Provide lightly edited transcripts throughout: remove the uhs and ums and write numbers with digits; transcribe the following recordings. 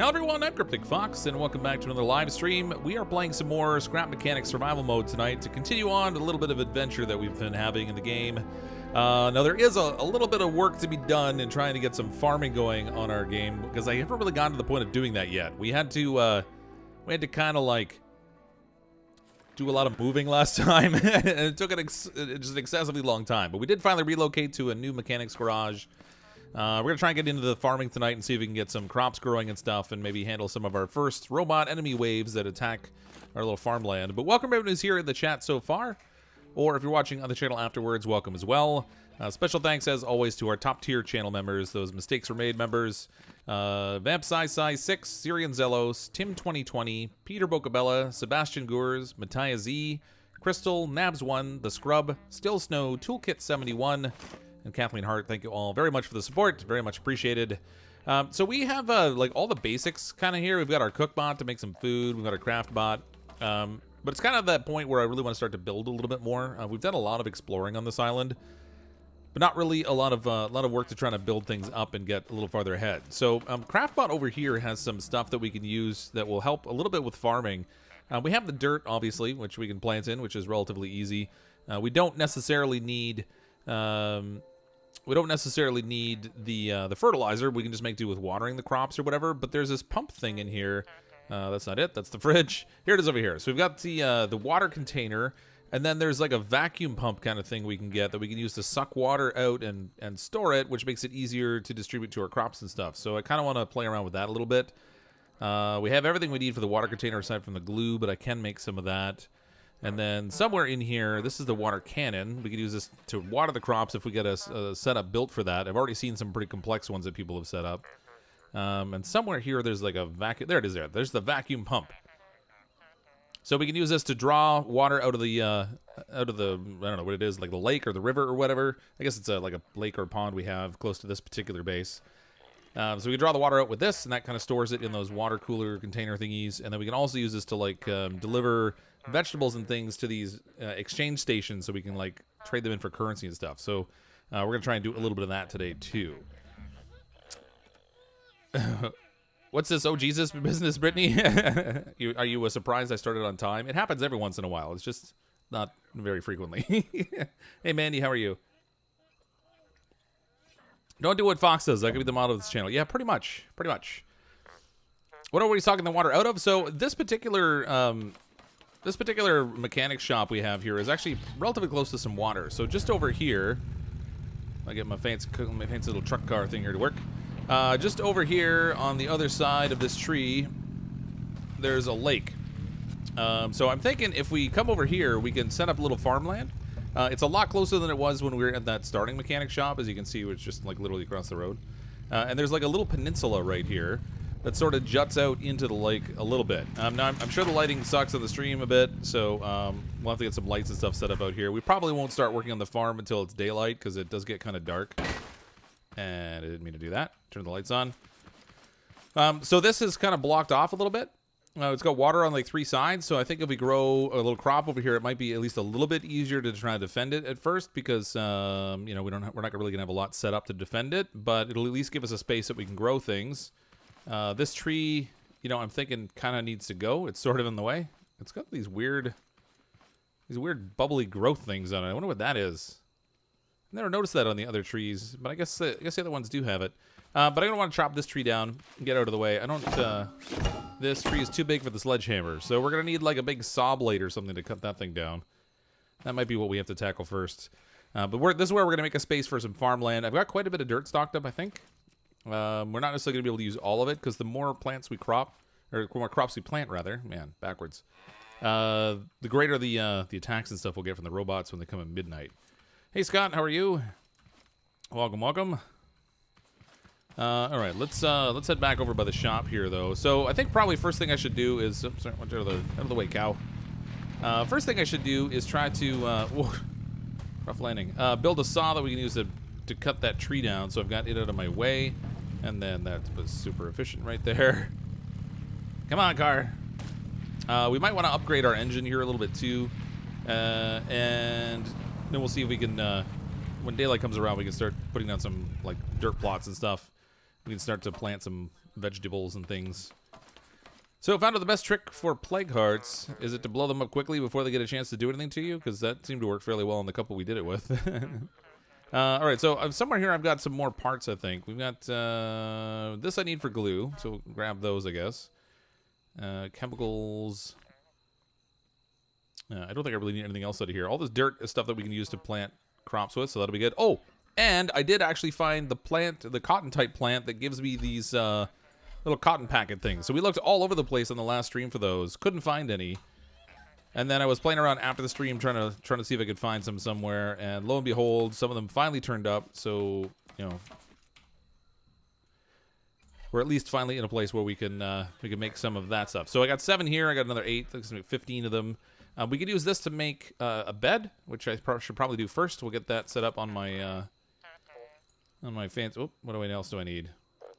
Hello everyone, I'm CrypticFox, and welcome back to another live stream. We are playing some more Scrap Mechanics Survival Mode tonight to continue on a little bit of adventure that we've been having in the game. Now there is a little bit of work to be done in trying to get some farming going on our game, because I haven't really gotten to the point of doing that yet. We had to kind of like do a lot of moving last time, and it took just an excessively long time. But we did finally relocate to a new mechanics garage. We're going to try and get into the farming tonight and see if we can get some crops growing and stuff, and maybe handle some of our first robot enemy waves that attack our little farmland. But welcome everyone who's here in the chat so far, or if you're watching on the channel afterwards, welcome as well. Special thanks as always to our top tier channel members, those Mistakes Were Made members, Vamp Sai 6, Syrian Zelos, Tim 2020, Peter Bocabella, Sebastian Gurs, Matthias Z, Crystal, Nabs1, The Scrub, Still Snow, Toolkit 71, and Kathleen Hart. Thank you all very much for the support. Very much appreciated. So we have like all the basics kind of here. We've got our cook bot to make some food. We've got our craft bot. But it's kind of that point where I really want to start to build a little bit more. We've done a lot of exploring on this island, but not really a lot of work to try to build things up and get a little farther ahead. So CraftBot over here has some stuff that we can use that will help a little bit with farming. We have the dirt, obviously, which we can plant in, which is relatively easy. We don't necessarily need the fertilizer. We can just make do with watering the crops or whatever. But there's this pump thing in here. That's not it. That's the fridge. Here it is over here. So we've got the water container. And then there's like a vacuum pump kind of thing we can get that we can use to suck water out and store it, which makes it easier to distribute to our crops and stuff. So I kind of want to play around with that a little bit. We have everything we need for the water container aside from the glue, but I can make some of that. And then somewhere in here, this is the water cannon. We could use this to water the crops if we get a setup built for that. I've already seen some pretty complex ones that people have set up. And somewhere here, there's like a vacuum. There it is there. There's the vacuum pump. So we can use this to draw water out of the, I don't know what it is, like the lake or the river or whatever. I guess it's like a lake or pond we have close to this particular base. So we can draw the water out with this, and that kind of stores it in those water cooler container thingies. And then we can also use this to like deliver vegetables and things to these exchange stations, so we can like trade them in for currency and stuff. So we're gonna try and do a little bit of that today too. What's this? Oh Jesus business, Brittany? Are you surprised I started on time? It happens every once in a while. It's just not very frequently. Hey Mandy, how are you? Don't do what Fox does. That could be the motto of this channel. Yeah, pretty much. What are we sucking the water out of? So this particular mechanics shop we have here is actually relatively close to some water. So just over here, I get my fancy little truck car thing here to work. Just over here on the other side of this tree, there's a lake. So I'm thinking if we come over here, we can set up a little farmland. It's a lot closer than it was when we were at that starting mechanic shop. As you can see, it's just like literally across the road. And there's like a little peninsula right here that sort of juts out into the lake a little bit. Now, I'm sure the lighting sucks on the stream a bit, so we'll have to get some lights and stuff set up out here. We probably won't start working on the farm until it's daylight, because it does get kind of dark. And I didn't mean to do that. Turn the lights on. So this is kind of blocked off a little bit. It's got water on like 3 sides, so I think if we grow a little crop over here, it might be at least a little bit easier to try to defend it at first, because you know, we're not really gonna have a lot set up to defend it, but it'll at least give us a space that we can grow things. This tree, you know, I'm thinking kind of needs to go. It's sort of in the way. It's got these weird bubbly growth things on it. I wonder what that is. I never noticed that on the other trees, but I guess the other ones do have it. But I don't want to chop this tree down and get out of the way. I don't. This tree is too big for the sledgehammer, so we're gonna need like a big saw blade or something to cut that thing down. That might be what we have to tackle first. But this is where we're gonna make a space for some farmland. I've got quite a bit of dirt stocked up, I think. We're not necessarily gonna be able to use all of it, because the more plants we crop, or the more crops we plant, rather, man, backwards. The greater the attacks and stuff we'll get from the robots when they come at midnight. Hey Scott, how are you? Welcome. All right, let's head back over by the shop here, though. So I think probably first thing I should do is out of the way, cow. First thing I should do is try to whoa, rough landing. Build a saw that we can use to cut that tree down. So I've got it out of my way, and then that was super efficient right there. Come on, car. We might want to upgrade our engine here a little bit too, and then we'll see if we can, when daylight comes around, we can start putting down some like dirt plots and stuff. we can start to plant some vegetables and things. So, found out the best trick for plague hearts is it to blow them up quickly before they get a chance to do anything to you? Because that seemed to work fairly well in the couple we did it with. All right, so somewhere here I've got some more parts, I think. We've got this I need for glue, so we'll grab those, I guess. Chemicals. I don't think I really need anything else out of here. All this dirt is stuff that we can use to plant crops with, so that'll be good. Oh, and I did actually find the cotton-type plant that gives me these little cotton packet things. So we looked all over the place on the last stream for those. Couldn't find any. And then I was playing around after the stream trying to see if I could find some somewhere. And lo and behold, some of them finally turned up. So, you know, we're at least finally in a place where we can make some of that stuff. So I got 7 here. I got another 8. There's 15 of them. We could use this to make a bed, which I should probably do first. We'll get that set up on my fancy. Oh, what else do I need?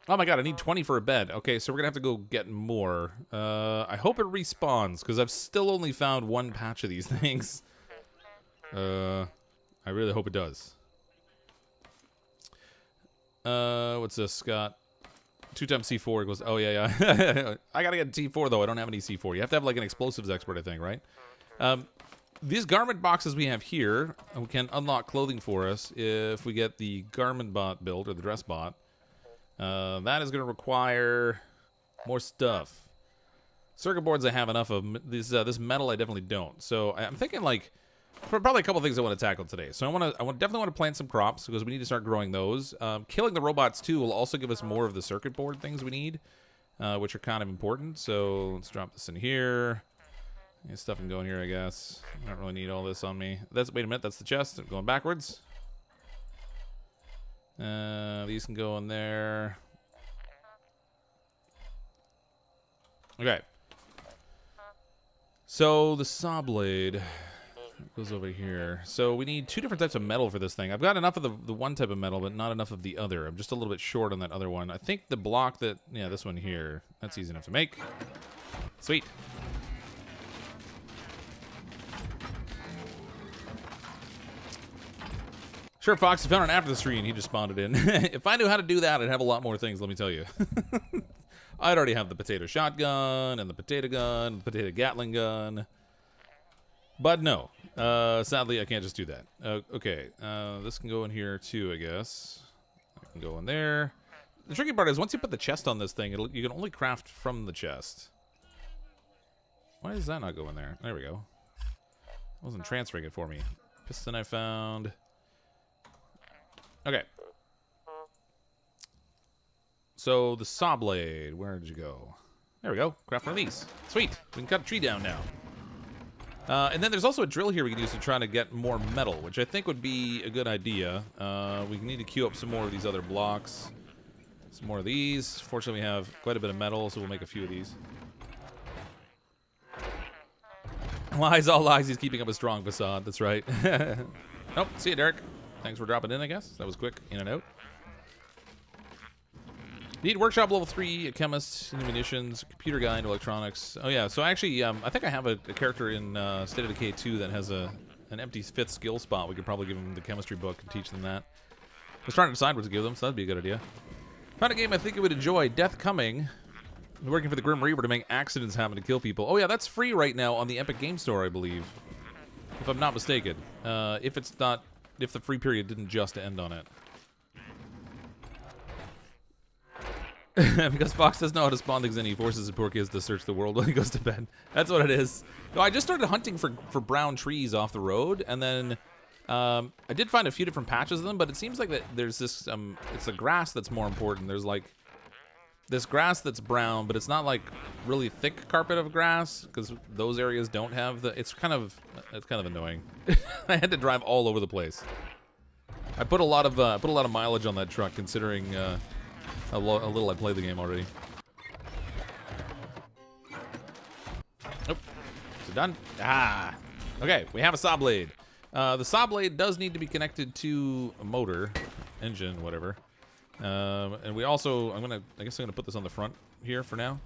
Oh my god, I need 20 for a bed. Okay, so we're gonna have to go get more. I hope it respawns because I've still only found 1 patch of these things. I really hope it does. What's this, Scott? 2 times C4 equals. Oh yeah. I gotta get T4 though. I don't have any C4. You have to have like an explosives expert, I think, right? These garment boxes we have here can unlock clothing for us if we get the garment bot build or the dress bot. That is going to require more stuff. Circuit boards I have enough of. This metal I definitely don't. So I'm thinking like probably a couple things I want to tackle today. So I definitely want to plant some crops because we need to start growing those. Killing the robots too will also give us more of the circuit board things we need, which are kind of important. So let's drop this in here. Get stuff can go in here, I guess. I don't really need all this on me. Wait a minute, that's the chest. I'm going backwards. These can go in there. Okay. So the saw blade goes over here. So we need 2 different types of metal for this thing. I've got enough of the one type of metal, but not enough of the other. I'm just a little bit short on that other one. I think the block this one here, that's easy enough to make. Sweet. Sure, Fox, you found it after the stream. He just spawned it in. If I knew how to do that, I'd have a lot more things, let me tell you. I'd already have the potato shotgun and the potato gun, the potato Gatling gun. But no. Sadly, I can't just do that. Okay. This can go in here too, I guess. I can go in there. The tricky part is once you put the chest on this thing, you can only craft from the chest. Why does that not go in there? There we go. It wasn't transferring it for me. Piston I found. Okay. So the saw blade, where did you go? There we go. Craft one of these. Sweet. We can cut a tree down now. And then there's also a drill here we can use to try to get more metal, which I think would be a good idea. We need to queue up some more of these other blocks. Some more of these. Fortunately, we have quite a bit of metal, so we'll make a few of these. Lies, all lies. He's keeping up a strong facade. That's right. Nope. See you, Derek. Thanks for dropping in, I guess. That was quick. In and out. Need workshop level 3, a chemist, munitions, computer guy, and electronics. Oh, yeah. So actually, I think I have a character in State of Decay 2 that has an empty 5th skill spot. We could probably give him the chemistry book and teach them that. I was trying to decide what to give them, so that'd be a good idea. Found a game I think you would enjoy. Death Coming. I'm working for the Grim Reaper to make accidents happen to kill people. Oh, yeah. That's free right now on the Epic Game Store, I believe. If I'm not mistaken. If the free period didn't just end on it. Because Fox doesn't know how to spawn things in, he forces his poor kids to search the world while he goes to bed. That's what it is. No, I just started hunting for brown trees off the road, and then I did find a few different patches of them, but it seems like that there's this, it's the grass that's more important. There's like this grass that's brown, but it's not like really thick carpet of grass, because those areas don't have the, it's kind of annoying. I had to drive all over the place. I put a lot of mileage on that truck, considering how little I played the game already. Oh, is it done? Ah, okay. We have a saw blade. The saw blade does need to be connected to a motor, engine, whatever. And we also, I guess I'm gonna put this on the front here for now.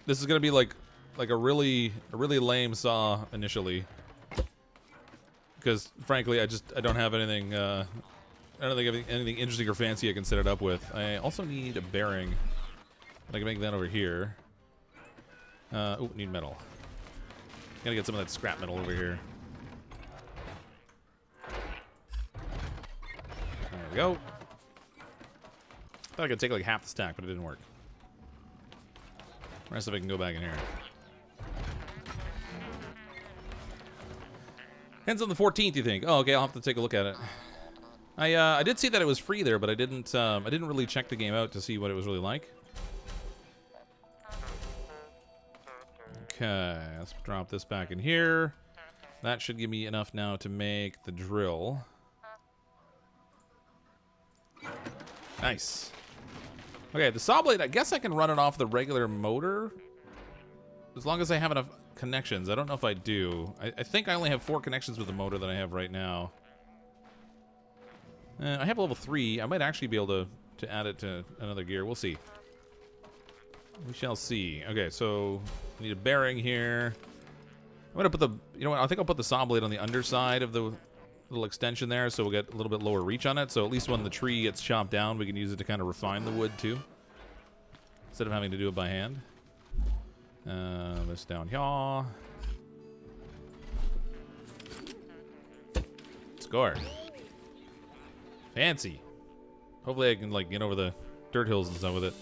This is gonna be like a really lame saw initially, because frankly I don't have anything I don't think I have anything interesting or fancy I can set it up with. I also need a bearing. I can make that over here. Oh, need metal. Gotta get some of that scrap metal over here. There we go. Thought I could take like half the stack, but it didn't work. The rest of it can go back in here. Ends on the 14th, you think? Oh, okay. I'll have to take a look at it. I did see that it was free there, but I didn't really check the game out to see what it was really like. Okay, let's drop this back in here. That should give me enough now to make the drill. Nice. Okay, the saw blade, I guess I can run it off the regular motor. As long as I have enough connections. I don't know if I do. I think I only have 4 connections with the motor that I have right now. I have level 3. I might actually be able to add it to another gear. We'll see. We shall see. Okay, so I need a bearing here. I'm gonna put the, you know what? I think I'll put the saw blade on the underside of the little extension there, so we'll get a little bit lower reach on it. So at least when the tree gets chopped down, we can use it to kind of refine the wood too, instead of having to do it by hand. This down here. Score. Fancy. Hopefully I can like get over the dirt hills and stuff with it.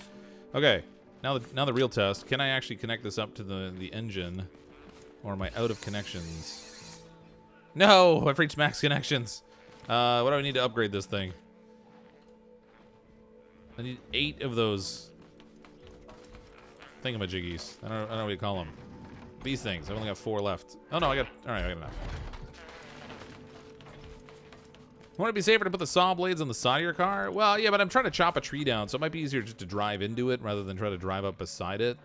Okay. Now the real test. Can I actually connect this up to the engine? Or am I out of connections? No! I've reached max connections. What do I need to upgrade this thing? I need 8 of those thingamajiggies. I don't know what you call them. These things. I've only got 4 left. Oh no, alright, I got enough. Wouldn't it be safer to put the saw blades on the side of your car? Well, yeah, but I'm trying to chop a tree down, so it might be easier just to drive into it rather than try to drive up beside it.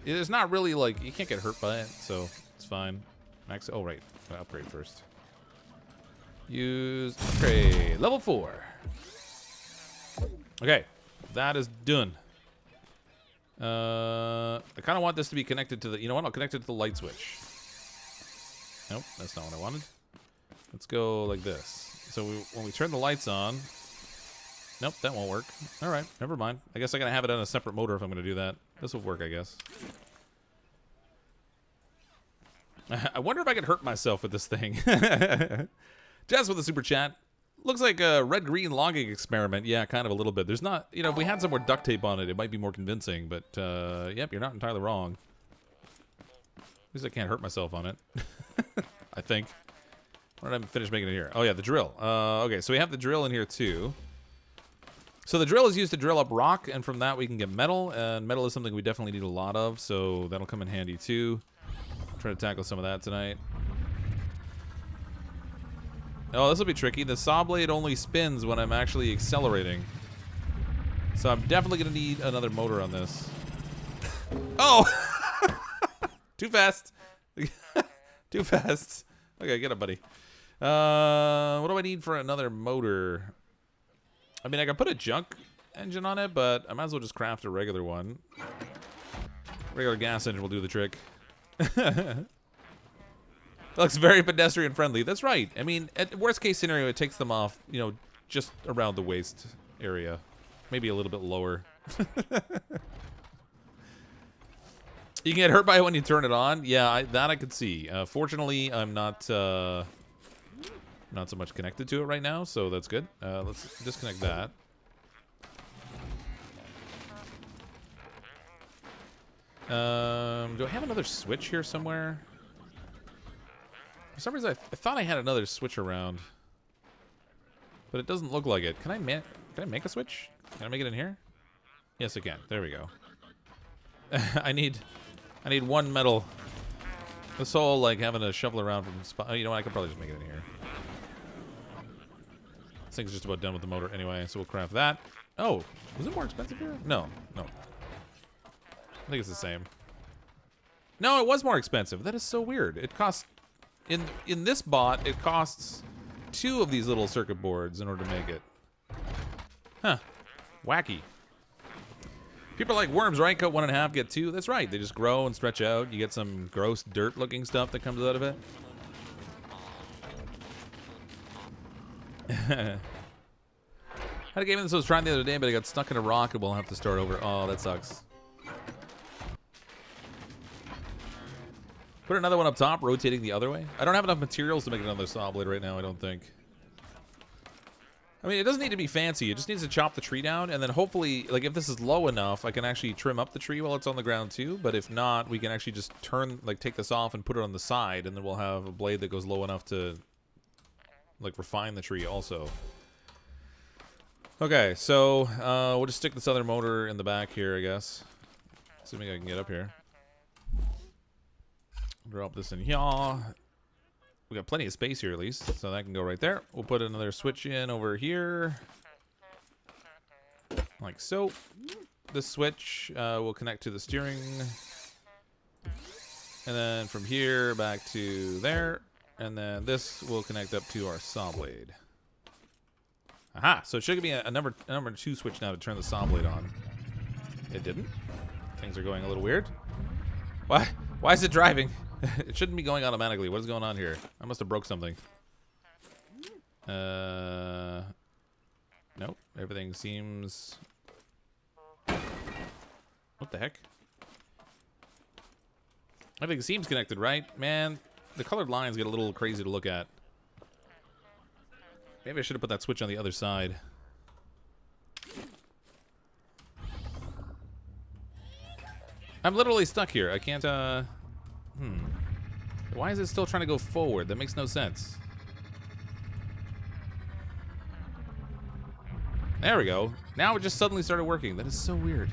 It's not really like, you can't get hurt by it, so it's fine. Max, oh right, gotta upgrade first. Use upgrade, level 4. Okay, that is done. I kind of want this to be connected to the, you know what, I'll connect it to the light switch. Nope, that's not what I wanted. Let's go like this. So when we turn the lights on... Nope, that won't work. Alright, never mind. I guess I gotta have it on a separate motor if I'm gonna do that. This will work, I guess. I wonder if I could hurt myself with this thing. Jazz with a super chat. Looks like a red-green logging experiment. Yeah, kind of a little bit. There's not... You know, if we had some more duct tape on it, it might be more convincing. But, yep, you're not entirely wrong. At least I can't hurt myself on it. I think. When did I finish making it here? Oh, yeah, the drill. Okay, so we have the drill in here, too. So the drill is used to drill up rock, and from that we can get metal. And metal is something we definitely need a lot of, so that'll come in handy, too. Try to tackle some of that tonight. Oh, this will be tricky. The saw blade only spins when I'm actually accelerating. So I'm definitely going to need another motor on this. Oh! Too fast. Too fast. Okay, get up, buddy. What do I need for another motor? I mean, I can put a junk engine on it, but I might as well just craft a regular one. Regular gas engine will do the trick. Looks very pedestrian friendly. That's right. I mean, at worst case scenario, it takes them off, you know, just around the waist area. Maybe a little bit lower. You can get hurt by it when you turn it on. Yeah, that I could see. Fortunately, I'm not so much connected to it right now, so that's good. Let's disconnect that. Do I have another switch here somewhere? For some reason, I thought I had another switch around, but it doesn't look like it. Can I make a switch? Can I make it in here? Yes, I can. There we go. I need 1 metal. This whole like having to shovel around from spot. Oh, you know what? I could probably just make it in here. This thing's just about done with the motor anyway, so we'll craft that. Oh, was it more expensive here? No. I think it's the same. No, it was more expensive. That is so weird. It costs in this bot. It costs 2 of these little circuit boards in order to make it. Huh? Wacky. People are like worms, right? Cut 1.5, get 2. That's right. They just grow and stretch out. You get some gross dirt-looking stuff that comes out of it. Had a game this I was trying the other day, but I got stuck in a rock and we'll have to start over. Oh, that sucks. Put another one up top, rotating the other way. I don't have enough materials to make another saw blade right now, I don't think. I mean, it doesn't need to be fancy. It just needs to chop the tree down, and then hopefully, like, if this is low enough, I can actually trim up the tree while it's on the ground, too. But if not, we can actually just take this off and put it on the side, and then we'll have a blade that goes low enough to, like, refine the tree also. Okay, so, we'll just stick this other motor in the back here, I guess. Assuming I can get up here. Drop this in here. We got plenty of space here, at least, so that can go right there. We'll put another switch in over here, like so. This switch will connect to the steering, and then from here back to there, and then this will connect up to our saw blade. Aha! So it should be a number 2 switch now to turn the saw blade on. It didn't. Things are going a little weird. Why? Why is it driving? It shouldn't be going automatically. What is going on here? I must have broke something. Nope. Everything seems... What the heck? Everything seems connected, right? Man, the colored lines get a little crazy to look at. Maybe I should have put that switch on the other side. I'm literally stuck here. I can't, Why is it still trying to go forward? That makes no sense. There we go. Now it just suddenly started working. That is so weird.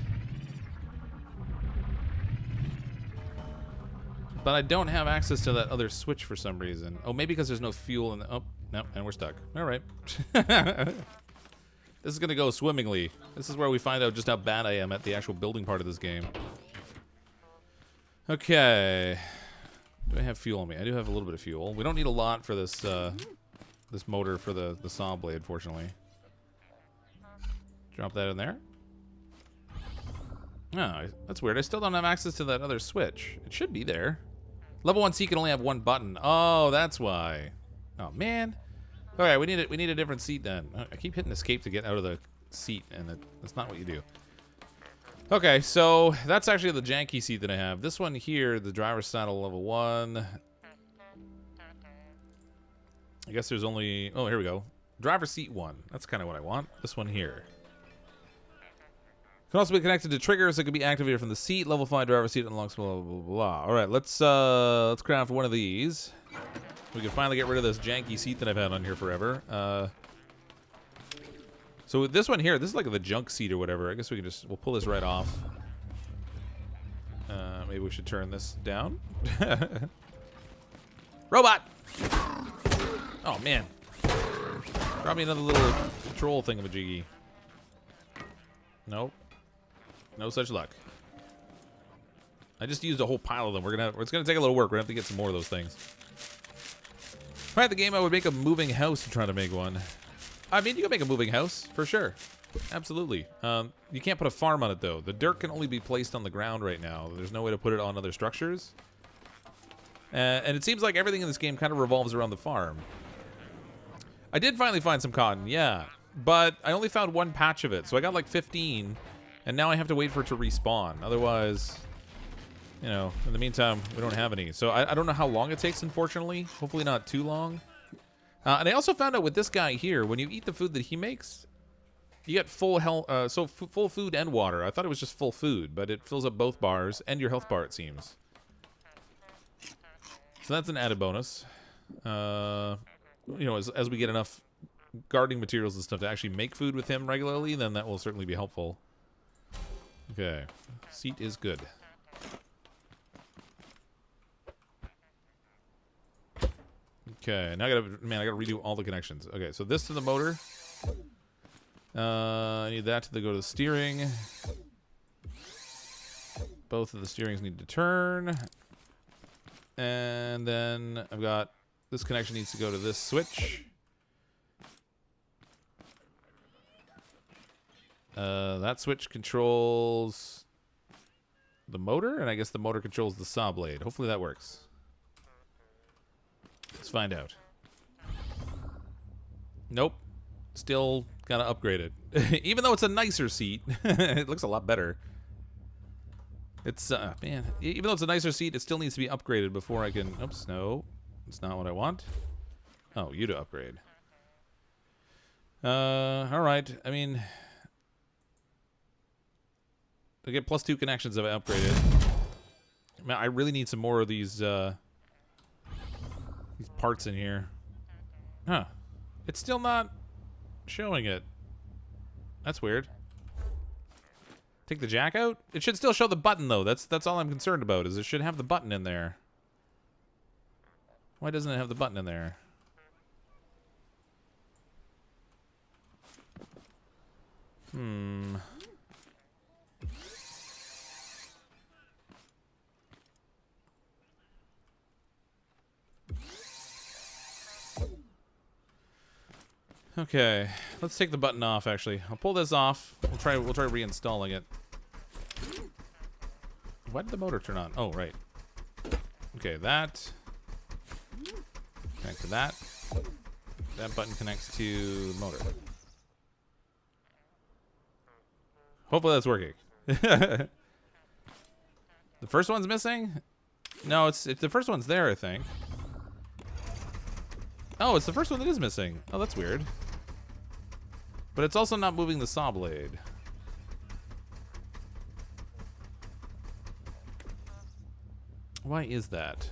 But I don't have access to that other switch for some reason. Oh, maybe because there's no fuel in the... Oh, no, and we're stuck. All right. This is going to go swimmingly. This is where we find out just how bad I am at the actual building part of this game. Okay. Do I have fuel on me? I do have a little bit of fuel. We don't need a lot for this this motor for the saw blade, fortunately. Drop that in there. Oh, that's weird. I still don't have access to that other switch. It should be there. Level 1 C can only have one button. Oh, that's why. Oh, man. All right, we need a different seat then. I keep hitting escape to get out of the seat, and that's not what you do. Okay, so that's actually the janky seat that I have. This one here, the driver's saddle level 1. I guess there's only... Oh, here we go. Driver's seat 1. That's kind of what I want. This one here. Can also be connected to triggers that can be activated from the seat. Level 5 driver's seat unlocks blah, blah, blah, blah. All right, let's craft one of these. We can finally get rid of this janky seat that I've had on here forever. So with this one here, this is like the junk seat or whatever. I guess we can we'll pull this right off. Maybe we should turn this down. Robot! Oh, man. Drop me another little control thingamajiggy. Nope. No such luck. I just used a whole pile of them. It's gonna take a little work. We're gonna have to get some more of those things. If I had the game, I would make a moving house and try to make one. I mean, you can make a moving house, for sure. Absolutely. You can't put a farm on it, though. The dirt can only be placed on the ground right now. There's no way to put it on other structures. And it seems like everything in this game kind of revolves around the farm. I did finally find some cotton, yeah. But I only found one patch of it, so I got like 15. And now I have to wait for it to respawn. Otherwise, you know, in the meantime, we don't have any. So I don't know how long it takes, unfortunately. Hopefully not too long. And I also found out with this guy here, when you eat the food that he makes, you get full health, full food and water. I thought it was just full food, but it fills up both bars and your health bar, it seems. So that's an added bonus. You know, as we get enough gardening materials and stuff to actually make food with him regularly, then that will certainly be helpful. Okay, seat is good. Okay, now I gotta redo all the connections. Okay, so this to the motor. I need that to go to the steering. Both of the steerings need to turn. And then I've got this connection needs to go to this switch. That switch controls the motor, and I guess the motor controls the saw blade. Hopefully that works. Let's find out. Nope. Still gotta upgrade it. Even though it's a nicer seat, it looks a lot better. It's, man, even though it's a nicer seat, it still needs to be upgraded before I can... Oops, no. It's not what I want. Oh, you to upgrade. Alright. I mean... I get +2 connections if I upgrade it. Man, I really need some more of these parts in here. Huh. It's still not showing it. That's weird. Take the jack out? It should still show the button, though. That's all I'm concerned about, is it should have the button in there. Why doesn't it have the button in there? Okay, let's take the button off, actually. I'll pull this off. We'll try reinstalling it. Why did the motor turn on? Oh, right. Okay, that. Connect to that. That button connects to the motor. Hopefully that's working. The first one's missing? No, it's the first one's there, I think. Oh, it's the first one that is missing. Oh, that's weird. But it's also not moving the saw blade. Why is that?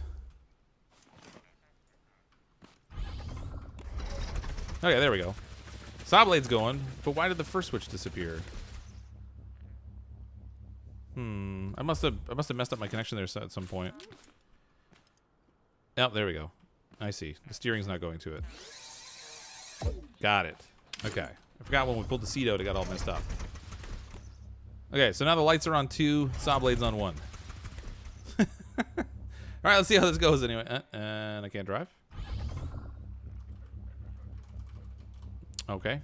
Okay, there we go. Saw blade's going, but why did the first switch disappear? I must have messed up my connection there at some point. Oh, there we go. I see. The steering's not going to it. Got it. Okay. I forgot when we pulled the seat out, it got all messed up. Okay, so now the lights are on 2, saw blade's on 1. Alright, let's see how this goes anyway. And I can't drive. Okay.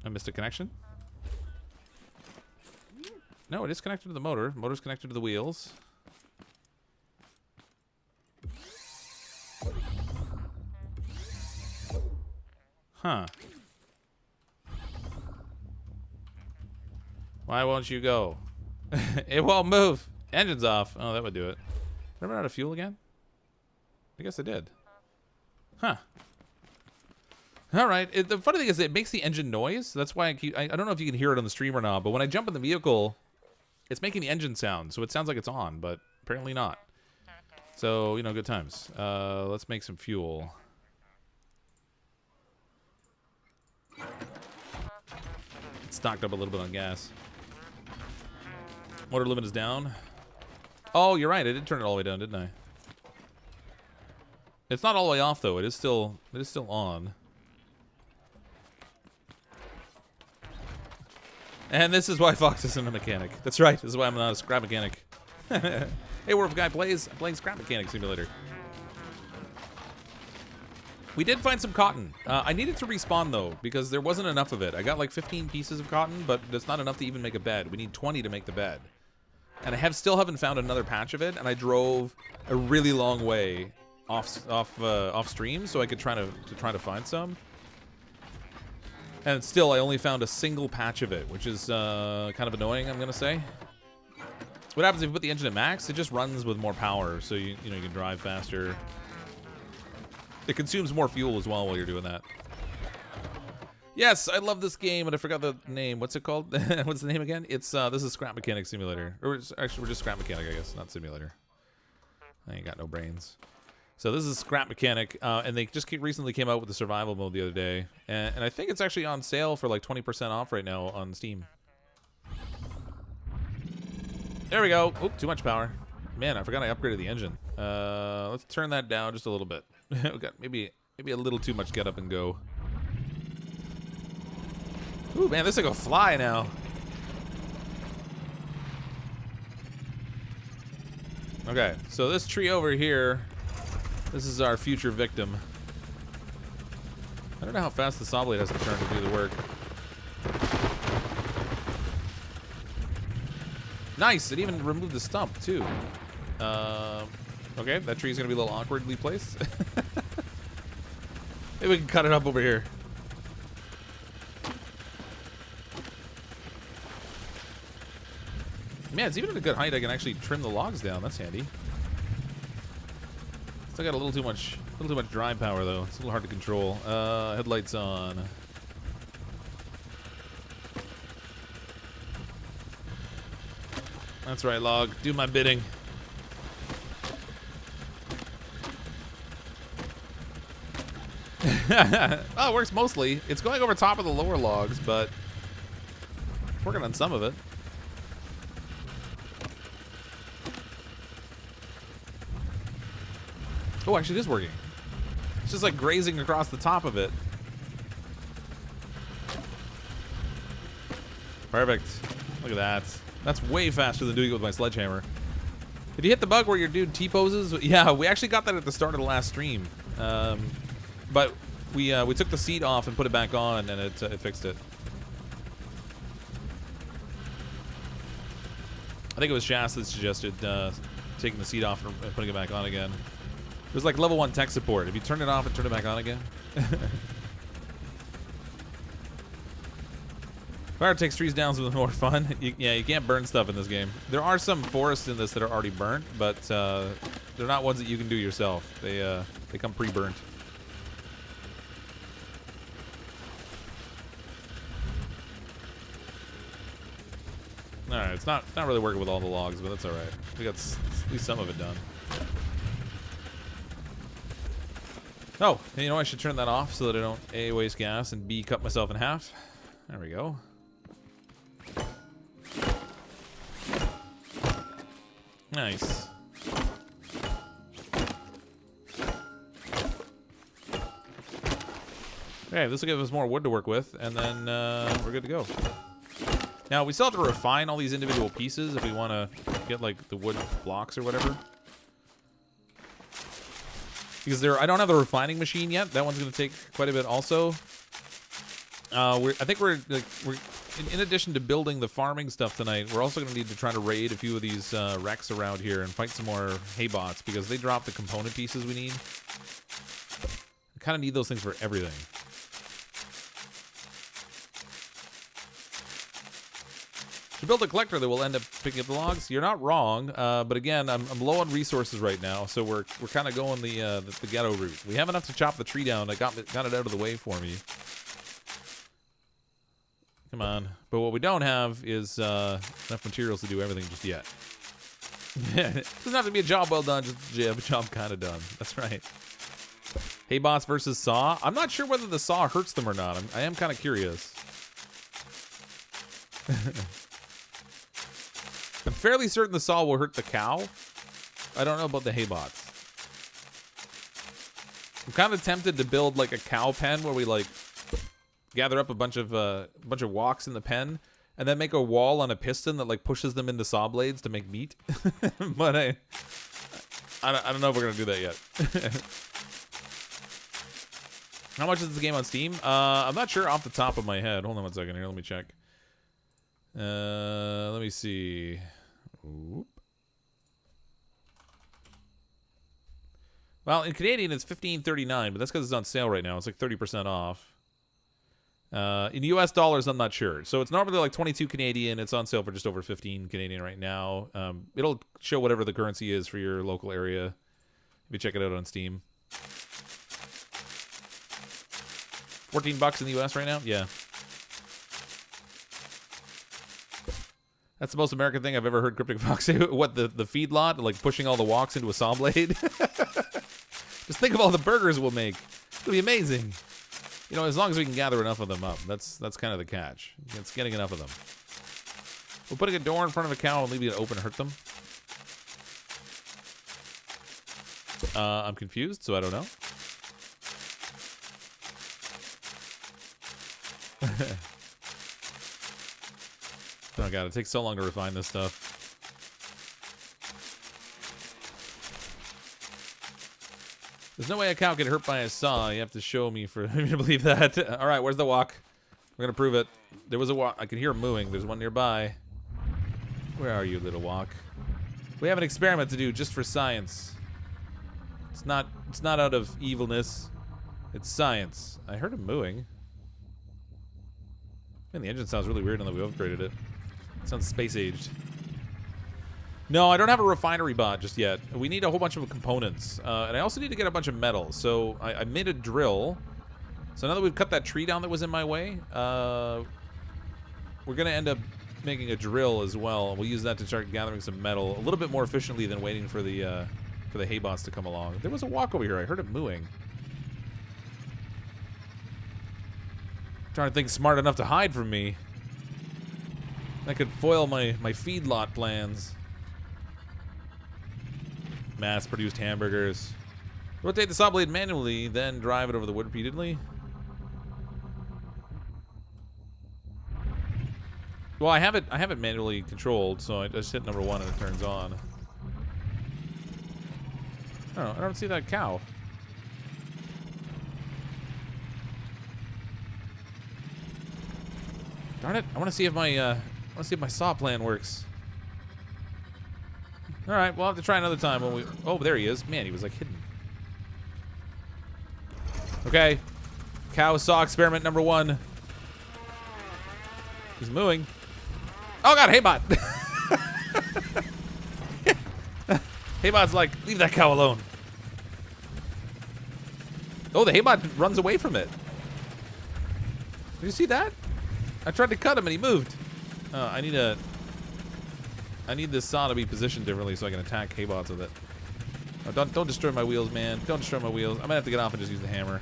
I missed a connection. No, it is connected to the motor. Motor's connected to the wheels. Huh. Why won't you go? It won't move. Engine's off. Oh, that would do it. Did I run out of fuel again? I guess I did. Huh. Alright. The funny thing is it makes the engine noise. That's why I don't know if you can hear it on the stream or not, but when I jump in the vehicle, it's making the engine sound. So it sounds like it's on, but apparently not. So, you know, good times. Let's make some fuel. It's stocked up a little bit on gas. Motor limit is down. Oh, you're right. I did turn it all the way down, didn't I? It's not all the way off though. It is still on. And this is why Fox isn't a mechanic. That's right. This is why I'm not a scrap mechanic. Hey, where if a guy plays, I'm playing Scrap Mechanic Simulator. We did find some cotton. I needed to respawn though, because there wasn't enough of it. I got like 15 pieces of cotton, but that's not enough to even make a bed. We need 20 to make the bed. And I still haven't found another patch of it, and I drove a really long way off stream so I could try to find some. And still, I only found a single patch of it, which is kind of annoying, I'm gonna say. What happens if you put the engine at max? It just runs with more power, so you know you can drive faster. It consumes more fuel as well while you're doing that. Yes, I love this game, and I forgot the name. What's it called? What's the name again? It's this is Scrap Mechanic Simulator. Or actually, we're just Scrap Mechanic, I guess, not Simulator. I ain't got no brains. So this is Scrap Mechanic, and they just recently came out with the survival mode the other day, and I think it's actually on sale for like 20% off right now on Steam. There we go. Oop, too much power. Man, I forgot I upgraded the engine. Let's turn that down just a little bit. We got maybe a little too much get up and go. Ooh, man, this thing will fly now. Okay, so this tree over here, this is our future victim. I don't know how fast the saw blade has to turn to do the work. Nice, it even removed the stump, too. Okay, that tree's gonna be a little awkwardly placed. Maybe we can cut it up over here. Man, it's even at a good height. I can actually trim the logs down. That's handy. Still got a little too much dry power though. It's a little hard to control. Headlights on. That's right, log. Do my bidding. Oh, it works mostly. It's going over top of the lower logs, but it's working on some of it. Oh, actually, it is working. It's just like grazing across the top of it. Perfect. Look at that. That's way faster than doing it with my sledgehammer. Did you hit the bug where your dude T-poses? Yeah, we actually got that at the start of the last stream. But we took the seat off and put it back on, and it fixed it. I think it was Shasta that suggested taking the seat off and putting it back on again. It was like level 1 tech support. If you turn it off and turn it back on again. Fire takes trees down so it's more fun. Yeah, you can't burn stuff in this game. There are some forests in this that are already burnt, but they're not ones that you can do yourself. They come pre-burnt. All right, it's not really working with all the logs, but that's all right. We got at least some of it done. Oh, you know, I should turn that off so that I don't A, waste gas, and B, cut myself in half. There we go. Nice. Okay, this will give us more wood to work with, and then we're good to go. Now, we still have to refine all these individual pieces if we want to get, like, the wood blocks or whatever. Because I don't have the refining machine yet. That one's going to take quite a bit also. I think we're in addition to building the farming stuff tonight, we're also going to need to try to raid a few of these wrecks around here and fight some more hay bots because they drop the component pieces we need. I kind of need those things for everything. To build a collector that will end up picking up the logs, you're not wrong. But again, I'm low on resources right now, so we're kind of going the ghetto route. We have enough to chop the tree down. I got it out of the way for me. Come on. But what we don't have is enough materials to do everything just yet. It doesn't have to be a job well done, just a job kind of done. That's right. Hay bots versus saw. I'm not sure whether the saw hurts them or not. I am kind of curious. I'm fairly certain the saw will hurt the cow. I don't know about the hay bots. I'm kind of tempted to build like a cow pen where we like gather up a bunch of walks in the pen and then make a wall on a piston that like pushes them into saw blades to make meat. But I don't know if we're gonna do that yet. How much is this game on Steam? I'm not sure off the top of my head. Hold on one second here. Let me check. Let me see. Oop. Well, in Canadian it's $15.39, but that's because it's on sale right now. It's like 30% off. In US dollars, I'm not sure. So it's normally like 22 Canadian. It's on sale for just over 15 Canadian right now. It'll show whatever the currency is for your local area. If you check it out on Steam. 14 bucks in the US right now? Yeah. That's the most American thing I've ever heard CrypticFox say. What, the feedlot? Like pushing all the walks into a saw blade? Just think of all the burgers we'll make. It'll be amazing. You know, as long as we can gather enough of them up. That's kind of the catch. It's getting enough of them. We're putting a door in front of a cow and leaving it open to hurt them. I'm confused, so I don't know. Oh god, it takes so long to refine this stuff. There's no way a cow get hurt by a saw. You have to show me for me to believe that. All right, where's the walk? We're gonna prove it. There was a walk. I can hear him mooing. There's one nearby. Where are you, little walk? We have an experiment to do just for science. It's not out of evilness. It's science. I heard him mooing. Man, the engine sounds really weird now that we upgraded it. It sounds space aged. No, I don't have a refinery bot just yet. We need a whole bunch of components. And I also need to get a bunch of metal. So I made a drill. So now that we've cut that tree down that was in my way, we're going to end up making a drill as well. We'll use that to start gathering some metal a little bit more efficiently than waiting for the hay bots to come along. There was a walk over here. I heard it mooing. Trying to think smart enough to hide from me. That could foil my feedlot plans. Mass-produced hamburgers. Rotate the saw blade manually, then drive it over the wood repeatedly. Well, I have it manually controlled, so I just hit number 1 and it turns on. Oh, I don't see that cow. Darn it! I want to see if my saw plan works. All right, we'll have to try another time when we. Oh, there he is. Man, he was like hidden. Okay, cow saw experiment number 1. He's mooing. Oh God, Haybot! Haybot's like, leave that cow alone. Oh, the Haybot runs away from it. Did you see that? I tried to cut him and he moved. I need this saw to be positioned differently so I can attack Haybots with it. Oh, don't destroy my wheels, man. Don't destroy my wheels. I'm gonna have to get off and just use the hammer.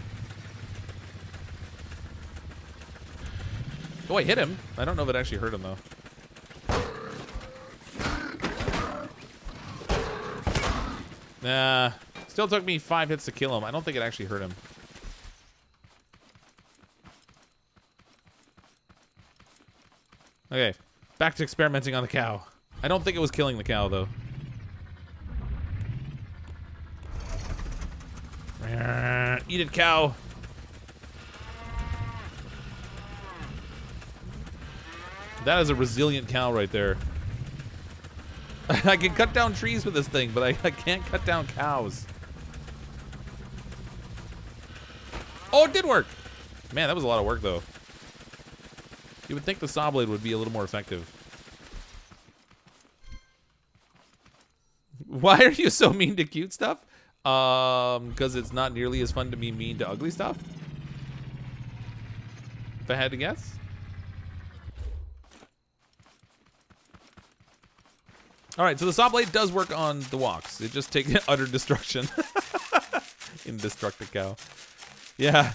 Oh, I hit him. I don't know if it actually hurt him though. Nah. Still took me 5 hits to kill him. I don't think it actually hurt him. Okay. Back to experimenting on the cow. I don't think it was killing the cow, though. Eat it, cow. That is a resilient cow right there. I can cut down trees with this thing, but I can't cut down cows. Oh, it did work. Man, that was a lot of work, though. You would think the saw blade would be a little more effective. Why are you so mean to cute stuff? Because it's not nearly as fun to be mean to ugly stuff? If I had to guess? Alright, so the saw blade does work on the walks. It just takes utter destruction. Indestructible cow. Yeah.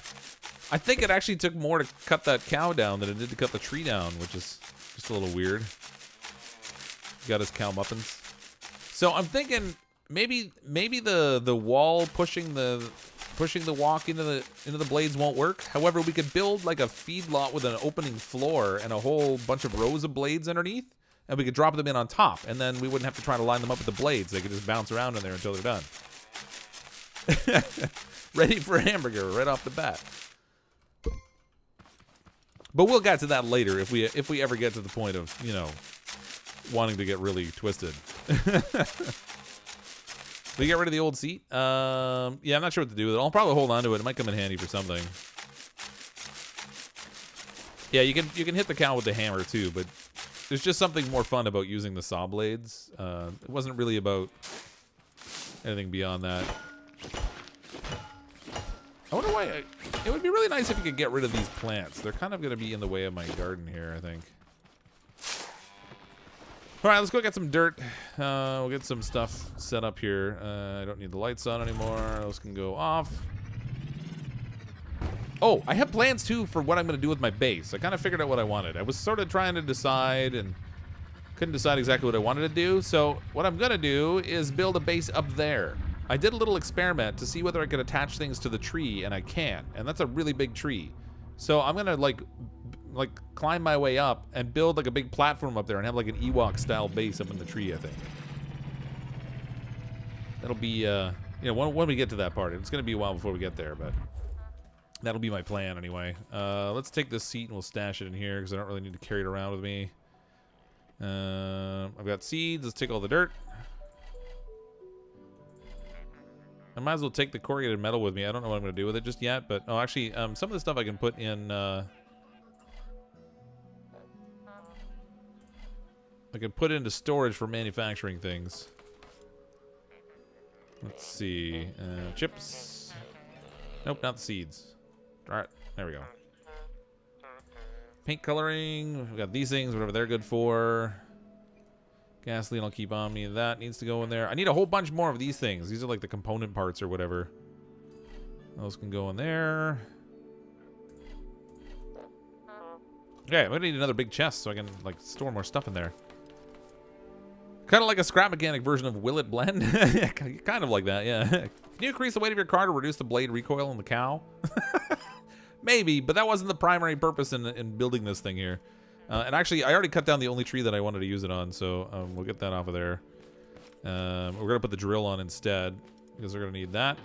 I think it actually took more to cut that cow down than it did to cut the tree down, which is just a little weird. Got his cow muffins. So I'm thinking maybe the wall pushing the walk into the blades won't work. However, we could build like a feedlot with an opening floor and a whole bunch of rows of blades underneath, and we could drop them in on top, and then we wouldn't have to try to line them up with the blades. They could just bounce around in there until they're done. Ready for a hamburger right off the bat. But we'll get to that later if we ever get to the point of, you know, wanting to get really twisted. We get rid of the old seat. Yeah, I'm not sure what to do with it. I'll probably hold on to it. It might come in handy for something. Yeah, you can hit the cow with the hammer too, but there's just something more fun about using the saw blades. It wasn't really about anything beyond that. I wonder why. It would be really nice if you could get rid of these plants. They're kind of going to be in the way of my garden here, I think. All right, let's go get some dirt. We'll get some stuff set up here. I don't need the lights on anymore. Those can go off. Oh, I have plans, too, for what I'm going to do with my base. I kind of figured out what I wanted. I was sort of trying to decide and couldn't decide exactly what I wanted to do. So what I'm going to do is build a base up there. I did a little experiment to see whether I could attach things to the tree, and I can. And that's a really big tree. So I'm going to, like climb my way up and build, like, a big platform up there and have, like, an Ewok-style base up in the tree, I think. That'll be, you know, when we get to that part. It's going to be a while before we get there, but that'll be my plan anyway. Let's take this seat and we'll stash it in here because I don't really need to carry it around with me. I've got seeds. Let's take all the dirt. I might as well take the corrugated metal with me. I don't know what I'm going to do with it just yet, but oh, actually, some of the stuff I can put in. I I can put into storage for manufacturing things. Let's see. Chips. Nope, not the seeds. Alright, there we go. Paint coloring. We've got these things, whatever they're good for. Gasoline, I'll keep on me. That needs to go in there. I need a whole bunch more of these things. These are like the component parts or whatever. Those can go in there. Okay, I'm gonna need another big chest so I can like store more stuff in there. Kind of like a scrap mechanic version of Will It Blend? Kind of like that, yeah. Can you increase the weight of your car to reduce the blade recoil on the cow? Maybe, but that wasn't the primary purpose in building this thing here. And actually, I already cut down the only tree that I wanted to use it on, so we'll get that off of there. We're going to put the drill on instead, because we're going to need that.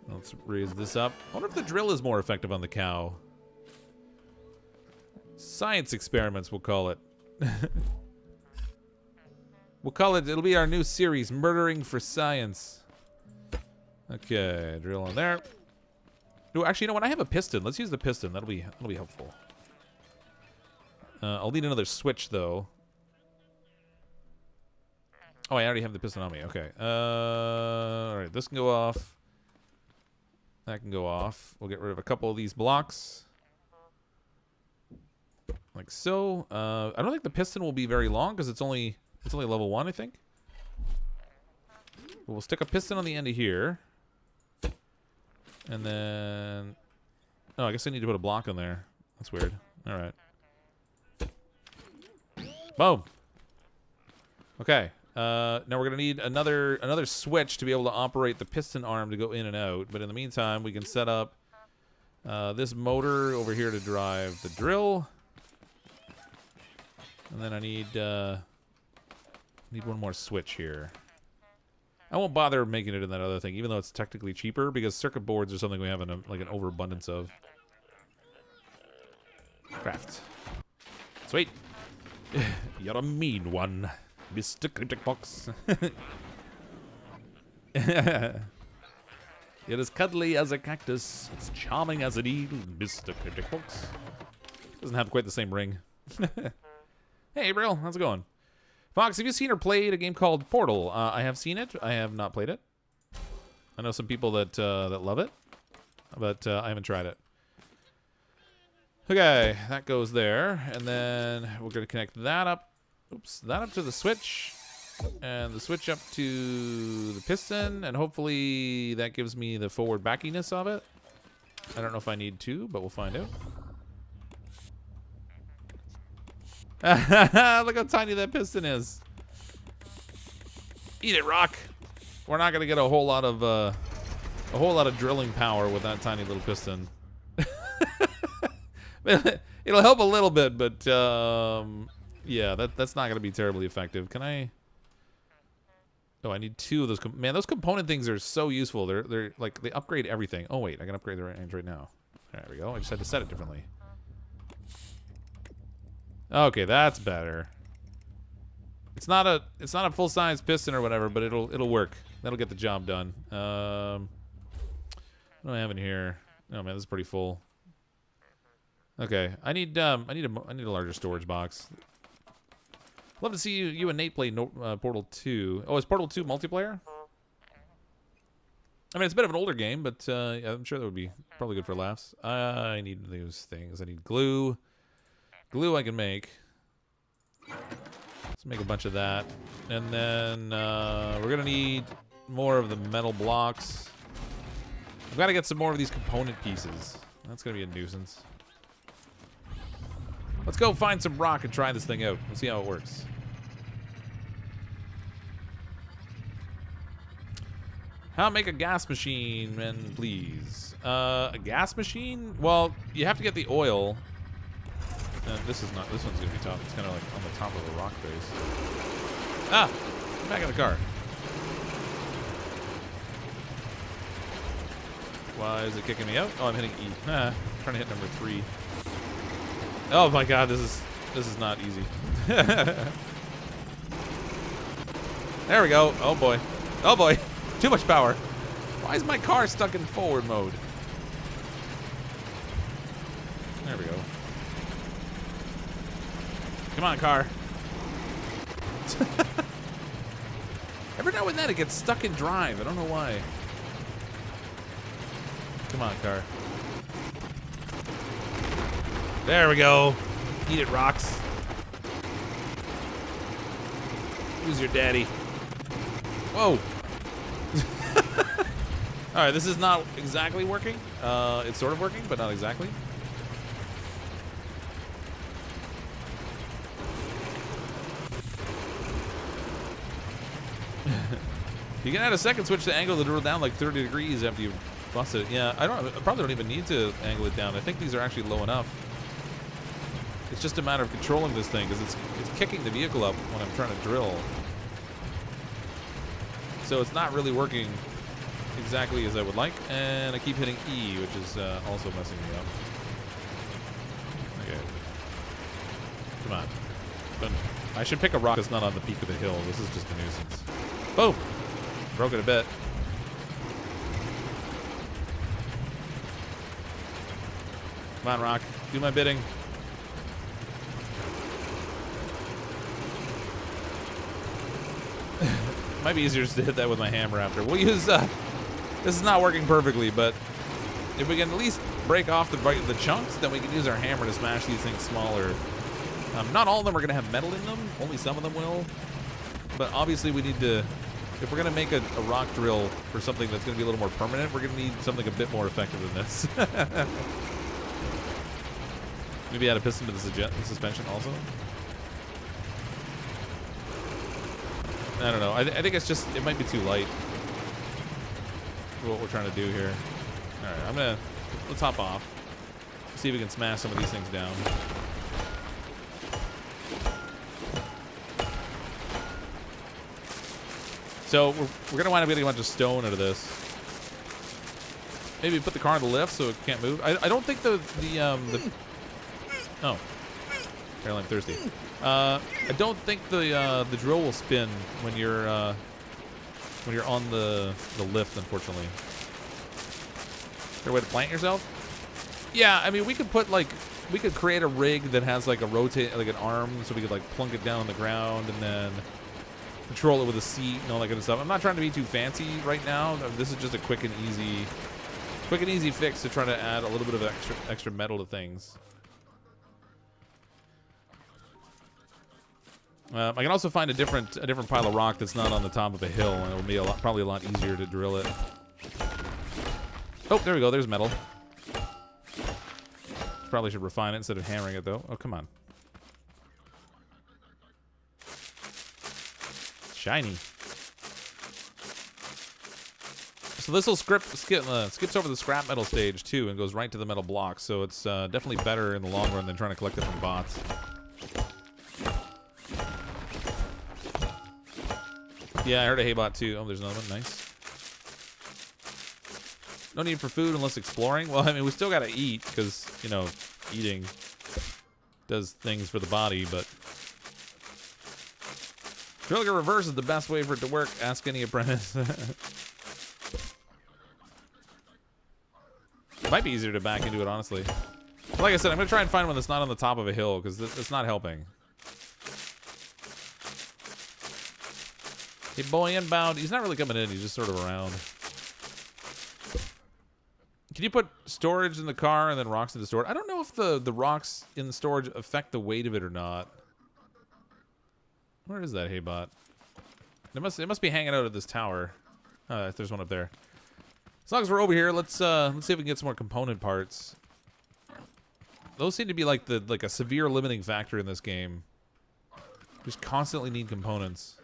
Let's raise this up. I wonder if the drill is more effective on the cow. Science experiments, we'll call it. We'll call it, it'll be our new series, Murdering for Science. Okay, drill on there. No, actually, you know what? I have a piston. Let's use the piston. That'll be helpful. I'll need another switch, though. Oh, I already have the piston on me. Okay. Alright, this can go off. That can go off. We'll get rid of a couple of these blocks. Like so. I don't think the piston will be very long, because it's only level 1, I think. But we'll stick a piston on the end of here. And then... Oh, I guess I need to put a block in there. That's weird. Alright. Boom. Okay. Now we're going to need another switch to be able to operate the piston arm to go in and out. But in the meantime, we can set up this motor over here to drive the drill. And then I need one more switch here. I won't bother making it in that other thing, even though it's technically cheaper, because circuit boards are something we have like an overabundance of. Craft. Sweet. You're a mean one, Mr. CrypticFox. It is cuddly as a cactus. It's charming as an eel, Mr. CrypticFox. Doesn't have quite the same ring. Hey, April, how's it going? Fox, have you seen or played a game called Portal? I have seen it. I have not played it. I know some people that love it, but I haven't tried it. Okay, that goes there, and then we're going to connect that up. Oops, that up to the switch, and the switch up to the piston, and hopefully that gives me the forward backiness of it. I don't know if I need to, but we'll find out. Look how tiny that piston is. Eat it, rock. We're not gonna get a whole lot of drilling power with that tiny little piston. It'll help a little bit, but yeah, that's not gonna be terribly effective. Can I? Oh, I need 2 of those. Man, those component things are so useful. They're like they upgrade everything. Oh wait, I can upgrade the range right now. There we go. I just had to set it differently. Okay, that's better. It's not a full-size piston or whatever, but it'll work. That'll get the job done. What do I have in here? Oh man, this is pretty full. Okay, I need a larger storage box. Love to see you and Nate play Portal 2. Oh, is Portal 2 multiplayer? I mean, it's a bit of an older game, but yeah, I'm sure that would be probably good for laughs. I need those things. I need glue. Glue I can make. Let's make a bunch of that. And then we're going to need more of the metal blocks. I've got to get some more of these component pieces. That's going to be a nuisance. Let's go find some rock and try this thing out. We'll see how it works. How to make a gas machine, man, please. A gas machine? Well, you have to get the oil. This one's gonna be tough. It's kind of like on the top of a rock face. Ah! Back in the car. Why is it kicking me out? Oh, I'm hitting E. Ah, I'm trying to hit number 3. Oh my god, this is not easy. There we go. Oh boy. Oh boy. Too much power. Why is my car stuck in forward mode? There we go. Come on, car. Every now and then it gets stuck in drive. I don't know why. Come on, car. There we go. Eat it, rocks. Who's your daddy? Whoa. All right, this is not exactly working. It's sort of working, but not exactly. You can add a second switch to angle the drill down like 30 degrees after you bust it. Yeah, I probably don't even need to angle it down. I think these are actually low enough. It's just a matter of controlling this thing because it's kicking the vehicle up when I'm trying to drill. So it's not really working exactly as I would like, and I keep hitting E, which is also messing me up. Okay. Come on. But I should pick a rock that's not on the peak of the hill. This is just a nuisance. Boom! Broke it a bit. Come on, rock. Do my bidding. Might be easier just to hit that with my hammer after. We'll use, this is not working perfectly, but if we can at least break off the chunks, then we can use our hammer to smash these things smaller. Not all of them are going to have metal in them. Only some of them will. But obviously we need to, if we're going to make a rock drill for something that's going to be a little more permanent, we're going to need something a bit more effective than this. Maybe add a piston to the suspension also. I don't know. I think it's just, it might be too light for what we're trying to do here. All right, let's hop off. See if we can smash some of these things down. So we're going to wind up getting a bunch of stone out of this. Maybe put the car in the lift so it can't move. I don't think the oh. Apparently I'm thirsty. I don't think the drill will spin when you're on the lift, unfortunately. Is there a way to plant yourself? Yeah, I mean we could put we could create a rig that has like a rotate, like an arm, so we could like plunk it down on the ground and then control it with a seat and all that kind of stuff. I'm not trying to be too fancy right now. This is just a quick and easy fix to try to add a little bit of extra metal to things. I can also find a different pile of rock that's not on the top of a hill, and it'll be probably a lot easier to drill it. Oh, there we go. There's metal. Probably should refine it instead of hammering it, though. Oh, come on. Shiny. So this will skips over the scrap metal stage too and goes right to the metal block. So it's definitely better in the long run than trying to collect it from bots. Yeah, I heard a haybot too. Oh, there's another one. Nice. No need for food unless exploring. Well, I mean, we still got to eat because, you know, eating does things for the body, but drilling reverse is the best way for it to work. Ask any apprentice. It might be easier to back into it, honestly. But like I said, I'm going to try and find one that's not on the top of a hill because it's not helping. Hey, boy, inbound. He's not really coming in. He's just sort of around. Can you put storage in the car and then rocks into storage? I don't know if the rocks in the storage affect the weight of it or not. Where is that haybot? It must be hanging out at this tower. If there's one up there. As long as we're over here, let's see if we can get some more component parts. Those seem to be like a severe limiting factor in this game. Just constantly need components.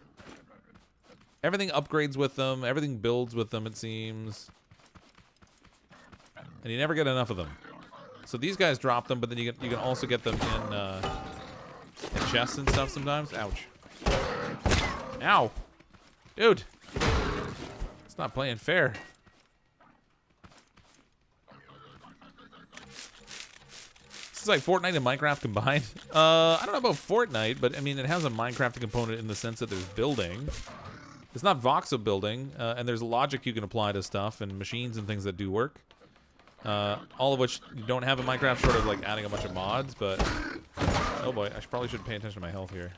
Everything upgrades with them. Everything builds with them, it seems. And you never get enough of them. So these guys drop them, but then you can also get them in chests and stuff sometimes. Ouch. Ow. Dude. It's not playing fair. This is like Fortnite and Minecraft combined. I don't know about Fortnite, but I mean, it has a Minecraft component in the sense that there's building. It's not voxel building, and there's logic you can apply to stuff and machines and things that do work. All of which you don't have in Minecraft, short of like adding a bunch of mods, but oh boy, I probably should pay attention to my health here.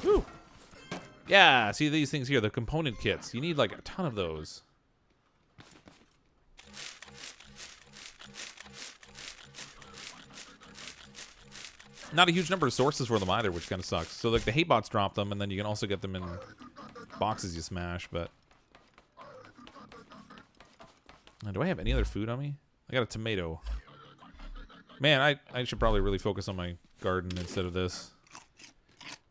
Woo. Yeah, see these things here, the component kits. You need like a ton of those. Not a huge number of sources for them either, which kind of sucks. So like the hate bots drop them, and then you can also get them in boxes you smash, but... Do I have any other food on me? I got a tomato. Man, I should probably really focus on my garden instead of this.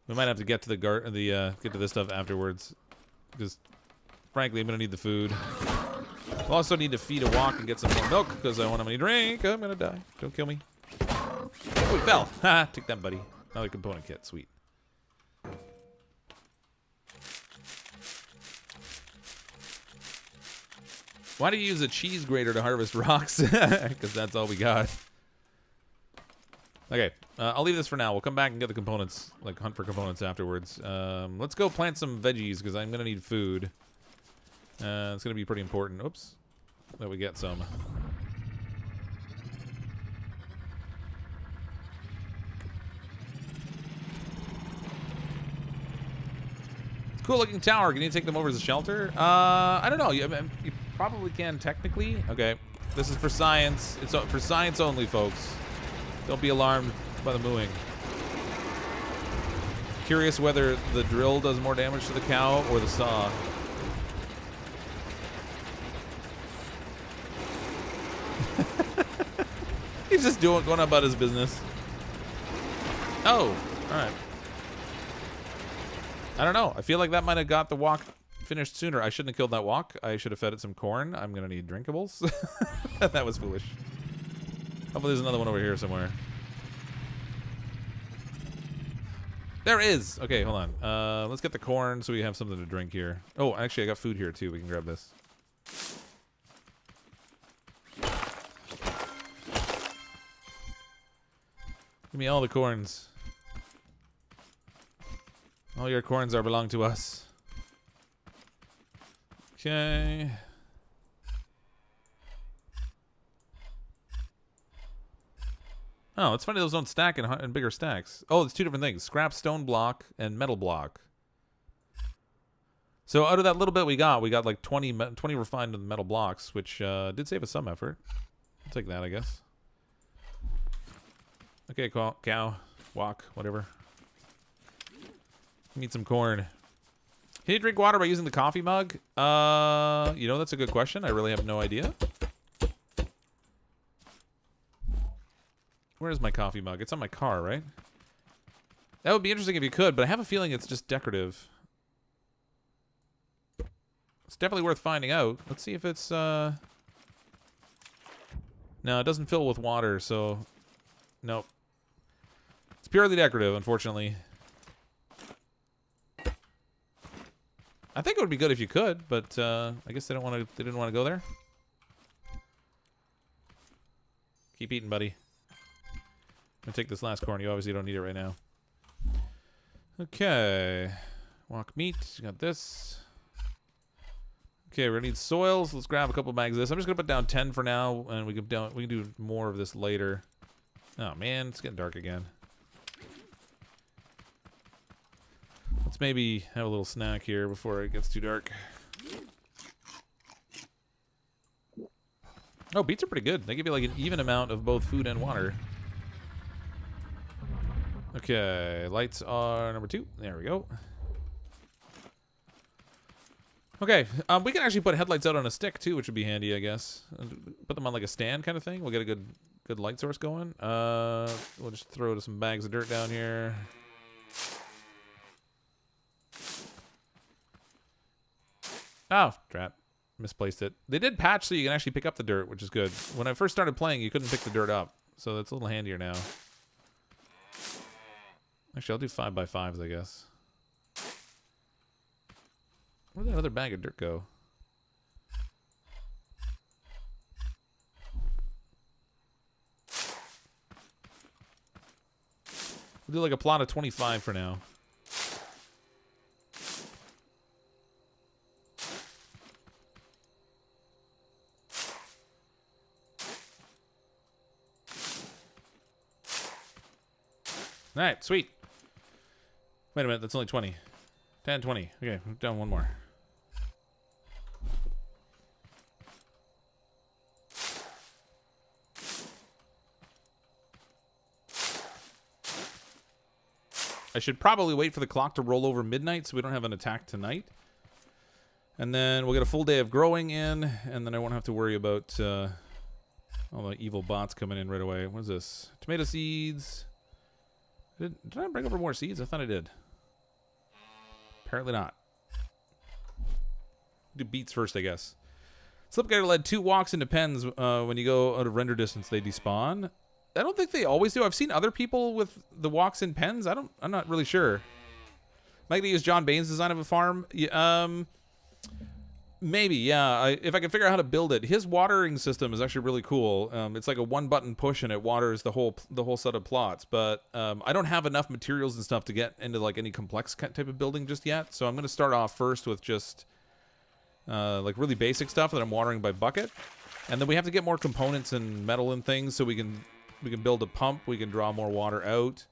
We might have to get to get to this stuff afterwards, because frankly, I'm gonna need the food. I'll also need to feed a walk and get some more milk because I want a drink. I'm gonna die. Don't kill me. Oh, it fell. Ha! Take that, buddy. Another component kit. Sweet. Why do you use a cheese grater to harvest rocks? Because that's all we got. Okay, I'll leave this for now. We'll come back and get the components, like hunt for components afterwards. Let's go plant some veggies because I'm going to need food. It's going to be pretty important. Oops. That we get some. Cool looking tower. Can you take them over as a shelter? I don't know. You probably can technically. Okay. This is for science. It's for science only, folks. Don't be alarmed by the mooing. Curious whether the drill does more damage to the cow or the saw. He's just going about his business. Oh, all right. I don't know. I feel like that might have got the walk finished sooner. I shouldn't have killed that walk. I should have fed it some corn. I'm going to need drinkables. That was foolish. Hopefully there's another one over here somewhere. There is! Okay, hold on. Let's get the corn so we have something to drink here. Oh, actually, I got food here, too. We can grab this. Give me all the corns. All your corns belong to us. Okay. Oh, it's funny those don't stack in bigger stacks. Oh, it's two different things. Scrap stone block and metal block. So out of that little bit we got like 20 refined metal blocks, which did save us some effort. I'll take that, I guess. Okay, cow, walk, whatever. Need some corn. Can you drink water by using the coffee mug? You know, that's a good question. I really have no idea. Where's my coffee mug? It's on my car, right? That would be interesting if you could, but I have a feeling it's just decorative. It's definitely worth finding out. Let's see if it's, No, it doesn't fill with water, so... Nope. It's purely decorative, unfortunately. I think it would be good if you could, but I guess they didn't want to go there. Keep eating, buddy. I'm gonna take this last corn. You obviously don't need it right now. Okay. Walk meat. Got this. Okay, we're gonna need soils. Let's grab a couple bags of this. I'm just gonna put down 10 for now, and we can do more of this later. Oh man, it's getting dark again. Let's maybe have a little snack here before it gets too dark. Oh, beets are pretty good. They give you like an even amount of both food and water. Okay, lights are number 2. There we go. Okay, we can actually put headlights out on a stick too, which would be handy, I guess. Put them on like a stand kind of thing. We'll get a good light source going. We'll just throw some bags of dirt down here. Oh, drat. Misplaced it. They did patch so you can actually pick up the dirt, which is good. When I first started playing, you couldn't pick the dirt up. So that's a little handier now. Actually, I'll do 5x5s, I guess. Where'd that other bag of dirt go? We'll do like a plot of 25 for now. All right, sweet. Wait a minute, that's only 20. 10, 20. Okay, we've done one more. I should probably wait for the clock to roll over midnight so we don't have an attack tonight. And then we'll get a full day of growing in, and then I won't have to worry about all the evil bots coming in right away. What is this? Tomato seeds. Did I bring over more seeds? I thought I did. Apparently not. Do beets first, I guess. Slipguider led 2 walks into pens. When you go out of render distance, they despawn. I don't think they always do. I've seen other people with the walks in pens. I'm not really sure. Am I gonna use John Bain's design of a farm? Yeah, maybe, yeah. If I can figure out how to build it. His watering system is actually really cool. It's like a 1-button push and it waters the whole set of plots. But I don't have enough materials and stuff to get into like any complex type of building just yet. So I'm gonna start off first with just like really basic stuff that I'm watering by bucket, and then we have to get more components and metal and things so we can build a pump. We can draw more water out.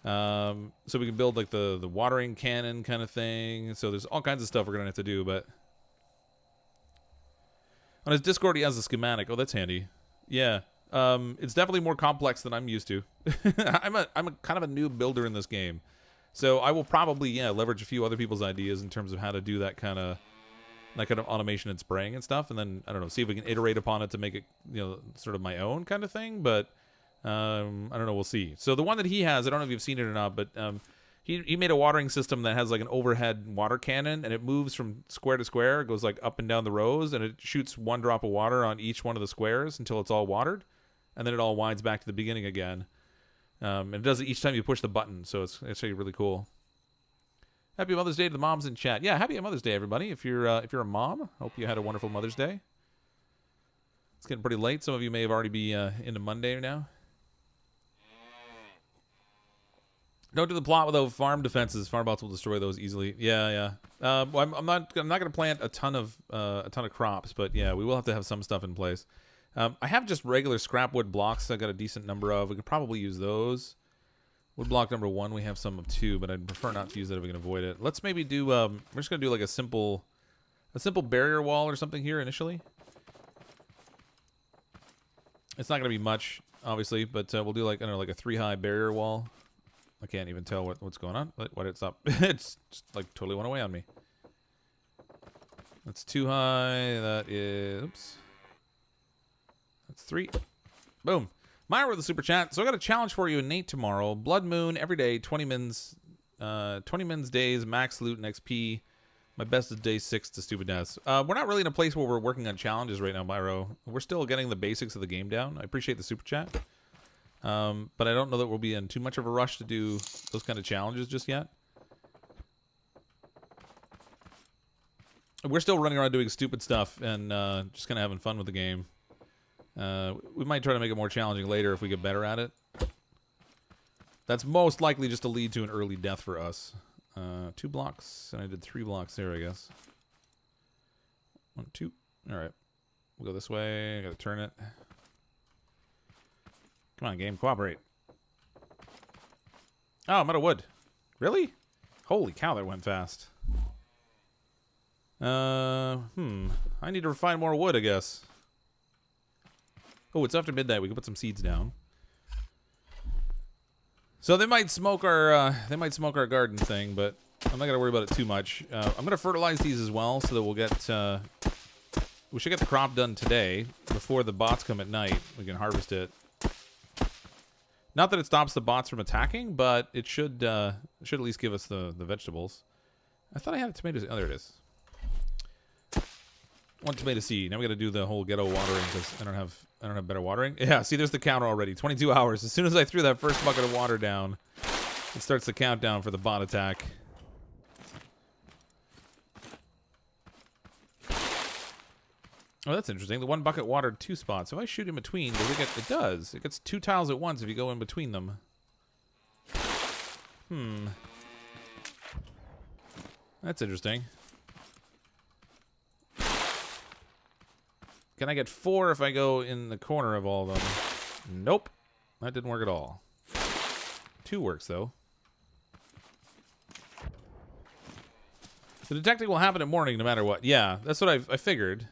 So we can build like the watering cannon kind of thing. So there's all kinds of stuff we're gonna have to do. But on his Discord, he has a schematic. Oh, that's handy. Yeah. It's definitely more complex than I'm used to. I'm a kind of a new builder in this game, so I will probably leverage a few other people's ideas in terms of how to do that kind of automation and spraying and stuff, and then I don't know, see if we can iterate upon it to make it sort of my own kind of thing. But I don't know, we'll see. So the one that he has, I don't know if you've seen it or not, but he made a watering system that has like an overhead water cannon, and it moves from square to square. It goes like up and down the rows, and it shoots 1 drop of water on each one of the squares until it's all watered, and then it all winds back to the beginning again. And it does it each time you push the button, so it's actually really cool. Happy Mother's Day to the moms in chat. Yeah, happy Mother's Day, everybody. If you're a mom, hope you had a wonderful Mother's Day. It's getting pretty late. Some of you may have already be into Monday now. Don't do the plot without farm defenses. Farm bots will destroy those easily. Yeah. Well, I'm not going to plant a ton of crops, but yeah, we will have to have some stuff in place. I have just regular scrap wood blocks. I got a decent number of. We could probably use those. Wood block number 1, we have some of 2, but I'd prefer not to use that if we can avoid it. Let's maybe do. We're just gonna do like a simple barrier wall or something here initially. It's not gonna be much, obviously, but we'll do like I don't know, like a 3-high barrier wall. I can't even tell what's going on. What it's up? It's just like totally went away on me. That's 2 high. That is. Oops. That's 3. Boom. Myra with the super chat. So I got a challenge for you and Nate tomorrow. Blood Moon every day, 20 mins days, max loot and XP. My best is day 6 to stupid deaths. We're not really in a place where we're working on challenges right now, Myro. We're still getting the basics of the game down. I appreciate the super chat. But I don't know that we'll be in too much of a rush to do those kind of challenges just yet. We're still running around doing stupid stuff and just kind of having fun with the game. We might try to make it more challenging later if we get better at it. That's most likely just to lead to an early death for us. 2 blocks, and I did 3 blocks there, I guess. 1, 2. All right. We'll go this way. I gotta turn it. Come on, game. Cooperate. Oh, I'm out of wood. Really? Holy cow, that went fast. I need to refine more wood, I guess. Oh, it's after midnight. We can put some seeds down. So they might smoke our garden thing, but I'm not gonna worry about it too much. I'm gonna fertilize these as well, so that we'll get we should get the crop done today before the bots come at night. We can harvest it. Not that it stops the bots from attacking, but it should at least give us the vegetables. I thought I had tomatoes. Oh, there it is. 1 tomato seed. Now we got to do the whole ghetto watering because I don't have better watering. Yeah, see, there's the counter already. 22 hours. As soon as I threw that first bucket of water down, it starts the countdown for the bot attack. Oh, that's interesting. The 1 bucket watered 2 spots. If I shoot in between, does it get? It does. It gets 2 tiles at once if you go in between them. That's interesting. Can I get 4 if I go in the corner of all of them? Nope. That didn't work at all. 2 works, though. The detecting will happen in morning no matter what. Yeah, that's what I figured.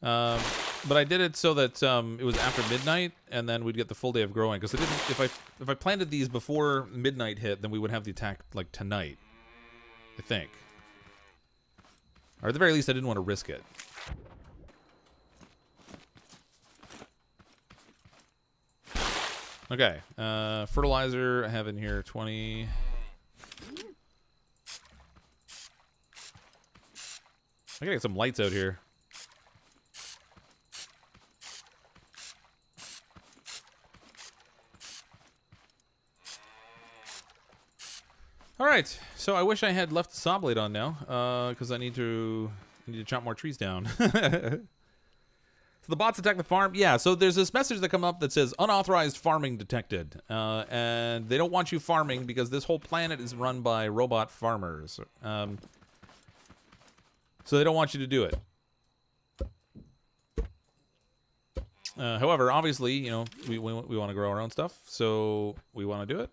But I did it so that it was after midnight, and then we'd get the full day of growing. Because if I planted these before midnight hit, then we would have the attack like tonight. I think. Or at the very least, I didn't want to risk it. Okay, fertilizer I have in here 20. I gotta get some lights out here. All right, so I wish I had left the saw blade on now, because I need to chop more trees down. So the bots attack the farm. Yeah, so there's this message that come up that says unauthorized farming detected, and they don't want you farming because this whole planet is run by robot farmers. So they don't want you to do it. However, obviously, you know, we want to grow our own stuff, so we want to do it.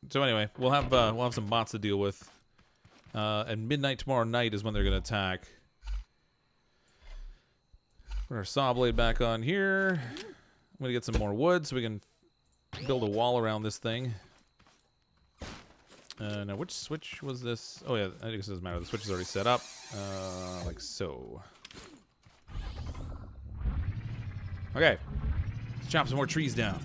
So anyway, we'll have some bots to deal with. And midnight tomorrow night is when they're gonna attack. Put our saw blade back on here. I'm gonna get some more wood so we can build a wall around this thing. Now which switch was this? Oh yeah, I guess it doesn't matter. The switch is already set up, like so. Okay, let's chop some more trees down.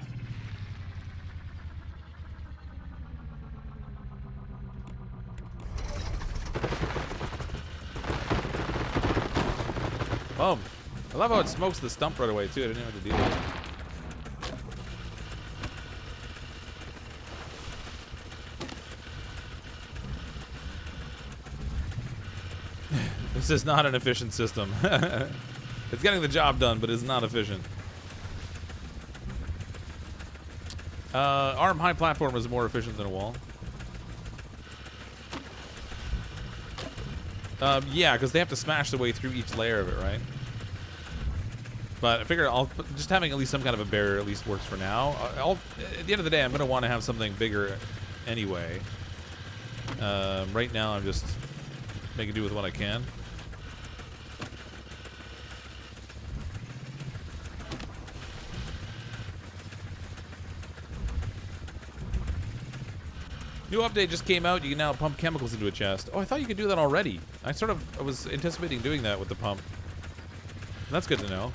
Boom. I love how it smokes the stump right away, too. I didn't even have to deal with it. This is not an efficient system. It's getting the job done, but it's not efficient. ARM high platform is more efficient than a wall. Yeah, because they have to smash their way through each layer of it, right? But I figure just having at least some kind of a barrier at least works for now. At the end of the day, I'm going to want to have something bigger anyway. Right now, I'm just making do with what I can. New update just came out. You can now pump chemicals into a chest. Oh, I thought you could do that already. I was anticipating doing that with the pump. That's good to know.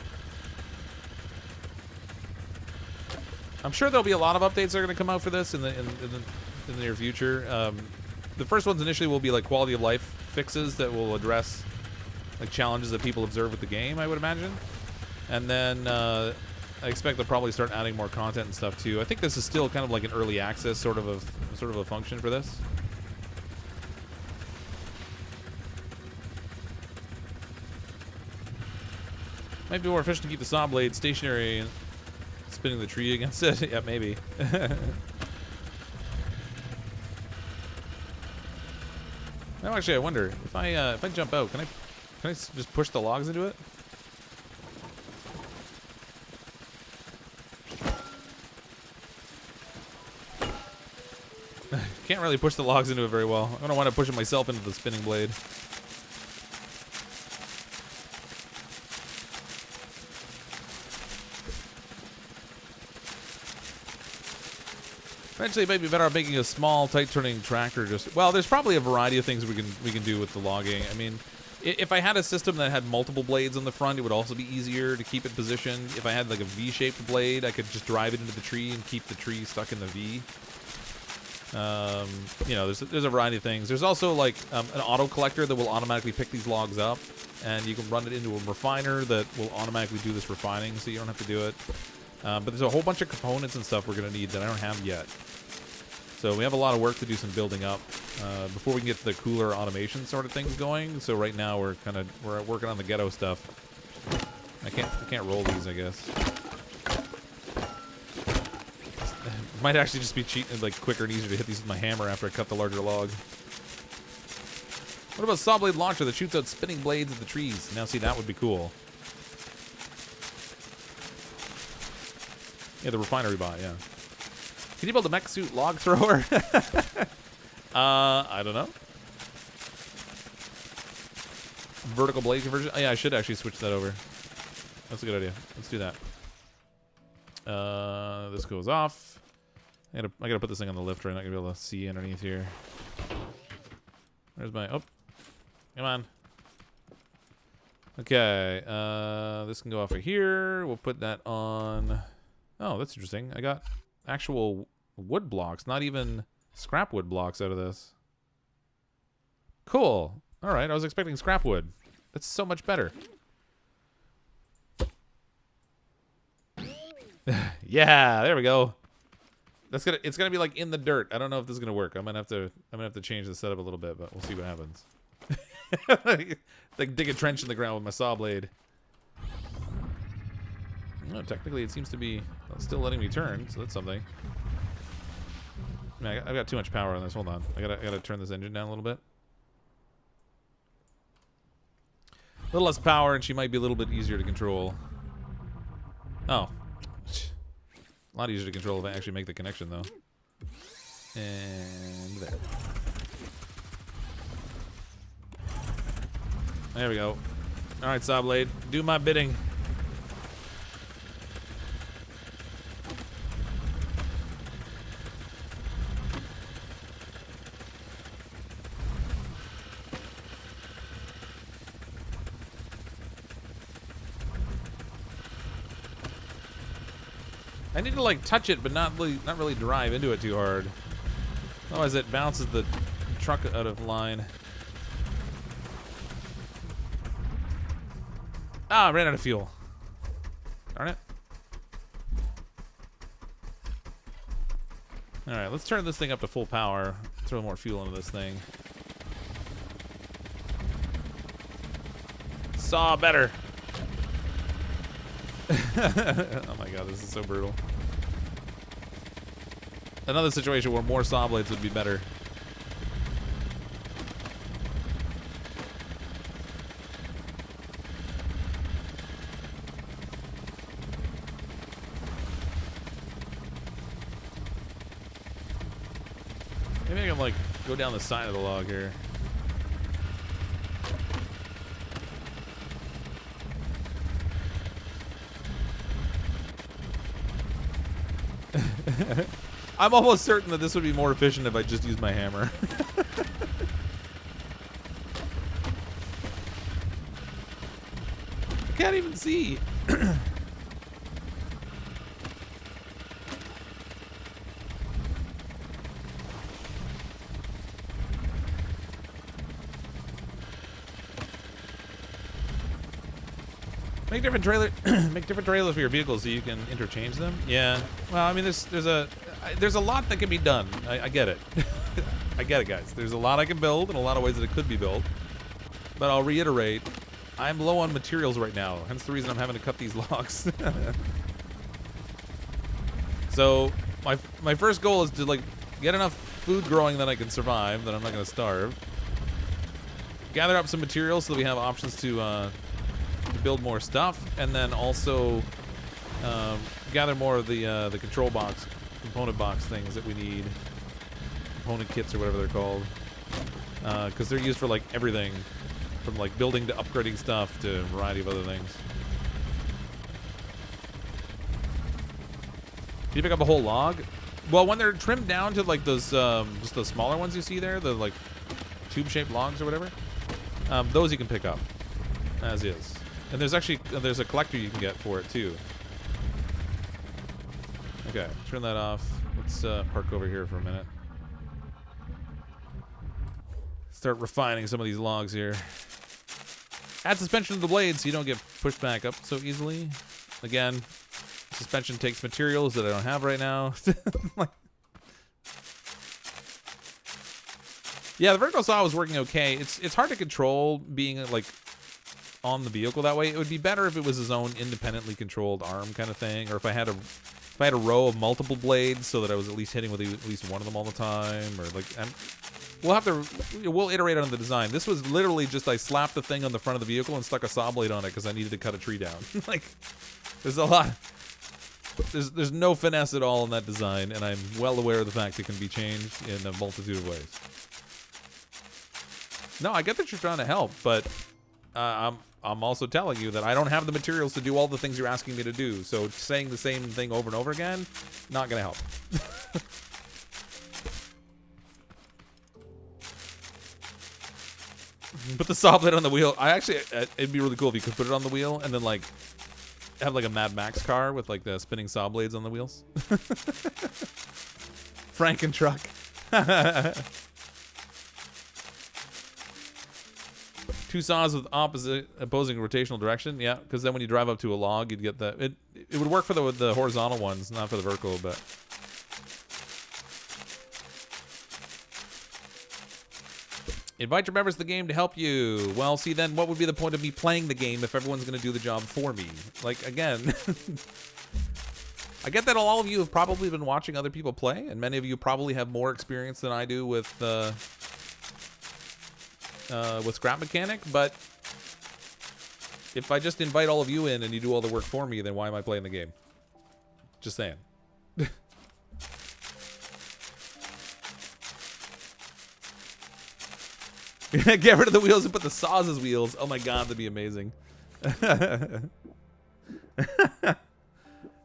I'm sure there'll be a lot of updates that are going to come out for this in the near future. The first ones initially will be like quality of life fixes that will address like challenges that people observe with the game, I would imagine. And then I expect they'll probably start adding more content and stuff too. I think this is still kind of like an early access sort of a function for this. Might be more efficient to keep the saw blade stationary and spinning the tree against it. Yeah, maybe. Now, actually, I wonder if I jump out, can I just push the logs into it? Can't really push the logs into it very well. I don't want to push it myself into the spinning blade. Eventually, it might be better off making a small, tight-turning tractor. Well, there's probably a variety of things we can do with the logging. I mean, if I had a system that had multiple blades on the front, it would also be easier to keep it positioned. If I had like a V-shaped blade, I could just drive it into the tree and keep the tree stuck in the V. You know, there's a variety of things. There's also like an auto collector that will automatically pick these logs up, and you can run it into a refiner that will automatically do this refining, so you don't have to do it. But there's a whole bunch of components and stuff we're gonna need that I don't have yet. So we have a lot of work to do some building up before we can get the cooler automation sort of things going. So right now we're working on the ghetto stuff. I can't roll these, I guess. It might actually just be like quicker and easier to hit these with my hammer after I cut the larger log. What about a saw blade launcher that shoots out spinning blades at the trees? Now see, that would be cool. Yeah, the refinery bot, yeah. Can you build a mech suit log thrower? I don't know. Vertical blade conversion. Oh, yeah, I should actually switch that over. That's a good idea. Let's do that. This goes off. I gotta put this thing on the lift, right? I'm not gonna be able to see underneath here. Where's my... Oh. Come on. Okay. This can go off of here. We'll put that on... Oh, that's interesting. I got actual wood blocks, not even scrap wood blocks out of this. Cool. All right, I was expecting scrap wood. That's so much better. Yeah, there we go. It's gonna be like in the dirt. I don't know if this is gonna work. I'm gonna have to change the setup a little bit, but we'll see what happens. Like dig a trench in the ground with my saw blade. No, technically it seems to be still letting me turn, so that's something. Man, I've got too much power on this. Hold on. I gotta turn this engine down a little bit. A little less power, and she might be a little bit easier to control. Oh. A lot easier to control if I actually make the connection, though. And there. There we go. Alright, saw blade. Do my bidding. I need to like touch it, but not really drive into it too hard. Otherwise, it bounces the truck out of line. Ah, I ran out of fuel. Darn it. All right, let's turn this thing up to full power. Throw more fuel into this thing. Saw better. Oh my god, this is so brutal. Another situation where more saw blades would be better. Maybe I can like go down the side of the log here. I'm almost certain that this would be more efficient if I just used my hammer. I can't even see. Make different trailers for your vehicles so you can interchange them. Yeah. Well, I mean, there's a lot that can be done. I get it. I get it, guys. There's a lot I can build and a lot of ways that it could be built. But I'll reiterate, I'm low on materials right now. Hence the reason I'm having to cut these logs. So my first goal is to like get enough food growing that I can survive, that I'm not going to starve. Gather up some materials so that we have options to build more stuff, and then also gather more of the control box, component box things that we need, component kits or whatever they're called, because they're used for like everything, from like building to upgrading stuff to a variety of other things. Can you pick up a whole log? Well, when they're trimmed down to like those just those smaller ones you see there, the like tube-shaped logs or whatever, those you can pick up as is. And there's a collector you can get for it too. Okay, turn that off. Let's park over here for a minute. Start refining some of these logs here. Add suspension to the blades so you don't get pushed back up so easily. Again, suspension takes materials that I don't have right now. Yeah, the vertical saw was working okay. It's hard to control being like on the vehicle that way. It would be better if it was his own independently controlled arm kind of thing, or if I had a row of multiple blades so that I was at least hitting with at least one of them all the time, or like we'll iterate on the design. This was literally just I slapped the thing on the front of the vehicle and stuck a saw blade on it because I needed to cut a tree down. Like there's a lot There's no finesse at all in that design, and I'm well aware of the fact it can be changed in a multitude of ways. No, I get that you're trying to help, but I'm also telling you that I don't have the materials to do all the things you're asking me to do. So saying the same thing over and over again, not gonna help. Put the saw blade on the wheel. It'd be really cool if you could put it on the wheel and then like have like a Mad Max car with like the spinning saw blades on the wheels. Franken truck. Two saws with opposing rotational direction. Yeah, because then when you drive up to a log, you'd get that. It would work for the horizontal ones, not for the vertical, but. Invite your members to the game to help you. Well, see, then what would be the point of me playing the game if everyone's going to do the job for me? Like, again, I get that all of you have probably been watching other people play, and many of you probably have more experience than I do with scrap mechanic, but if I just invite all of you in and you do all the work for me, then why am I playing the game? Just saying. Get rid of the wheels and put the saws as wheels. Oh my god, that'd be amazing.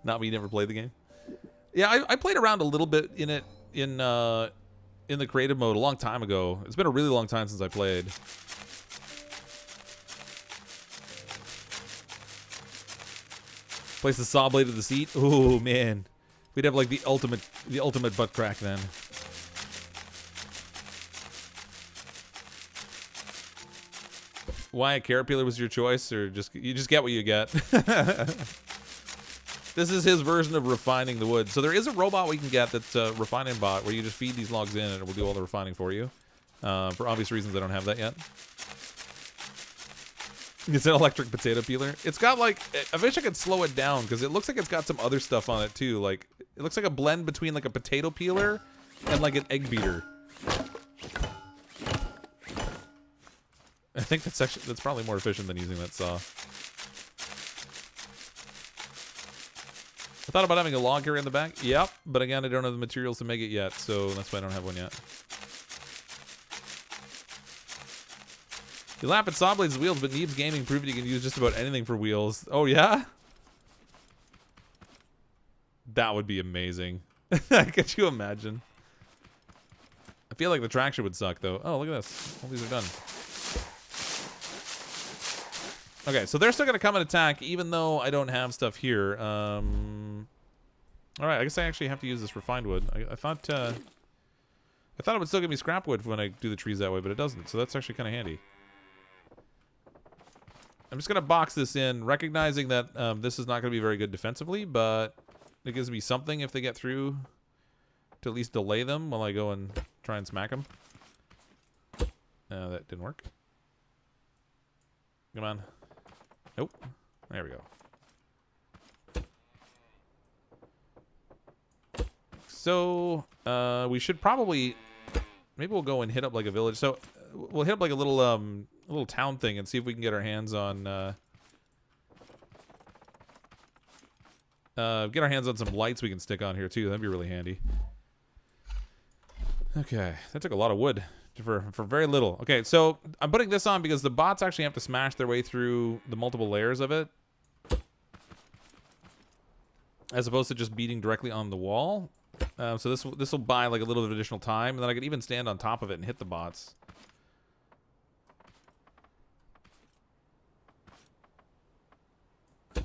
Not me, never played the game. Yeah, I played around a little bit in it in the creative mode a long time ago. It's been a really long time since I played. Place the saw blade to the seat. Oh man, we'd have like the ultimate butt crack then. Why a carrot peeler was your choice, or you just get what you get? This is his version of refining the wood. So there is a robot we can get that's a refining bot where you just feed these logs in and it will do all the refining for you. For obvious reasons, I don't have that yet. It's an electric potato peeler. It's got like, I wish I could slow it down because it looks like it's got some other stuff on it too. Like, it looks like a blend between like a potato peeler and like an egg beater. I think that's probably more efficient than using that saw. I thought about having a log carrier in the back. Yep, but again, I don't have the materials to make it yet, so that's why I don't have one yet. You laugh at saw blades as wheels, but Neebs Gaming proved you can use just about anything for wheels. Oh yeah? That would be amazing. Could you imagine? I feel like the traction would suck though. Oh, look at this. All these are done. Okay, so they're still going to come and attack, even though I don't have stuff here. All right, I guess I actually have to use this refined wood. I thought it would still give me scrap wood when I do the trees that way, but it doesn't. So that's actually kind of handy. I'm just going to box this in, recognizing that this is not going to be very good defensively, but it gives me something if they get through to at least delay them while I go and try and smack them. That didn't work. Come on. Nope. There we go. So, we should probably... Maybe we'll go and hit up like a village. So, we'll hit up like a little town thing and see if we can get our hands on... get our hands on some lights we can stick on here too. That'd be really handy. Okay. That took a lot of wood. For very little. Okay, so I'm putting this on because the bots actually have to smash their way through the multiple layers of it, as opposed to just beating directly on the wall. So this will buy like a little bit of additional time, and then I could even stand on top of it and hit the bots. I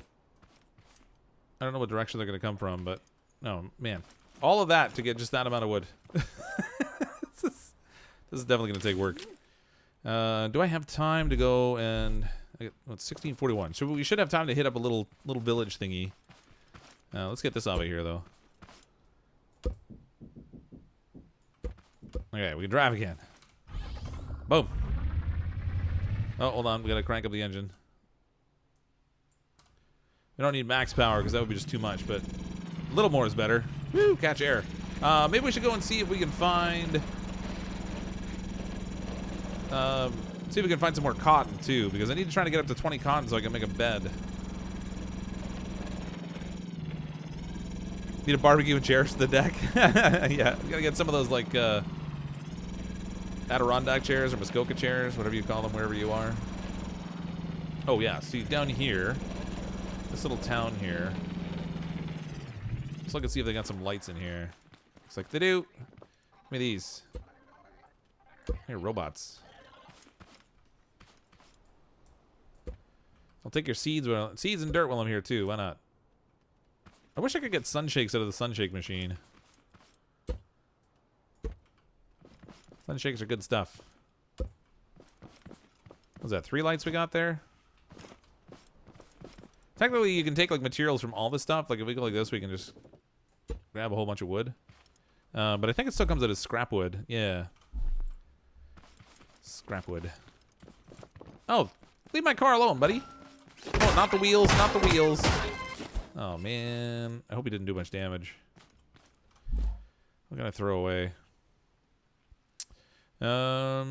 don't know what direction they're going to come from, but oh man, all of that to get just that amount of wood. This is definitely going to take work. Do I have time to go and... It's 1641. So we should have time to hit up a little village thingy. Let's get this out of here, though. Okay, we can drive again. Boom. Oh, hold on. We got to crank up the engine. We don't need max power because that would be just too much, but a little more is better. Woo, catch air. Maybe we should go and see if we can find... see if we can find some more cotton too, because I need to try to get up to 20 cotton so I can make a bed. Need a barbecue and chairs to the deck. Yeah, we gotta get some of those like Adirondack chairs or Muskoka chairs, whatever you call them, wherever you are. Oh yeah, see down here, this little town here. Let's look and see if they got some lights in here. Looks like they do. Give me these. Hey, robots. I'll take your seeds and dirt while I'm here too. Why not? I wish I could get sunshakes out of the sunshake machine. Sunshakes are good stuff. What's that? 3 lights we got there? Technically, you can take like materials from all this stuff. Like if we go like this, we can just grab a whole bunch of wood. But I think it still comes out as scrap wood. Yeah. Scrap wood. Oh, leave my car alone, buddy. Oh, not the wheels, not the wheels. Oh, man. I hope he didn't do much damage. What can I throw away? I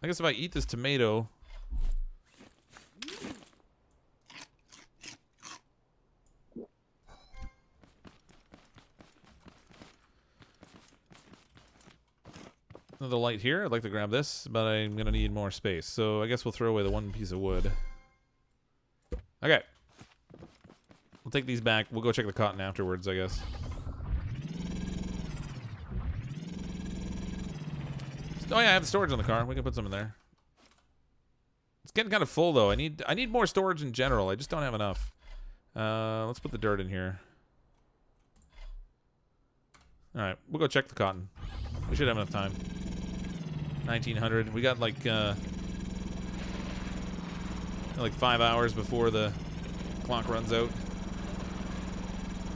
guess if I eat this tomato... Another light here. I'd like to grab this, but I'm going to need more space. So I guess we'll throw away the one piece of wood. Okay. We'll take these back. We'll go check the cotton afterwards, I guess. Oh yeah, I have storage on the car. We can put some in there. It's getting kind of full though. I need more storage in general. I just don't have enough. Let's put the dirt in here. All right, we'll go check the cotton. We should have enough time. 1900. We got like 5 hours before the clock runs out.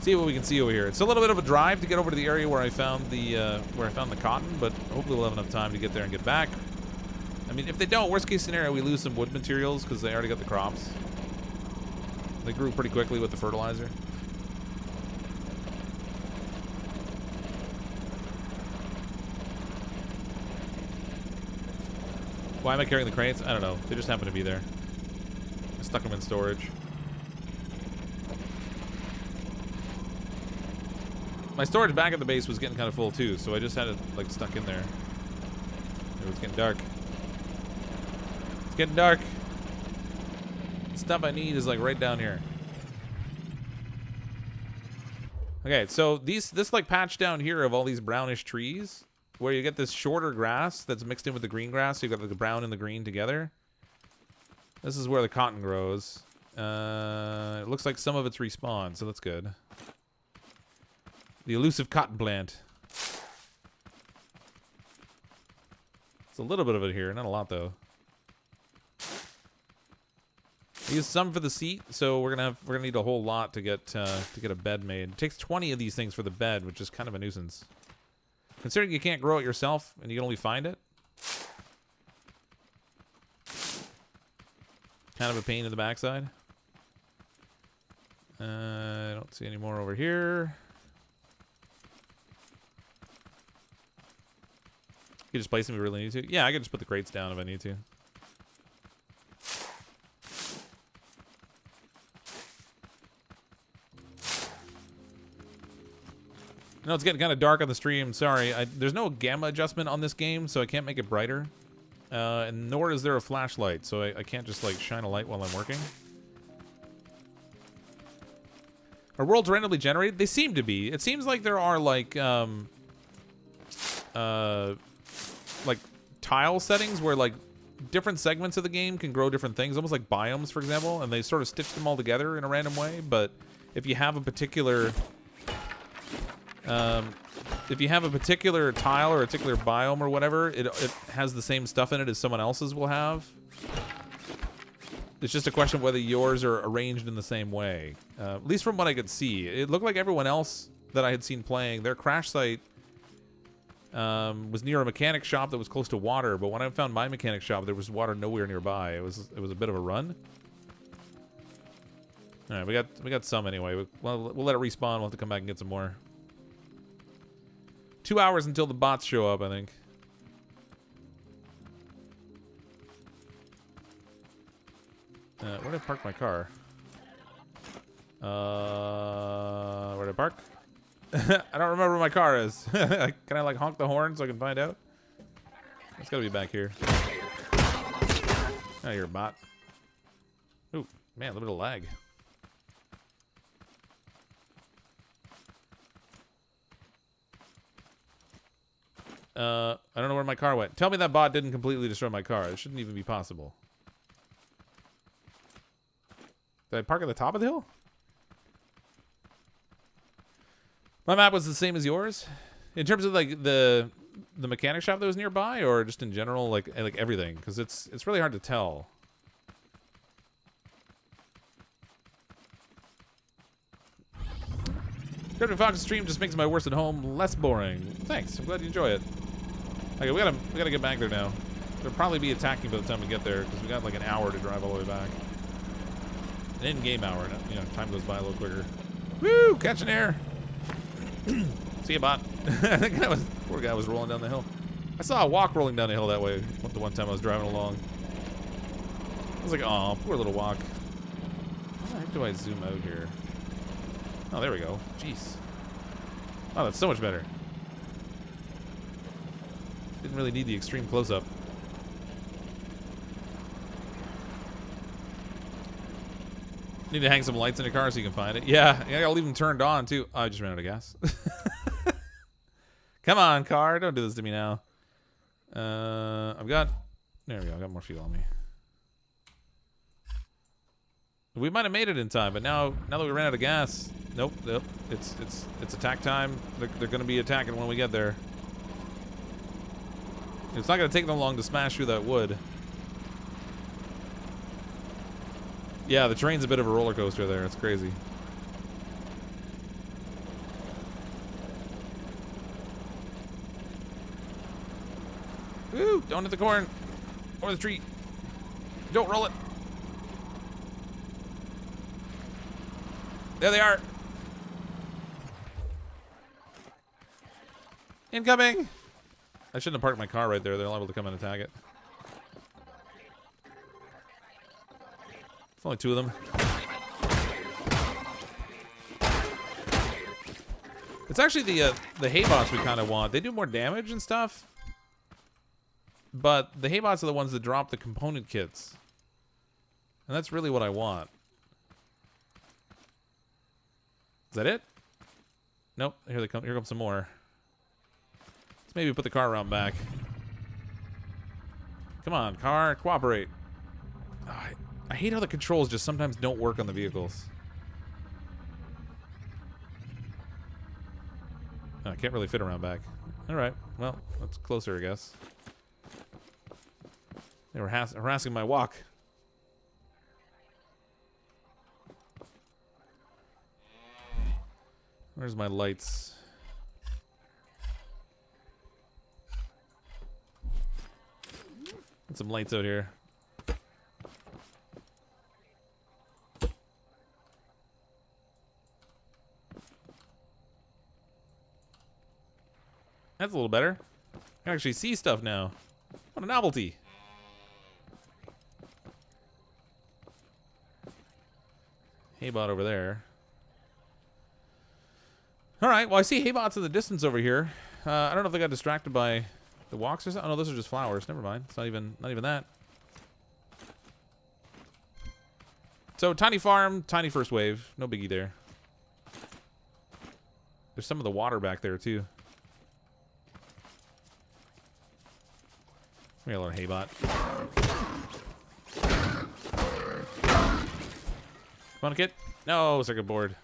See what we can see over here. It's a little bit of a drive to get over to the area where I found the cotton, but hopefully we'll have enough time to get there and get back. I mean, if they don't, worst case scenario, we lose some wood materials because they already got the crops. They grew pretty quickly with the fertilizer. Why am I carrying the crates? I don't know. They just happen to be there. I stuck them in storage. My storage back at the base was getting kind of full too, so I just had it like stuck in there. It was getting dark. It's getting dark. The stuff I need is like right down here. Okay, so this like patch down here of all these brownish trees, where you get this shorter grass that's mixed in with the green grass, so you got like the brown and the green together. This is where the cotton grows. It looks like some of it's respawned, so that's good. The elusive cotton plant. It's a little bit of it here, not a lot though. I used some for the seat, so we're gonna need a whole lot to get a bed made. It takes 20 of these things for the bed, which is kind of a nuisance. Considering you can't grow it yourself and you can only find it. Kind of a pain in the backside. I don't see any more over here. You can just place them if you really need to. Yeah, I can just put the crates down if I need to. No, it's getting kind of dark on the stream. Sorry, there's no gamma adjustment on this game, so I can't make it brighter. And nor is there a flashlight, so I can't just like shine a light while I'm working. Are worlds randomly generated? They seem to be. It seems like there are like tile settings where like different segments of the game can grow different things, almost like biomes, for example, and they sort of stitch them all together in a random way. But if you have a particular tile or a particular biome or whatever, it has the same stuff in it as someone else's will have. It's just a question of whether yours are arranged in the same way. At least from what I could see. It looked like everyone else that I had seen playing, their crash site was near a mechanic shop that was close to water, but when I found my mechanic shop, there was water nowhere nearby. It was a bit of a run. All right, we got some anyway. We'll let it respawn. We'll have to come back and get some more. 2 hours until the bots show up, I think. Where did I park my car? Where'd I park? I don't remember where my car is. Can I like honk the horn so I can find out? It's gotta be back here. Oh, you're a bot. Ooh, man, a little bit of lag. I don't know where my car went. Tell me that bot didn't completely destroy my car. It shouldn't even be possible. Did I park at the top of the hill? My map was the same as yours? In terms of like the mechanic shop that was nearby, or just in general, like everything? Because it's really hard to tell. CrypticFox's stream just makes my worst at home less boring. Thanks. I'm glad you enjoy it. Okay, we gotta get back there now. They'll probably be attacking by the time we get there, because we got like an hour to drive all the way back. An in-game hour, you know, time goes by a little quicker. Woo! Catching air. See you, bot. I think that was poor guy was rolling down the hill. I saw a walk rolling down the hill that way the one time I was driving along. I was like, oh, poor little walk. How the heck do I zoom out here? Oh, there we go. Jeez. Oh, that's so much better. Didn't really need the extreme close-up. Need to hang some lights in the car so you can find it. Yeah, I'll leave them turned on, too. Oh, I just ran out of gas. Come on, car. Don't do this to me now. I've got... There we go. I got more fuel on me. We might have made it in time, but now that we ran out of gas... Nope. It's attack time. They're going to be attacking when we get there. It's not going to take them long to smash through that wood. Yeah, the terrain's a bit of a roller coaster there. It's crazy. Woo! Don't hit the corn. Or the tree. Don't roll it. There they are. Incoming! I shouldn't have parked my car right there. They're liable to come and attack it. It's only two of them. It's actually the hay bots we kind of want. They do more damage and stuff. But the hay bots are the ones that drop the component kits. And that's really what I want. Is that it? Nope. Here they come. Here comes some more. Let's maybe put the car around back. Come on, car. Cooperate. Oh, I hate how the controls just sometimes don't work on the vehicles. Oh, I can't really fit around back. Alright. Well, that's closer, I guess. They were harassing my walk. Where's my lights? Get some lights out here. That's a little better. I can actually see stuff now. What a novelty. Haybot over there. Alright, well I see haybots in the distance over here. I don't know if they got distracted by the walks or something. Oh no, those are just flowers. Never mind. It's not even that. So tiny farm, tiny first wave. No biggie there. There's some of the water back there too. We got a little haybot. Come on, kid. No, circuit board.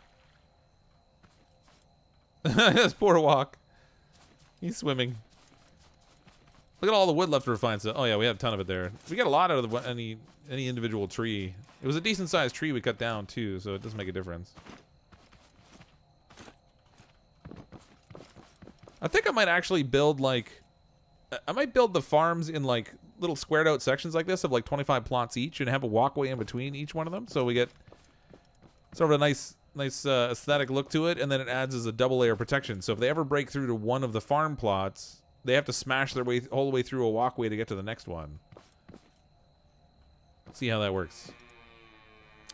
This poor walk. He's swimming. Look at all the wood left to refine. So, oh yeah, we have a ton of it there. We get a lot out of any individual tree. It was a decent sized tree we cut down too, so it does make a difference. I think I might actually build like, I might build the farms in like little squared out sections like this of like 25 plots each, and have a walkway in between each one of them, so we get sort of a nice aesthetic look to it, and then it adds as a double layer protection. So if they ever break through to one of the farm plots, they have to smash their way all the way through a walkway to get to the next one. See how that works.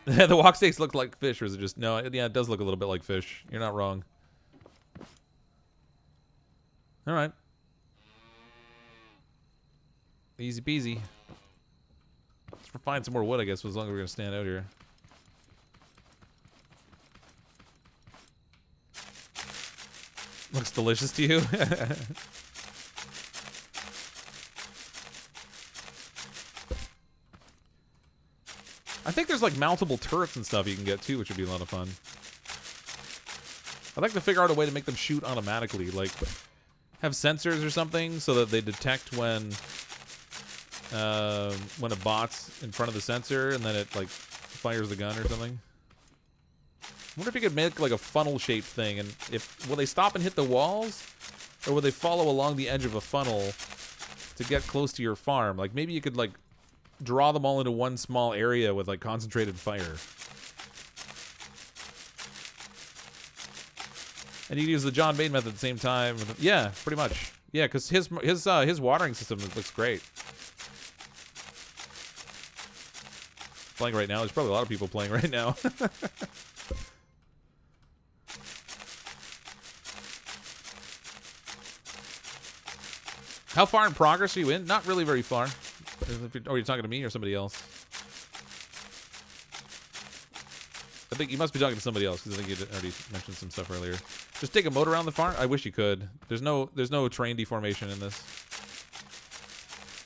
The walk steaks look like fish, or is it just... No, yeah, it does look a little bit like fish. You're not wrong. All right. Easy peasy. Let's find some more wood, I guess, as long as we're going to stand out here. Looks delicious to you? I think there's like mountable turrets and stuff you can get too, which would be a lot of fun. I'd like to figure out a way to make them shoot automatically, like have sensors or something so that they detect when a bot's in front of the sensor and then it like fires the gun or something. I wonder if you could make like a funnel-shaped thing, and will they stop and hit the walls, or will they follow along the edge of a funnel to get close to your farm? Like maybe you could like draw them all into one small area with like concentrated fire. And you can use the John Bain method at the same time. Yeah, pretty much. Yeah, because his watering system looks great. Playing right now. There's probably a lot of people playing right now. How far in progress are you in? Not really very far. Or you're talking to me or somebody else? I think you must be talking to somebody else, because I think you already mentioned some stuff earlier. Just take a moat around the farm? I wish you could. There's no terrain deformation in this.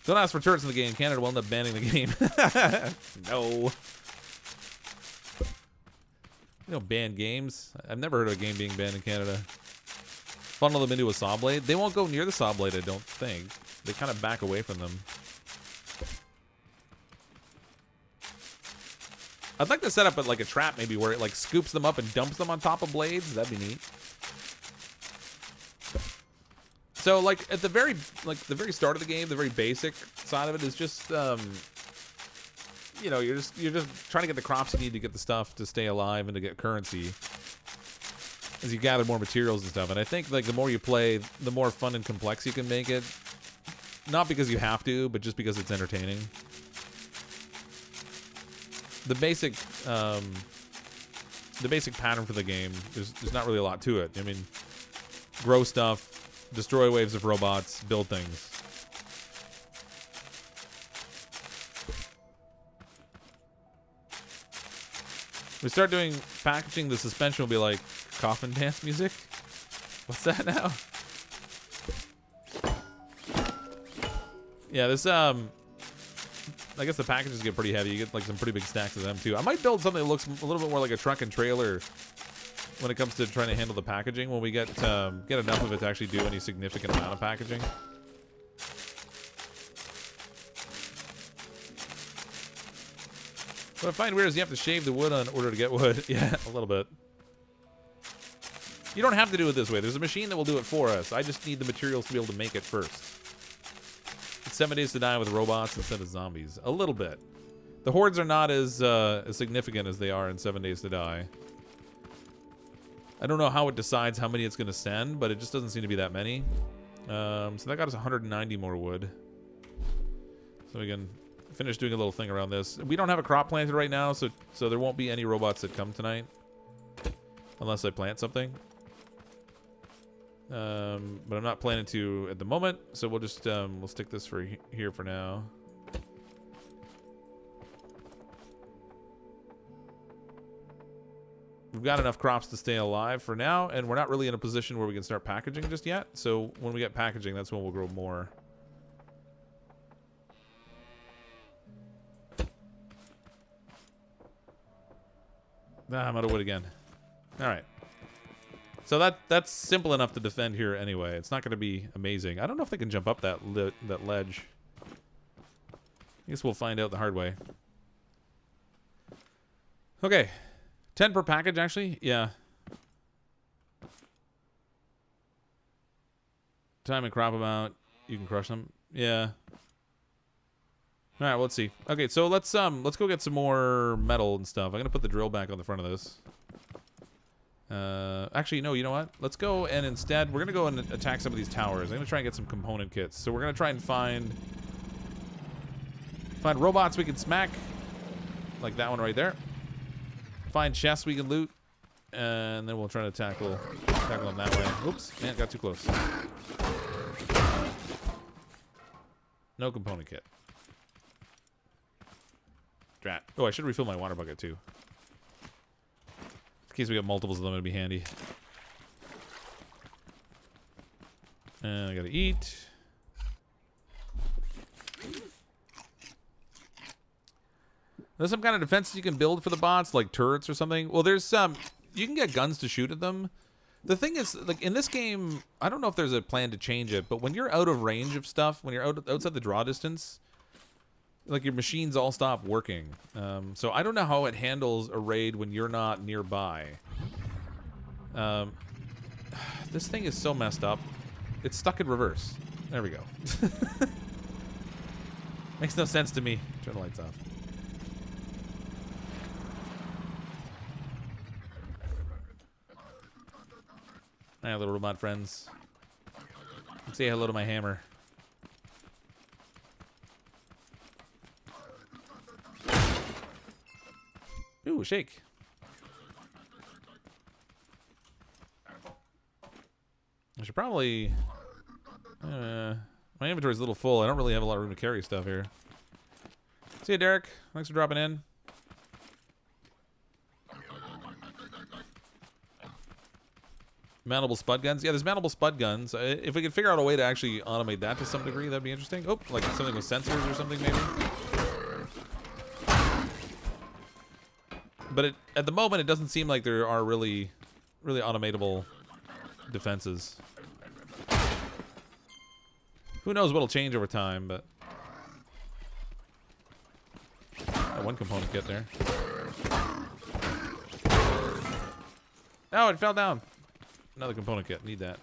Don't ask for turrets in the game. Canada will end up banning the game. No. You don't ban games. I've never heard of a game being banned in Canada. Funnel them into a saw blade. They won't go near the saw blade, I don't think. They kind of back away from them. I'd like to set up like a trap maybe where it like scoops them up and dumps them on top of blades. That'd be neat. So like at the very start of the game, the very basic side of it is just you know, you're just trying to get the crops you need to get the stuff to stay alive and to get currency as you gather more materials and stuff. And I think like the more you play, the more fun and complex you can make it. Not because you have to, but just because it's entertaining. The basic pattern for the game, there's not really a lot to it. I mean, grow stuff, destroy waves of robots, build things. We start doing packaging, the suspension will be like coffin dance music. What's that now? Yeah, this I guess the packages get pretty heavy. You get like some pretty big stacks of them too. I might build something that looks a little bit more like a truck and trailer when it comes to trying to handle the packaging, when we get enough of it to actually do any significant amount of packaging. What I find weird is you have to shave the wood in order to get wood. Yeah, a little bit. You don't have to do it this way. There's a machine that will do it for us. I just need the materials to be able to make it first. 7 Days to Die with robots instead of zombies. A little bit. The hordes are not as significant as they are in 7 Days to Die. I don't know how it decides how many it's going to send, but it just doesn't seem to be that many. So that got us 190 more wood. So we can finish doing a little thing around this. We don't have a crop planted right now, so there won't be any robots that come tonight. Unless I plant something. But I'm not planning to at the moment, so we'll just we'll stick this for here for now. We've got enough crops to stay alive for now, and we're not really in a position where we can start packaging just yet. So when we get packaging, that's when we'll grow more. I'm out of wood again. All right. So that's simple enough to defend here anyway. It's not going to be amazing. I don't know if they can jump up that ledge. I guess we'll find out the hard way. Okay. 10 per package, actually? Yeah. Time and crop amount. You can crush them. Yeah. All right, well, let's see. Okay, so let's go get some more metal and stuff. I'm going to put the drill back on the front of this. Actually, no, you know what? Let's go and instead, we're going to go and attack some of these towers. I'm going to try and get some component kits. So we're going to try and find robots we can smack. Like that one right there. find chests we can loot, and then we'll try to tackle them that way. Oops, man, got too close. No component kit. Drat. Oh, I should refill my water bucket too. In case we got multiples of them, it'd be handy. And I gotta eat. There's some kind of defenses you can build for the bots, like turrets or something. Well, there's some. You can get guns to shoot at them. The thing is, like in this game, I don't know if there's a plan to change it, but when you're out of range of stuff, when you're outside the draw distance, like your machines all stop working. So I don't know how it handles a raid when you're not nearby. This thing is so messed up. It's stuck in reverse. There we go. Makes no sense to me. Turn the lights off. Hi, little robot friends. Say hello to my hammer. Ooh, shake. I should probably... my inventory's a little full. I don't really have a lot of room to carry stuff here. See you, Derek. Thanks for dropping in. Mountable spud guns. Yeah, there's mountable spud guns. If we could figure out a way to actually automate that to some degree, that'd be interesting. Oh, like something with sensors or something, maybe. But at the moment, it doesn't seem like there are really automatable defenses. Who knows what'll change over time, but... one component kit there. Oh, it fell down. Another component kit. Need that.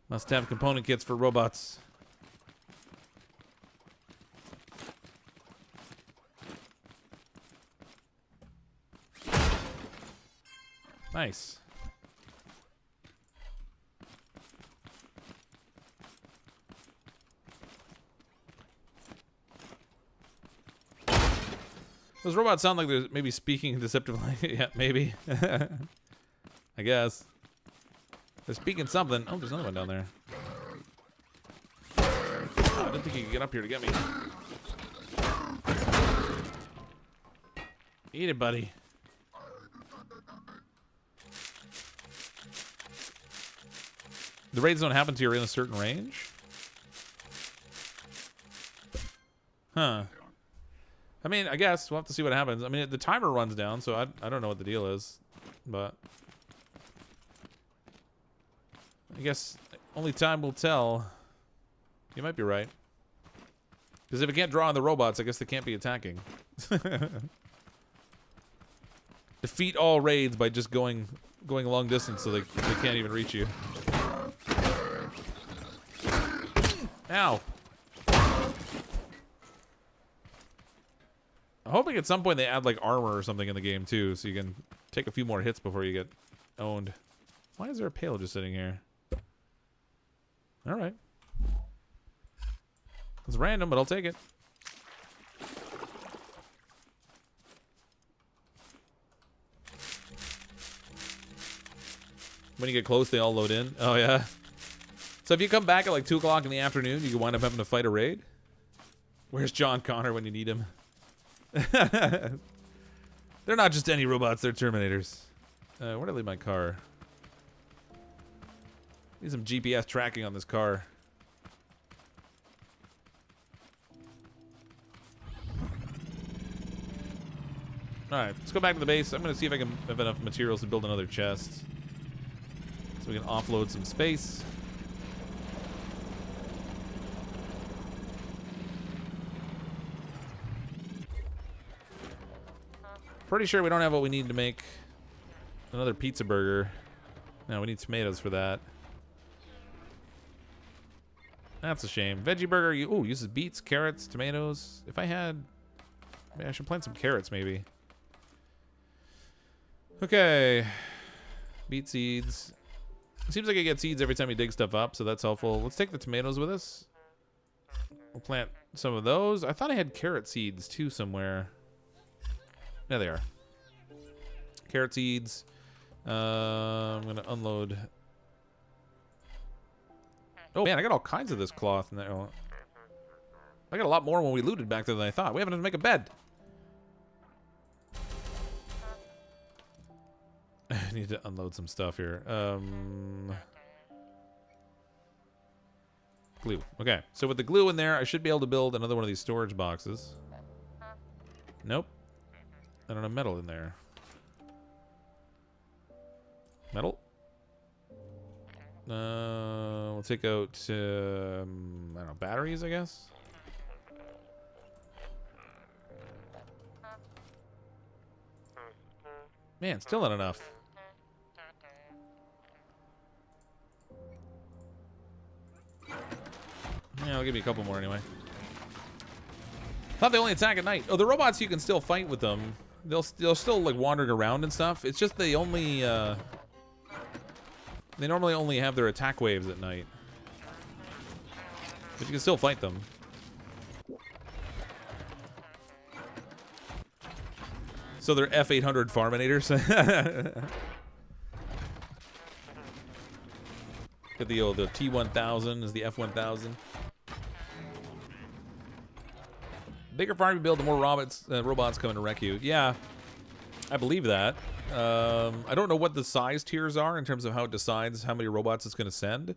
Must have component kits for robots. Nice. Those robots sound like they're maybe speaking deceptively. Yeah, maybe. I guess. They're speaking something. Oh, there's another one down there. Oh, I didn't think you could get up here to get me. Eat it, buddy. The raids don't happen to you in a certain range? Huh. I mean, I guess we'll have to see what happens. I mean, the timer runs down, so I don't know what the deal is, but I guess only time will tell. You might be right. Because if it can't draw on the robots, I guess they can't be attacking. Defeat all raids by just going long distance so they can't even reach you. Ow. I'm hoping at some point they add like armor or something in the game too, so you can take a few more hits before you get owned. Why is there a pail just sitting here? Alright. It's random, but I'll take it. When you get close, they all load in. Oh, yeah. So if you come back at like 2 o'clock in the afternoon, you can wind up having to fight a raid. Where's John Connor when you need him? They're not just any robots, they're Terminators. Where did I leave my car? Need some GPS tracking on this car. Alright, let's go back to the base. I'm going to see if I can have enough materials to build another chest. So we can offload some space. Pretty sure we don't have what we need to make another pizza burger. No, we need tomatoes for that. That's a shame. Veggie burger, uses beets, carrots, tomatoes. If I had... Maybe I should plant some carrots, maybe. Okay. Beet seeds. It seems like I get seeds every time you dig stuff up, so that's helpful. Let's take the tomatoes with us. We'll plant some of those. I thought I had carrot seeds too somewhere. There they are. Carrot seeds. I'm gonna unload. Oh man, I got all kinds of this cloth now. I got a lot more when we looted back there than I thought. We haven't even make a bed. I need to unload some stuff here. Glue. Okay, so with the glue in there, I should be able to build another one of these storage boxes. Nope. I don't have metal in there. Metal. We'll take out, I don't know, batteries, I guess. Man, still not enough. Yeah, I'll give you a couple more anyway. Thought they only attack at night. Oh, the robots, you can still fight with them. They'll still like wandering around and stuff. It's just they only they normally only have their attack waves at night. But you can still fight them. So they're F800 Farminators. Get the T1000 is the F1000. Bigger farm you build, the more robots coming to wreck you. Yeah, I believe that. I don't know what the size tiers are in terms of how it decides how many robots it's going to send.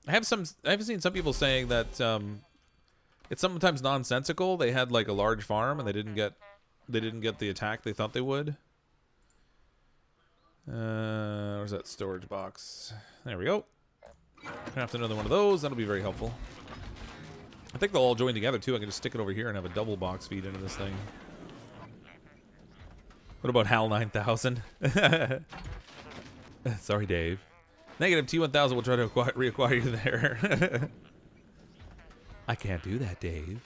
I've seen some people saying that it's sometimes nonsensical. They had like a large farm and they didn't get the attack they thought they would. Where's that storage box? There we go. Craft another one of those. That'll be very helpful. I think they'll all join together too. I can just stick it over here and have a double box feed into this thing. What about HAL 9000? Sorry, Dave. Negative T1000 will try to reacquire you there. I can't do that, Dave.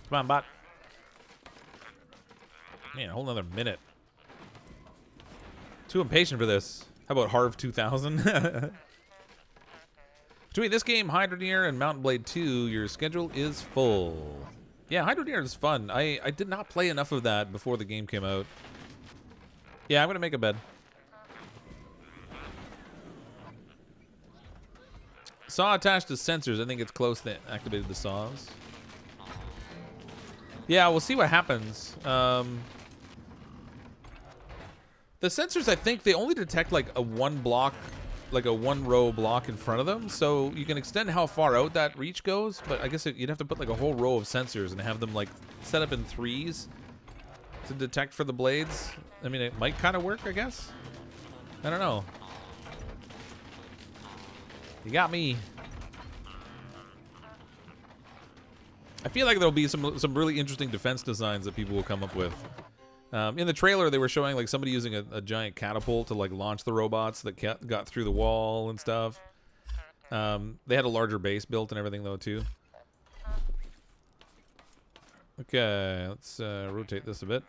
Come on, bot. Man, a whole nother minute. Too impatient for this. How about Harv 2000? Between this game, Hydroneer, and Mountain Blade 2, your schedule is full. Yeah, Hydroneer is fun. I did not play enough of that before the game came out. Yeah, I'm going to make a bed. Saw attached to sensors. I think it's close to activated the saws. Yeah, we'll see what happens. The sensors, I think, they only detect like a one row block in front of them, so you can extend how far out that reach goes, but I guess you'd have to put like a whole row of sensors and have them like set up in threes to detect for the blades. I mean, it might kind of work, I guess. I don't know. You got me. I feel like there'll be some really interesting defense designs that people will come up with. In the trailer, they were showing like somebody using a giant catapult to like launch the robots that got through the wall and stuff. They had a larger base built and everything though too. Okay, let's rotate this a bit.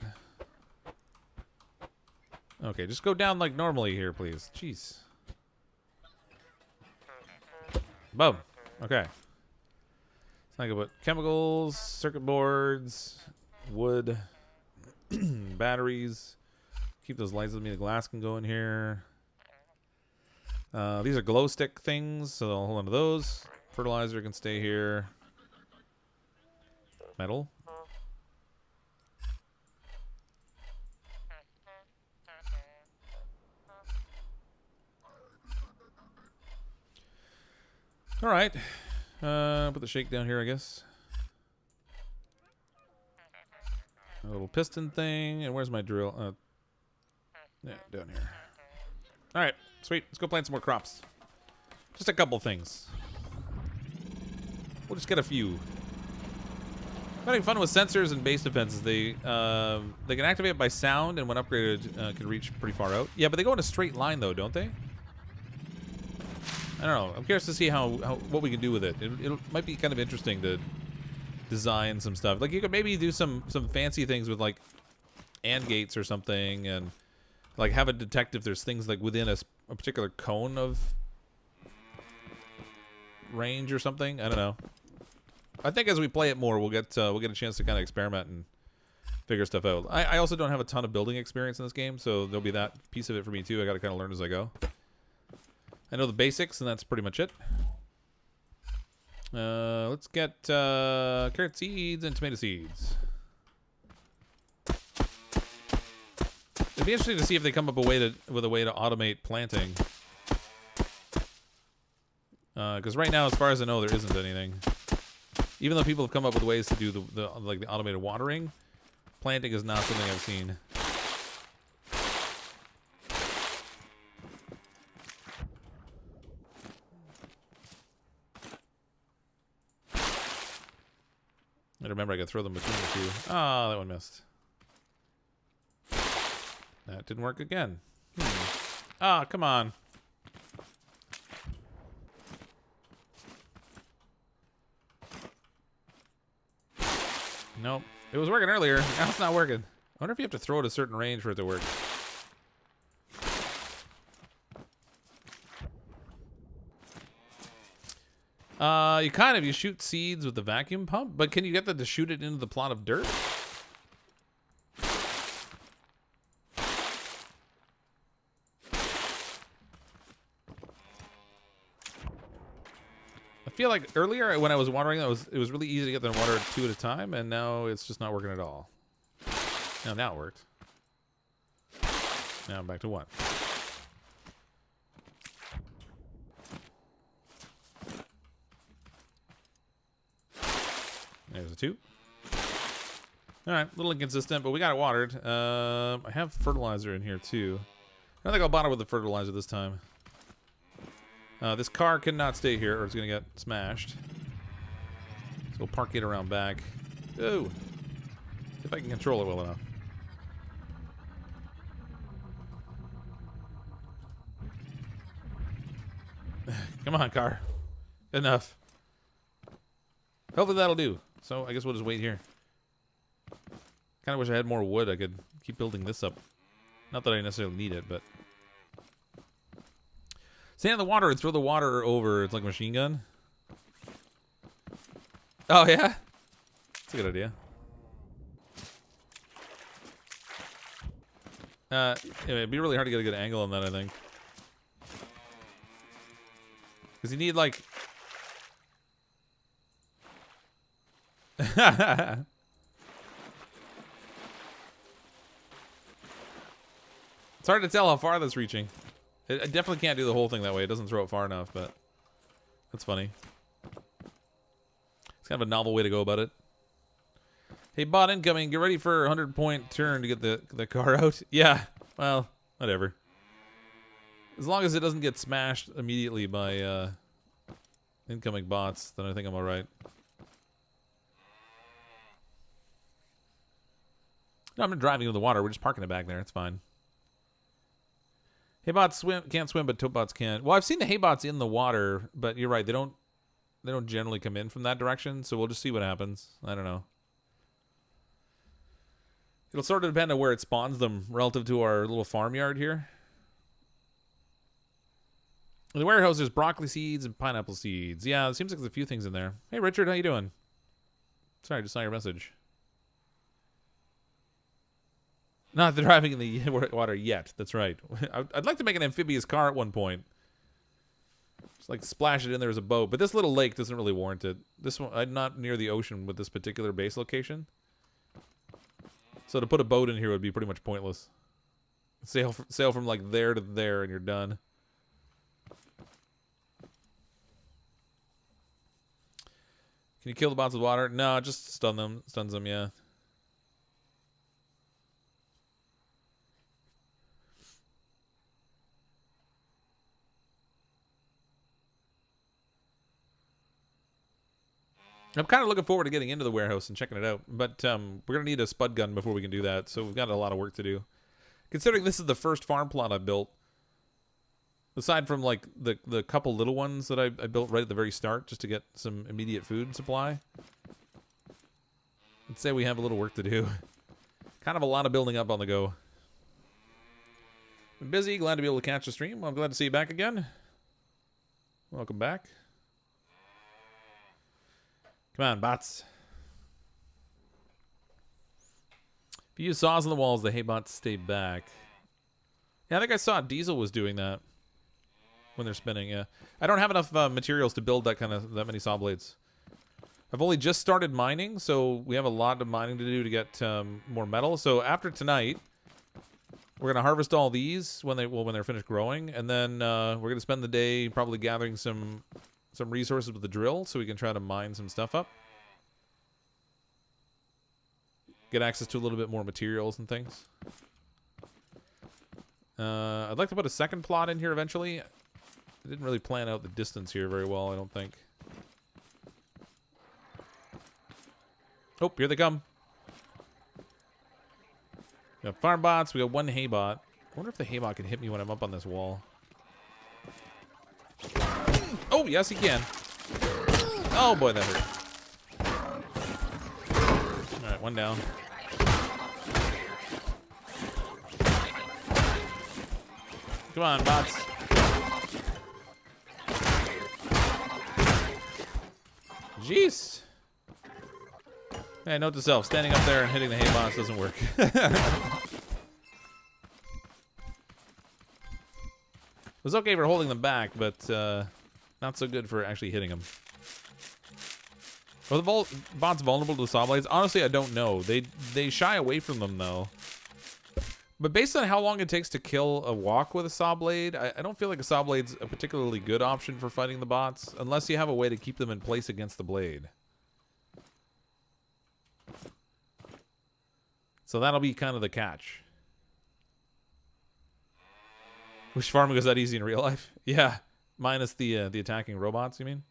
Okay, just go down like normally here, please. Jeez. Boom. Okay. Let's think about chemicals, circuit boards, wood. Batteries. Keep those lights with me. The glass can go in here. These are glow stick things, so I'll hold on to those. Fertilizer can stay here. Metal. All right. Put the shake down here, I guess. A little piston thing. And where's my drill? Yeah, down here. All right, sweet. Let's go plant some more crops. Just a couple things. We'll just get a few. Having fun with sensors and base defenses. They can activate by sound, and when upgraded, can reach pretty far out. Yeah, but they go in a straight line though, don't they? I don't know. I'm curious to see what we can do with it. It might be kind of interesting to design some stuff. Like you could maybe do some fancy things with like AND gates or something, and Like, have it detect if there's things like within a particular cone of range or something. I don't know. I think as we play it more, we'll get a chance to kind of experiment and figure stuff out. I also don't have a ton of building experience in this game, so there'll be that piece of it for me too. I got to kind of learn as I go. I know the basics, and that's pretty much it. Let's get carrot seeds and tomato seeds. It'd be interesting to see if they come up with a way to automate planting. Because right now, as far as I know, there isn't anything. Even though people have come up with ways to do the automated watering, planting is not something I've seen. I remember I could throw them between the two. Ah, that one missed. That didn't work again. Ah, come on. Nope. It was working earlier. Now it's not working. I wonder if you have to throw it a certain range for it to work. You shoot seeds with the vacuum pump, but can you get them to shoot it into the plot of dirt? I feel like earlier when I was watering, it was really easy to get them watered 2 at a time, and now it's just not working at all. Now it worked. Now I'm back to 1. There's a 2. Alright, a little inconsistent, but we got it watered. I have fertilizer in here too. I don't think I'll bother with the fertilizer this time. This car cannot stay here or it's going to get smashed. So we'll park it around back. Ooh. If I can control it well enough. Come on, car. Good enough. Hopefully that'll do. So I guess we'll just wait here. Kind of wish I had more wood. I could keep building this up. Not that I necessarily need it, but... Stand in the water and throw the water over. It's like a machine gun. Oh, yeah? That's a good idea. It'd be really hard to get a good angle on that, I think. Because you need, like... It's hard to tell how far that's reaching. I definitely can't do the whole thing that way. It doesn't throw it far enough, but that's funny. It's kind of a novel way to go about it. Hey, bot incoming. Get ready for a 100-point turn to get the car out. Yeah, well, whatever. As long as it doesn't get smashed immediately by incoming bots, then I think I'm all right. No, I'm not driving into the water. We're just parking it back there. It's fine. Haybots can't swim, but towbots can. Well, I've seen the haybots in the water, but you're right. They don't generally come in from that direction, so we'll just see what happens. I don't know. It'll sort of depend on where it spawns them relative to our little farmyard here. In the warehouse, there's broccoli seeds and pineapple seeds. Yeah, it seems like there's a few things in there. Hey, Richard, how you doing? Sorry, I just saw your message. Not the driving in the water yet. That's right. I'd like to make an amphibious car at one point. Just like splash it in there as a boat. But this little lake doesn't really warrant it. This one, I'm not near the ocean with this particular base location. So to put a boat in here would be pretty much pointless. Sail from like there to there and you're done. Can you kill the bots with water? No, just stun them. Stuns them, yeah. I'm kind of looking forward to getting into the warehouse and checking it out, but we're going to need a spud gun before we can do that, so we've got a lot of work to do. Considering this is the first farm plot I've built, aside from like the couple little ones that I built right at the very start just to get some immediate food supply, I'd say we have a little work to do. Kind of a lot of building up on the go. Been busy. Glad to be able to catch the stream. Well, I'm glad to see you back again. Welcome back. Come on, bots. If you use saws on the walls, the hay bots stay back. Yeah, I think I saw Diesel was doing that when they're spinning. Yeah, I don't have enough materials to build that many saw blades. I've only just started mining, so we have a lot of mining to do to get more metal. So after tonight, we're gonna harvest all these when they're finished growing, and then we're gonna spend the day probably gathering some resources with the drill, so we can try to mine some stuff up. Get access to a little bit more materials and things. I'd like to put a second plot in here eventually. I didn't really plan out the distance here very well, I don't think. Oh, here they come. We got farm bots, we got one hay bot. I wonder if the hay bot can hit me when I'm up on this wall. Oh, yes, he can. Oh, boy, that hurt. Alright, one down. Come on, bots. Jeez. Hey, note to self, standing up there and hitting the hay bots doesn't work. It was okay for holding them back, but not so good for actually hitting them. Are the bots vulnerable to the saw blades? Honestly, I don't know. They shy away from them, though. But based on how long it takes to kill a walk with a saw blade, I don't feel like a saw blade's a particularly good option for fighting the bots, unless you have a way to keep them in place against the blade. So that'll be kind of the catch. Wish farming was that easy in real life? Yeah, minus the attacking robots, you mean?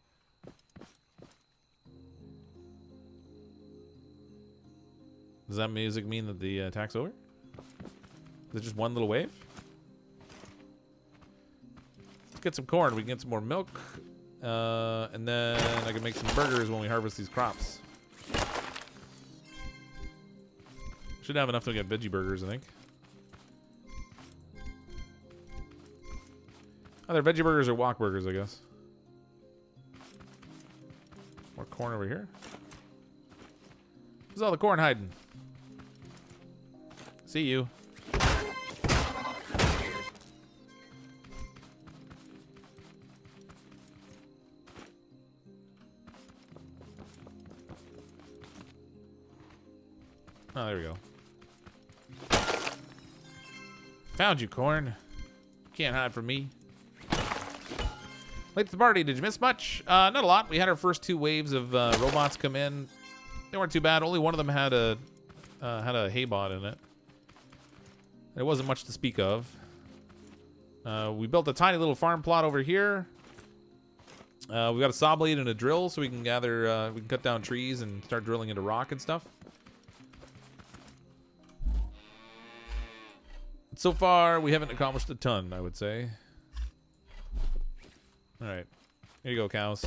Does that music mean that the attack's over? Is it just one little wave? Let's get some corn. We can get some more milk. And then I can make some burgers when we harvest these crops. Should have enough to get veggie burgers, I think. Either veggie burgers or wok burgers, I guess. More corn over here. Where's all the corn hiding? See you. Oh, there we go. Found you, corn. Can't hide from me. Late to the party. Did you miss much? Not a lot. We had our first 2 waves of robots come in. They weren't too bad. Only one of them had a hay bot in it. There wasn't much to speak of. We built a tiny little farm plot over here. We got a saw blade and a drill, so we can gather. We can cut down trees and start drilling into rock and stuff. So far, we haven't accomplished a ton, I would say. Alright. Here you go, cows.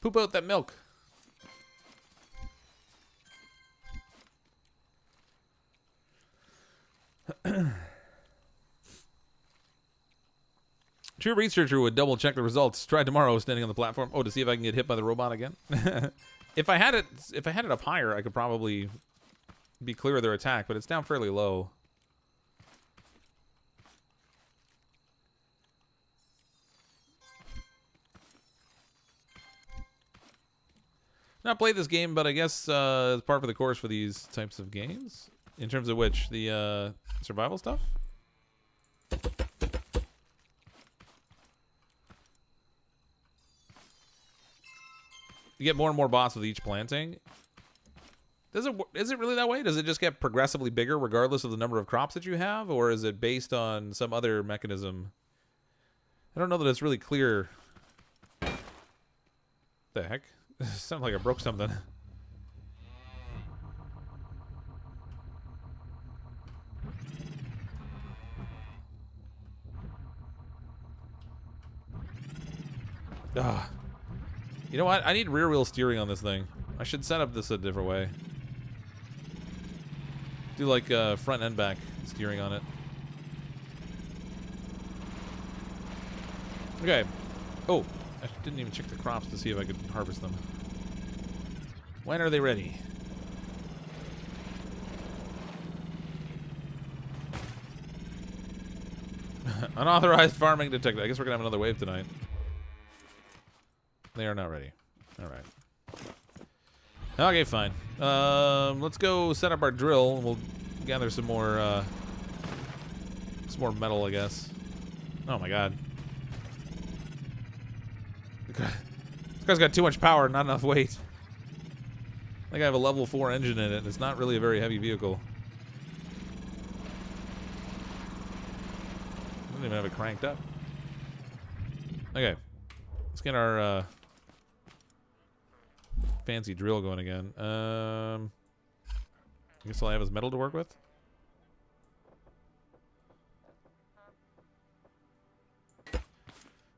Poop out that milk. True researcher would double check the results. Try tomorrow standing on the platform. Oh, to see if I can get hit by the robot again. If I had it up higher, I could probably be clear of their attack, but it's down fairly low. Not played this game, but I guess it's par for the course for these types of games. In terms of which, the survival stuff. You get more and more bots with each planting. Is it really that way? Does it just get progressively bigger regardless of the number of crops that you have? Or is it based on some other mechanism? I don't know that it's really clear. The heck? Sounds like I broke something. You know what? I need rear wheel steering on this thing. I should set up this a different way. Do like front and back steering on it. Okay. Oh, I didn't even check the crops to see if I could harvest them. When are they ready? Unauthorized farming detected. I guess we're gonna have another wave tonight. They are not ready. All right. Okay, fine. Let's go set up our drill. We'll gather some more metal, I guess. Oh my god. This guy's got too much power, not enough weight. I think I have a level 4 engine in it. It's not really a very heavy vehicle. I don't even have it cranked up. Okay. Let's get our fancy drill going again. I guess all I have is metal to work with.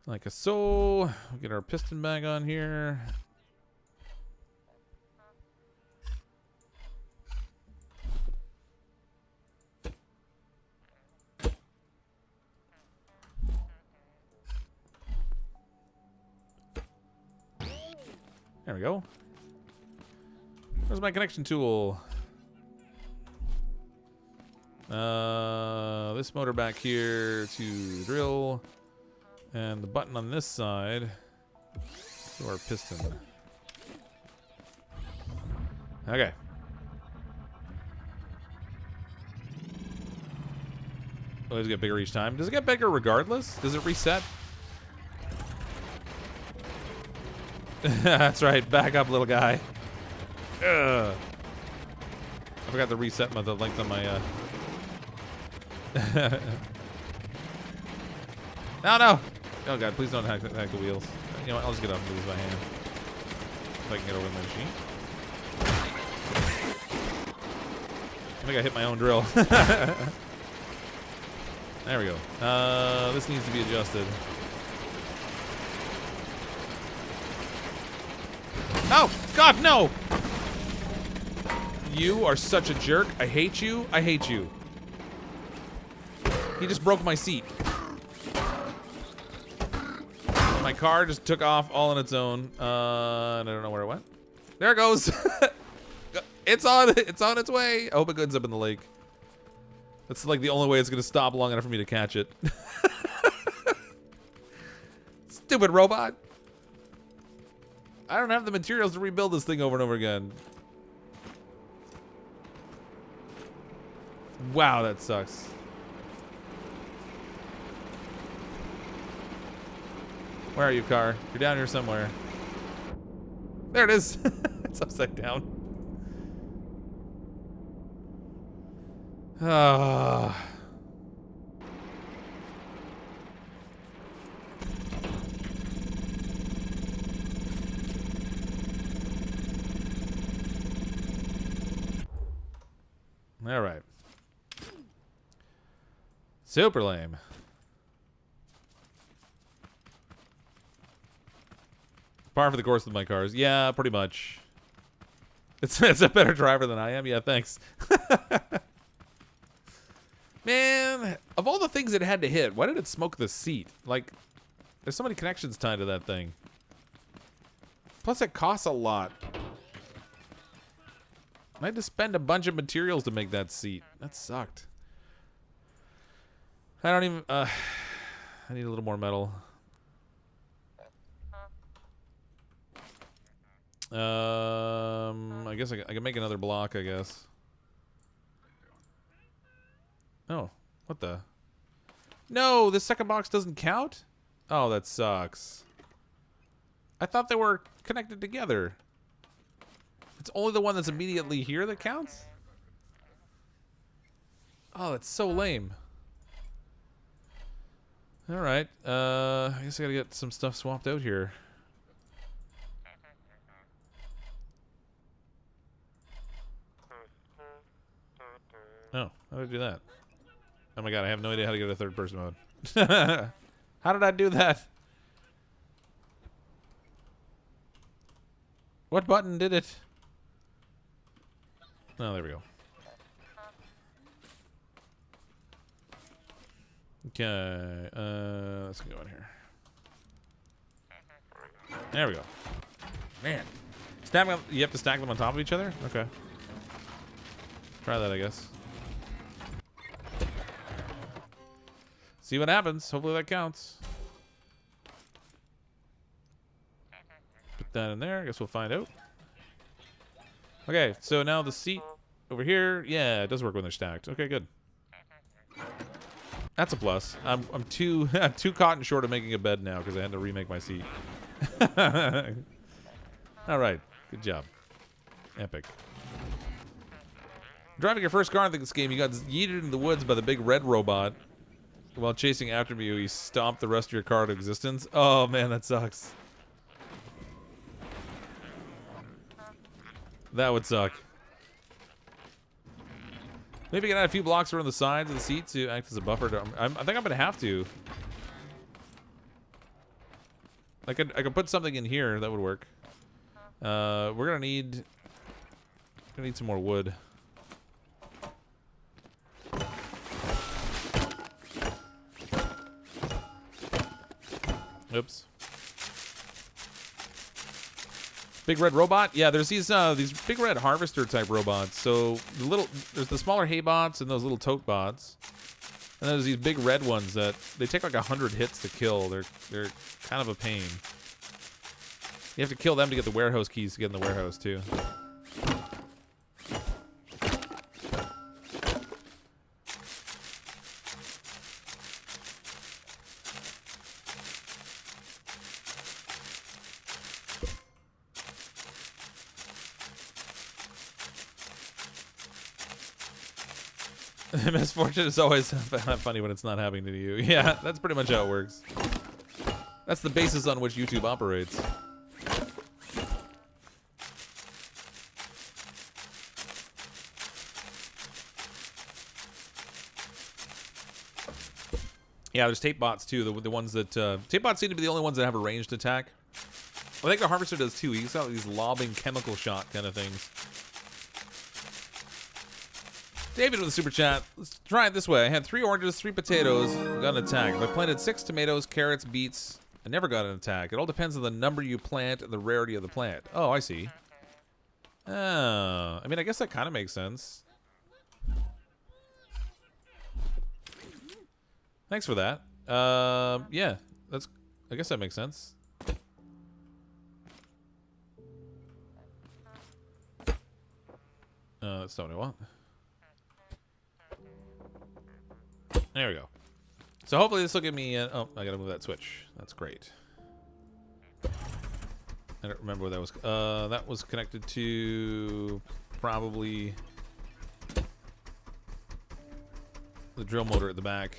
Like a so. We'll get our piston bag on here. There we go. Where's my connection tool? This motor back here to drill. And the button on this side to our piston. Okay. Oh, does it get bigger each time? Does it get bigger regardless? Does it reset? That's right. Back up, little guy. Ugh. I forgot to reset the length of my No! Oh god, please don't hack the wheels. You know what, I'll just get up and do this by hand. If I can get over my machine. I think I hit my own drill. There we go. This needs to be adjusted. Oh! God, no! You are such a jerk. I hate you. I hate you. He just broke my seat. My car just took off all on its own. And I don't know where it went. There it goes. It's on its way. I hope it ends up in the lake. That's like the only way it's gonna stop long enough for me to catch it. Stupid robot. I don't have the materials to rebuild this thing over and over again. Wow, that sucks. Where are you, car? You're down here somewhere. There it is. It's upside down. Ah. All right. Super lame. Par for the course with my cars. Yeah, pretty much. It's a better driver than I am. Yeah, thanks. Man, of all the things it had to hit, why did it smoke the seat? Like, there's so many connections tied to that thing. Plus, it costs a lot. I had to spend a bunch of materials to make that seat. That sucked. I don't even... I need a little more metal. I guess I can make another block, I guess. Oh, what the? No, the second box doesn't count? Oh, that sucks. I thought they were connected together. It's only the one that's immediately here that counts? Oh, that's so lame. Alright, I guess I gotta get some stuff swapped out here. Oh, how did I do that? Oh my god, I have no idea how to get a third person mode. How did I do that? What button did it? Oh, there we go. Okay, let's go in here. There we go. Man. Stack them, you have to stack them on top of each other? Okay. Try that, I guess. See what happens. Hopefully that counts. Put that in there. I guess we'll find out. Okay, so now the seat over here. Yeah, it does work when they're stacked. Okay, good. That's a plus. I'm too cotton short of making a bed now because I had to remake my seat. All right, good job. Epic. Driving your first car in this game, you got yeeted in the woods by the big red robot. While chasing after you, he stomped the rest of your car to existence. Oh man, that sucks. That would suck. Maybe get out a few blocks around the sides of the seat to act as a buffer. I think I'm gonna have to. I could put something in here that would work. We're gonna need some more wood. Oops. Big red robot? Yeah, there's these big red harvester type robots. So there's the smaller hay bots and those little tote bots. And there's these big red ones that they take like 100 hits to kill. They're kind of a pain. You have to kill them to get the warehouse keys to get in the warehouse too. Misfortune is always funny when it's not happening to you. Yeah, that's pretty much how it works. That's the basis on which YouTube operates. Yeah, there's tape bots too. The ones that tape bots seem to be the only ones that have a ranged attack. I think the harvester does too. He's got these lobbing chemical shot kind of things. David with a super chat. Let's try it this way. I had 3 oranges, 3 potatoes, got an attack. If I planted 6 tomatoes, carrots, beets, I never got an attack. It all depends on the number you plant and the rarity of the plant. Oh, I see. Oh, I mean, I guess that kind of makes sense. Thanks for that. Yeah, I guess that makes sense. That's not what I want. There we go. So hopefully this will give me oh, I gotta move that switch. That's great. I don't remember what that was. That was connected to probably the drill motor at the back.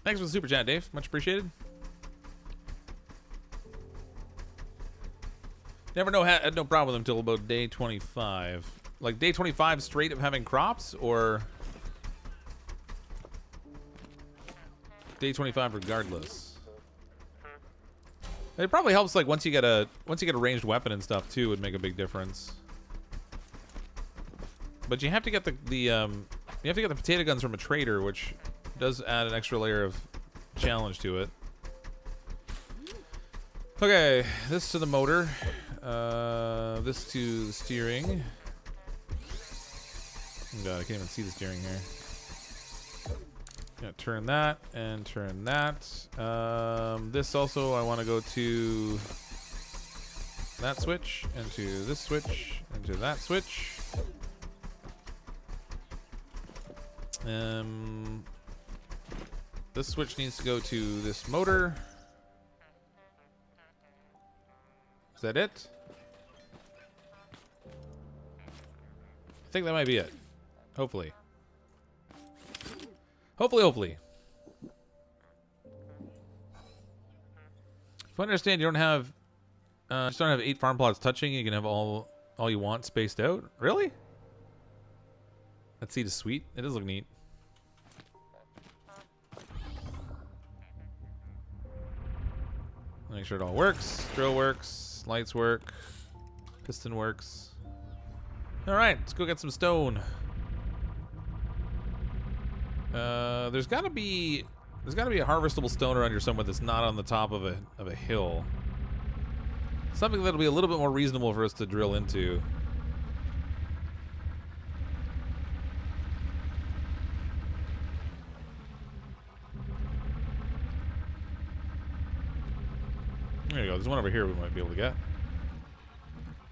Thanks for the super chat, Dave. Much appreciated. Never know, had no problem with them until about day 25. Like day 25 straight of having crops, or day 25 regardless. It probably helps like once you get a ranged weapon and stuff too, would make a big difference. But you have to get the potato guns from a trader, which does add an extra layer of challenge to it. Okay, this to the motor. This to the steering. Oh God, I can't even see the steering here. Gonna turn that and turn that. This also, I want to go to that switch, and to this switch, and to that switch. This switch needs to go to this motor. Is that it? I think that might be it. Hopefully. Hopefully. If I understand, you don't have just don't have 8 farm plots touching. You can have all you want spaced out. Really? That seed is sweet. It does look neat. Make sure it all works. Drill works. Lights work. Piston works. All right, let's go get some stone. There's gotta be a harvestable stone around here somewhere that's not on the top of a hill. Something that'll be a little bit more reasonable for us to drill into. There you go. There's one over here we might be able to get.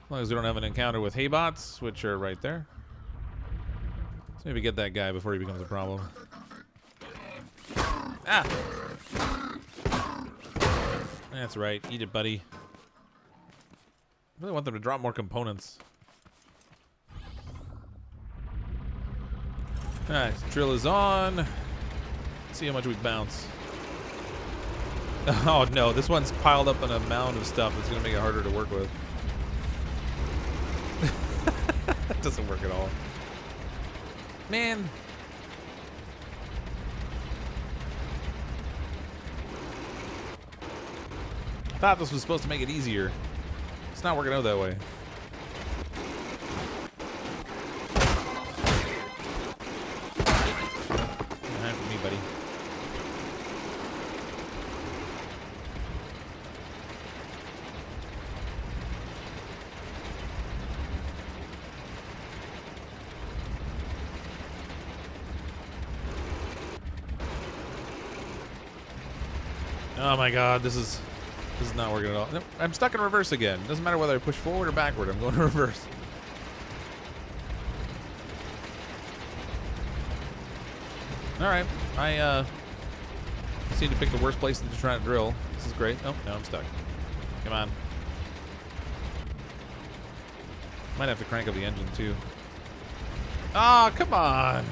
As long as we don't have an encounter with haybots, which are right there. Let's maybe get that guy before he becomes a problem. Ah! That's right. Eat it, buddy. I really want them to drop more components. Alright, drill is on. Let's see how much we bounce. Oh no, this one's piled up on a mound of stuff that's gonna make it harder to work with. That doesn't work at all. Man. I thought this was supposed to make it easier. It's not working out that way. Not for me, buddy. Oh my god, this is not working at all. Nope, I'm stuck in reverse again. Doesn't matter whether I push forward or backward, I'm going to reverse. Alright, I seem to pick the worst place to try to drill. This is great. Oh, no, I'm stuck. Come on. Might have to crank up the engine too. Ah, oh, come on!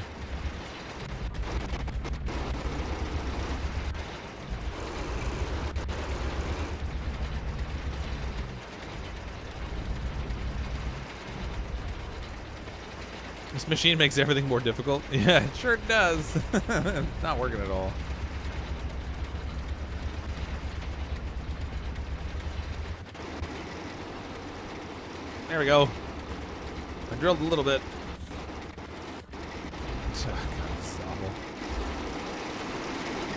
This machine makes everything more difficult. Yeah, it sure does. Not working at all. There we go. I drilled a little bit. Oh, God, this is awful.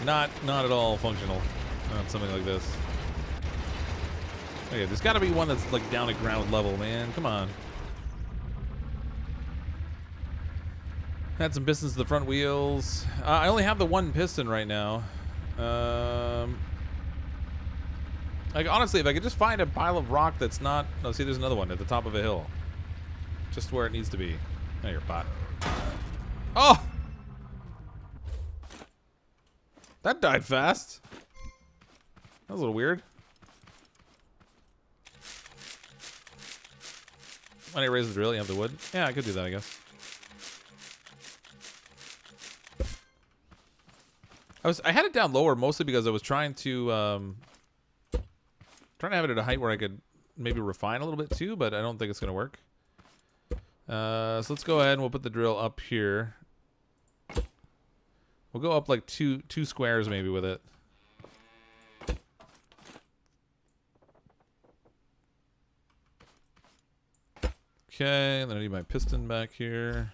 Not at all functional on something like this. Okay, there's got to be one that's like down at ground level, man. Come on. Add some pistons to the front wheels. I only have the one piston right now. Like honestly, if I could just find a pile of rock that's not... No, see, there's another one at the top of a hill. Just where it needs to be. Oh, you're a bot. Oh! That died fast. That was a little weird. Why did I raise the drill? You have the wood? Yeah, I could do that, I guess. I had it down lower mostly because I was trying to have it at a height where I could maybe refine a little bit too, but I don't think it's gonna work. So let's go ahead and we'll put the drill up here. We'll go up like two squares maybe with it. Okay, then I need my piston back here.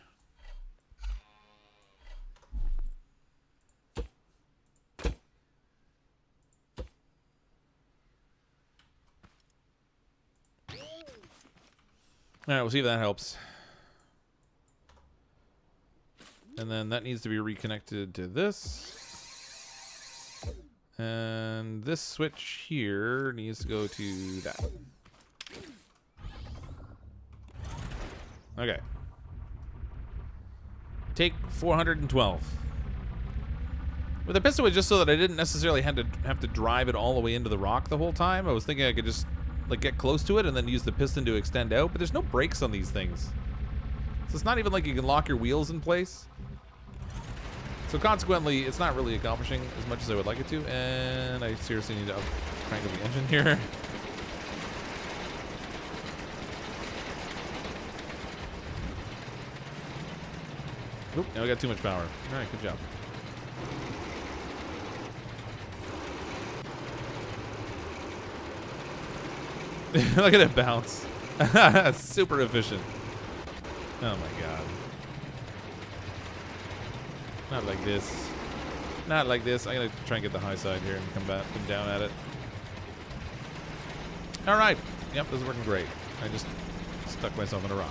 Alright, we'll see if that helps. And then that needs to be reconnected to this. And this switch here needs to go to that. Okay. Take 412. With the piston was just so that I didn't necessarily have to drive it all the way into the rock the whole time. I was thinking I could just like get close to it and then use the piston to extend out, but there's no brakes on these things. So it's not even like you can lock your wheels in place. So consequently, it's not really accomplishing as much as I would like it to, and I seriously need to crank up the engine here. Oop, now we got too much power. All right, good job. Look at it bounce. Super efficient. Oh my god. Not like this. Not like this. I'm gonna try and get the high side here and come down at it. Alright. Yep, this is working great. I just stuck myself in a rock.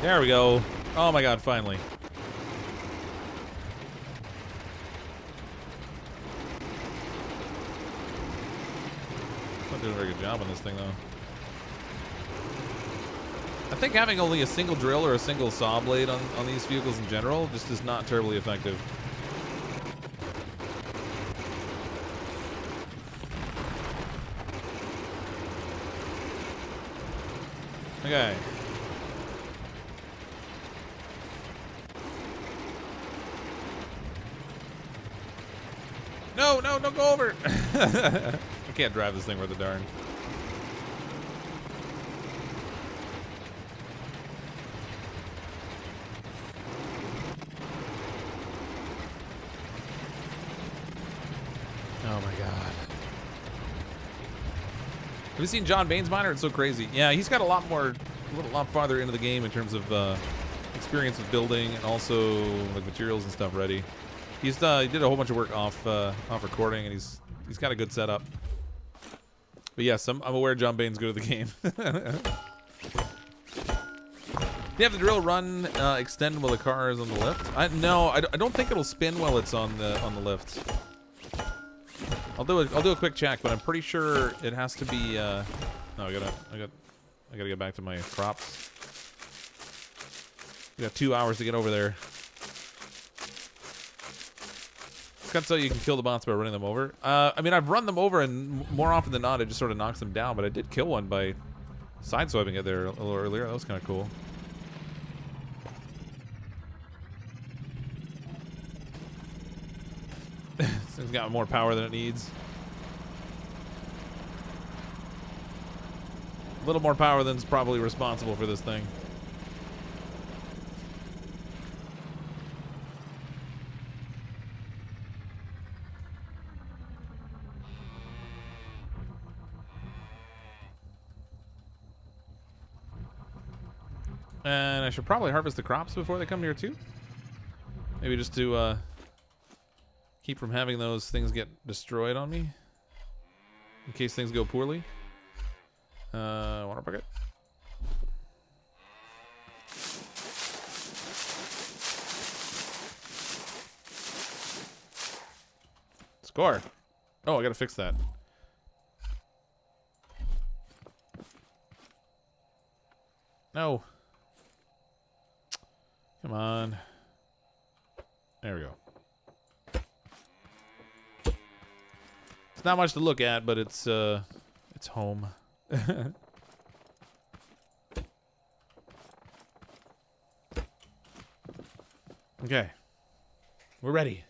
There we go. Oh my god, finally. Not doing a very good job on this thing, though. I think having only a single drill or a single saw blade on these vehicles in general just is not terribly effective. Okay. No, no, don't go over. I can't drive this thing worth a darn. Oh my god. Have you seen John Bain's miner? It's so crazy. Yeah, he's got a lot farther into the game in terms of experience with building and also like materials and stuff ready. He did a whole bunch of work off recording, and he's got a good setup. But yes, I'm aware John Bain's good at the game. Do you have the drill run extend while the car is on the lift? No, I don't think it'll spin while it's on the lift. I'll do a quick check, but I'm pretty sure it has to be. No, I gotta get back to my crops. We got 2 hours to get over there. It's so you can kill the bots by running them over. I mean, I've run them over, and more often than not, it just sort of knocks them down. But I did kill one by sideswiping it there a little earlier. That was kind of cool. It's got more power than it needs. A little more power than's probably responsible for this thing. And I should probably harvest the crops before they come here too. Maybe just to keep from having those things get destroyed on me. In case things go poorly. Water bucket. Score. Oh, I gotta fix that. No. Come on. There we go. It's not much to look at, but it's home. Okay. We're ready.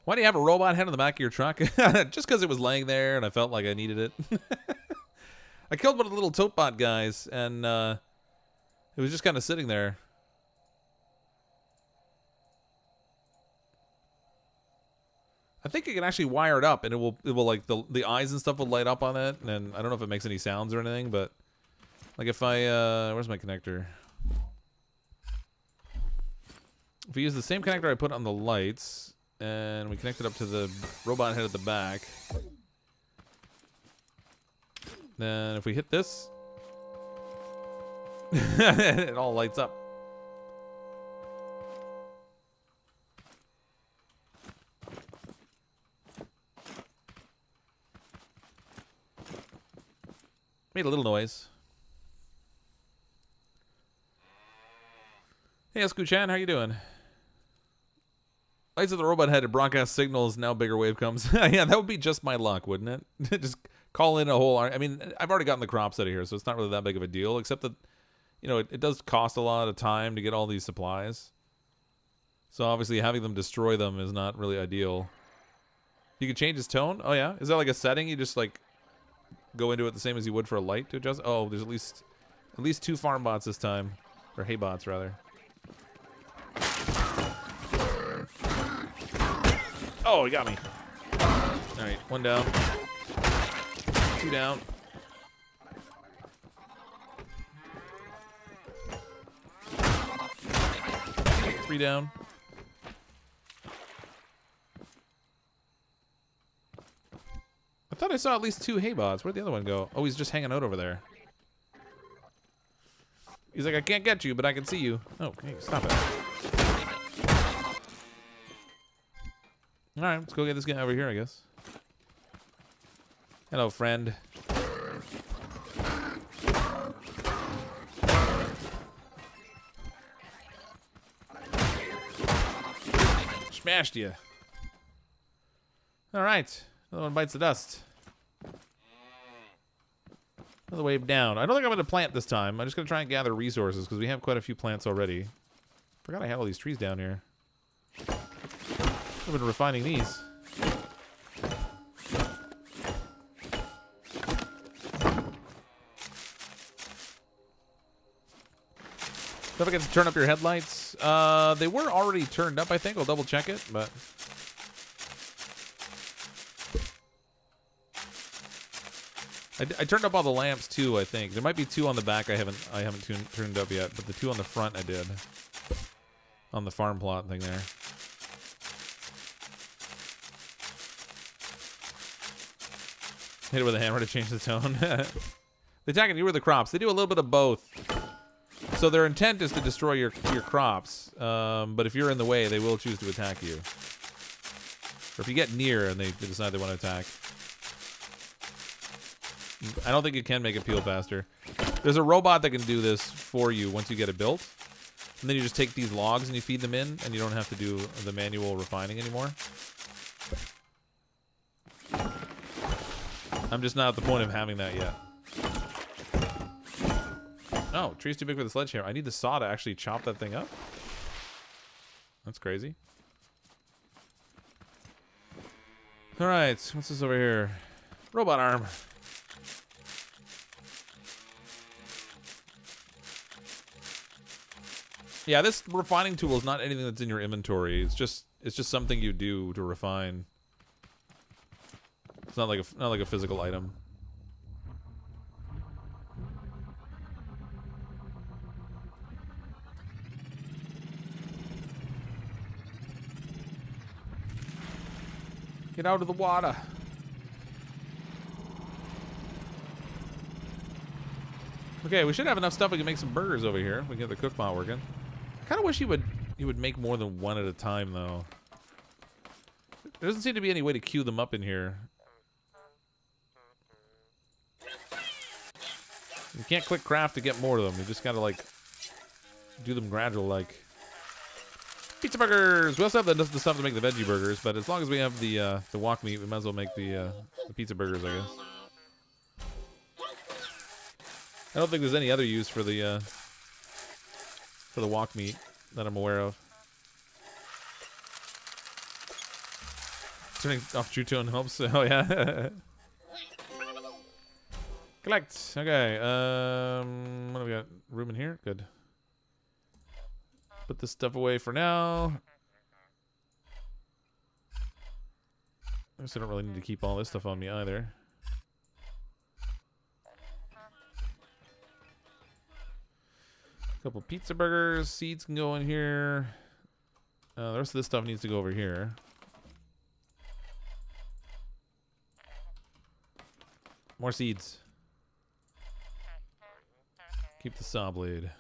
Why do you have a robot head on the back of your truck? Just because it was laying there and I felt like I needed it. I killed one of the little tote bot guys, and it was just kind of sitting there. I think you can actually wire it up, and it will like the eyes and stuff will light up on it. And I don't know if it makes any sounds or anything, but like if I where's my connector? If we use the same connector I put on the lights, and we connect it up to the robot head at the back, then if we hit this, it all lights up. Made a little noise. Hey, Escu-chan, how you doing? Lights of the robot head, broadcast signals, now bigger wave comes. Yeah, that would be just my luck, wouldn't it? Just call in a whole... I mean, I've already gotten the crops out of here, so it's not really that big of a deal, except that, you know, it does cost a lot of time to get all these supplies. So obviously having them destroy them is not really ideal. You can change his tone? Oh, yeah? Is that like a setting? You just, like, go into it the same as you would for a light to adjust? Oh, there's at least At least 2 farm bots this time. Or hay bots, rather. Oh, he got me. Alright, 1 down. 2 down. 3 down. I thought I saw at least 2 hay bots. Where'd the other one go? Oh, he's just hanging out over there. He's like, I can't get you, but I can see you. Oh, hey, stop it. Alright, let's go get this guy over here, I guess. Hello, friend. Smashed you. Alright. Another one bites the dust. Another wave down. I don't think I'm going to plant this time. I'm just going to try and gather resources because we have quite a few plants already. Forgot I had all these trees down here. I've been refining these. Don't forget to turn up your headlights. They were already turned up, I think. I'll double check it, but... I turned up all the lamps too, I think. There might be 2 on the back I haven't turned up yet, but the 2 on the front I did. On the farm plot thing there. Hit it with a hammer to change the tone. They attack you or the crops. They do a little bit of both. So their intent is to destroy your crops, but if you're in the way, they will choose to attack you. Or if you get near and they decide they want to attack. I don't think you can make it peel faster. There's a robot that can do this for you once you get it built. And then you just take these logs and you feed them in, and you don't have to do the manual refining anymore. I'm just not at the point of having that yet. Oh, tree's too big for the sledgehammer. I need the saw to actually chop that thing up. That's crazy. Alright, what's this over here? Robot arm. Yeah, this refining tool is not anything that's in your inventory. It's just something you do to refine. It's not like a physical item. Get out of the water. Okay, we should have enough stuff we can make some burgers over here. We can get the cook pot working. I kind of wish he would make more than 1 at a time, though. There doesn't seem to be any way to queue them up in here. You can't click craft to get more of them. You just gotta, like, do them gradual, like. Pizza burgers! We also have the stuff to make the veggie burgers, but as long as we have the wok meat, we might as well make the pizza burgers, I guess. I don't think there's any other use for the wok meat that I'm aware of. Turning off True Tone helps. Oh yeah. Collect. Okay. What do we got? Room in here. Good. Put this stuff away for now. I guess I don't really need to keep all this stuff on me either. Couple pizza burgers, seeds can go in here. The rest of this stuff needs to go over here. More seeds. Keep the saw blade.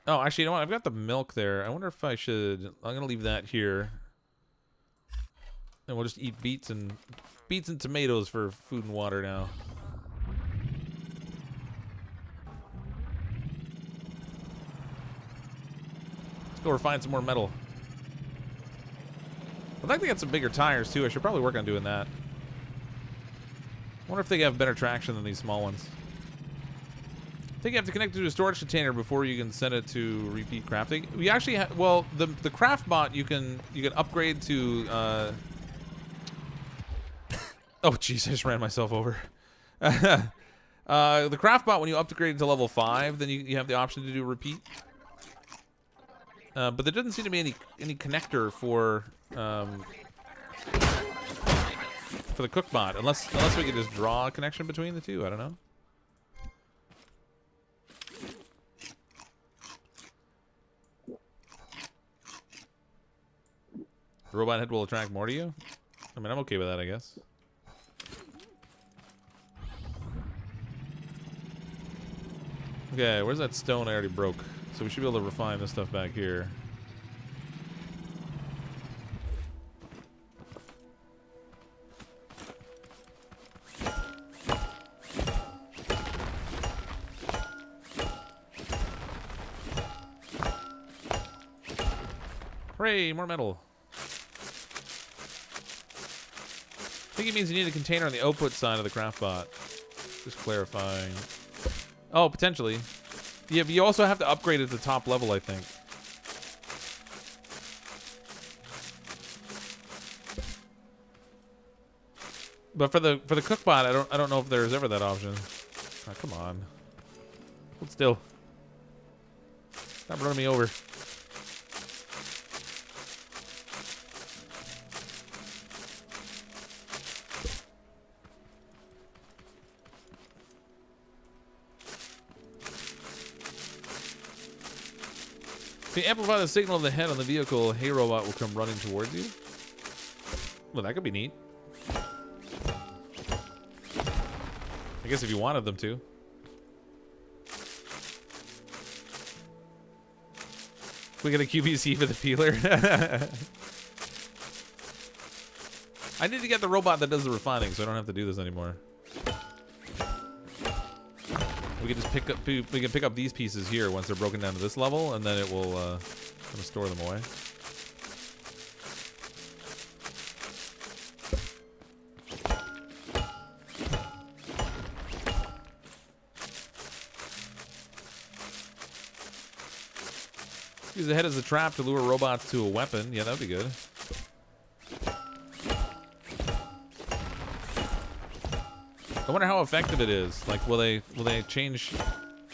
Oh, actually, you know what? I've got the milk there. I wonder if I should... I'm going to leave that here. And we'll just eat beets and tomatoes for food and water now. Let's go refine some more metal. I'd like to get some bigger tires, too. I should probably work on doing that. I wonder if they have better traction than these small ones. I think you have to connect it to a storage container before you can send it to repeat crafting. We actually have, well, the craft bot you can upgrade to. Oh, jeez, I just ran myself over. The craftbot, when you upgrade to level 5, then you have the option to do repeat. But there doesn't seem to be any connector for the cookbot, unless we could just draw a connection between the two. I don't know. The robot head will attract more to you? I mean, I'm okay with that, I guess. Okay, where's that stone I already broke? So we should be able to refine this stuff back here. Hooray, more metal. I think it means you need a container on the output side of the craftbot. Just clarifying. Oh, potentially. Yeah, but you also have to upgrade at the top level, I think. But for the cookbot, I don't know if there's ever that option. Oh, come on. Hold still. Stop running me over. If you amplify the signal of the head on the vehicle, Hey Robot will come running towards you. Well, that could be neat. I guess if you wanted them to. We get a QBC for the peeler. I need to get the robot that does the refining, so I don't have to do this anymore. We can just pick up these pieces here once they're broken down to this level, and then it will kind of store them away. Use the head as a trap to lure robots to a weapon. Yeah, that would be good. I wonder how effective it is. Like, will they change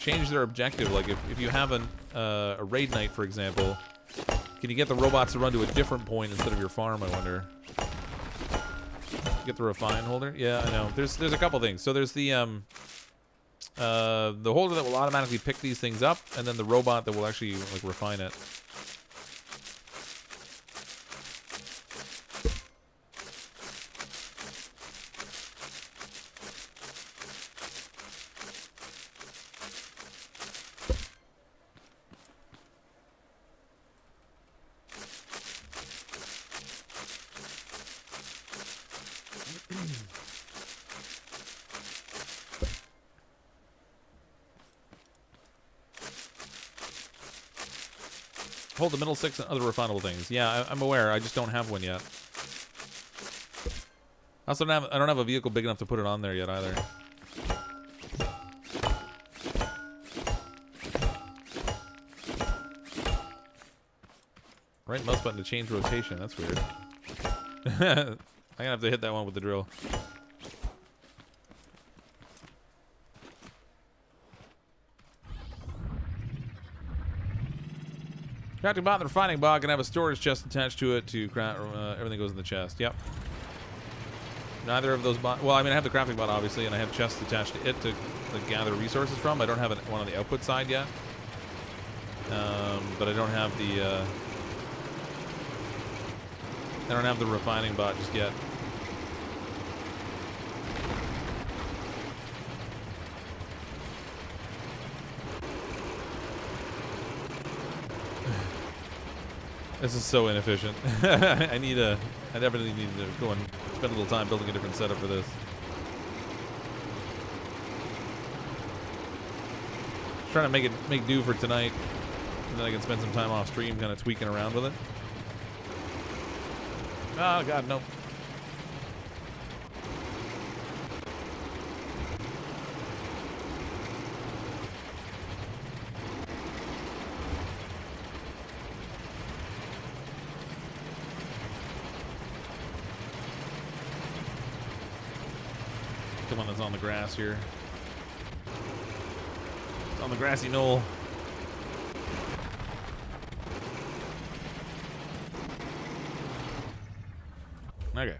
their objective? Like, if you have a raid night, for example, can you get the robots to run to a different point instead of your farm? I wonder. Get the refine holder. Yeah, I know. There's a couple things. So there's the holder that will automatically pick these things up, and then the robot that will actually like refine it. Hold the middle 6 and other refinable things. Yeah, I'm aware. I just don't have one yet. I also don't have a vehicle big enough to put it on there yet either. Right mouse button to change rotation. That's weird. I'm gonna have to hit that one with the drill. Crafting bot and the refining bot can have a storage chest attached to it to craft. Everything goes in the chest. Yep. Neither of those bot. Well, I mean, I have the crafting bot obviously, and I have chests attached to it to gather resources from. I don't have one on the output side yet, but I don't have the. I don't have the refining bot just yet. This is so inefficient. I definitely need to go and spend a little time building a different setup for this. Trying to make do for tonight, and then I can spend some time off stream kind of tweaking around with it. Oh god, no. The one that's on the grass here. on the grassy knoll. Okay.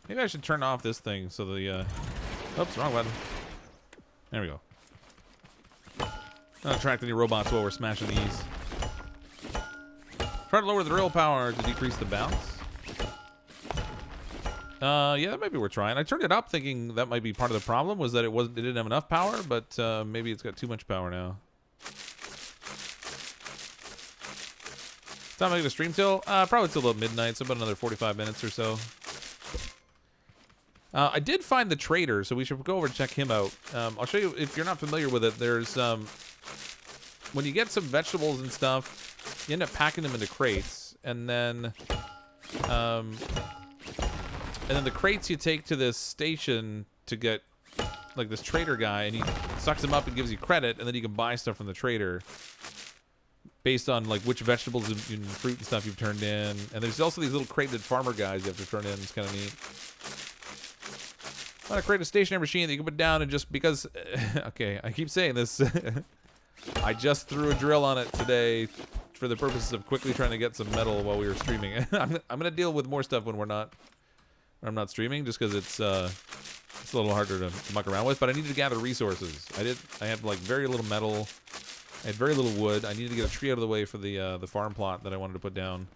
Maybe I should turn off this thing so the, oops, wrong button. There we go. Not attract any robots while we're smashing these. Try to lower the drill power to decrease the bounce. Yeah, that might be worth trying. I turned it up thinking that might be part of the problem, was that it didn't have enough power, but maybe it's got too much power now. Time I get a stream till? Probably till about midnight, so about another 45 minutes or so. I did find the trader, so we should go over and check him out. I'll show you, if you're not familiar with it, there's, when you get some vegetables and stuff, you end up packing them into crates, and then the crates you take to this station to get, like, this trader guy, and he sucks them up and gives you credit, and then you can buy stuff from the trader based on, like, which vegetables and fruit and stuff you've turned in. And there's also these little crated farmer guys you have to turn in. It's kind of neat. Want to create a stationary machine that you can put down and just because... okay, I keep saying this. I just threw a drill on it today for the purposes of quickly trying to get some metal while we were streaming. I'm going to deal with more stuff when I'm not streaming, just because it's a little harder to muck around with. But I needed to gather resources. I had like very little metal. I had very little wood. I needed to get a tree out of the way for the farm plot that I wanted to put down.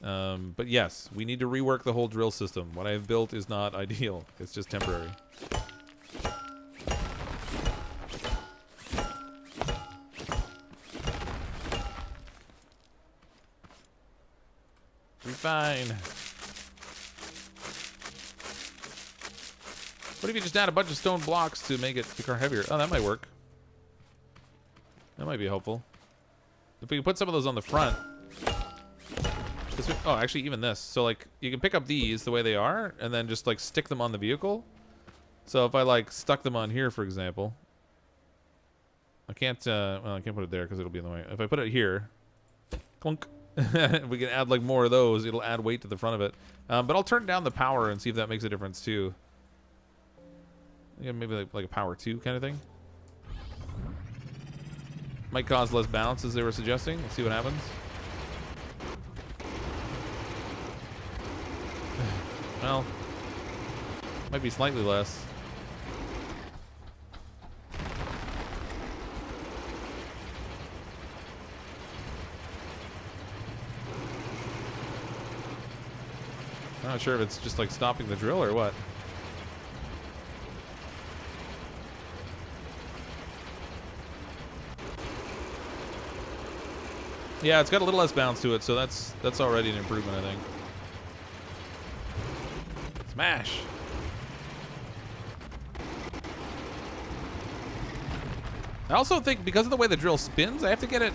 But yes, we need to rework the whole drill system. What I've built is not ideal. It's just temporary. We're fine. What if you just add a bunch of stone blocks to make the car heavier? Oh, that might work. That might be helpful. If we can put some of those on the front. Oh, actually, even this. So, like, you can pick up these the way they are, and then just, like, stick them on the vehicle. So if I, like, stuck them on here, for example. I can't, well, I can't put it there because it'll be in the way. If I put it here, clunk. If we can add, like, more of those, it'll add weight to the front of it. But I'll turn down the power and see if that makes a difference, too. Yeah, maybe like a power 2 kind of thing. Might cause less bounce, as they were suggesting. Let's see what happens. Well, might be slightly less. I'm not sure if it's just like stopping the drill or what. Yeah, it's got a little less bounce to it, so that's already an improvement, I think. Smash! I also think because of the way the drill spins, I have to get it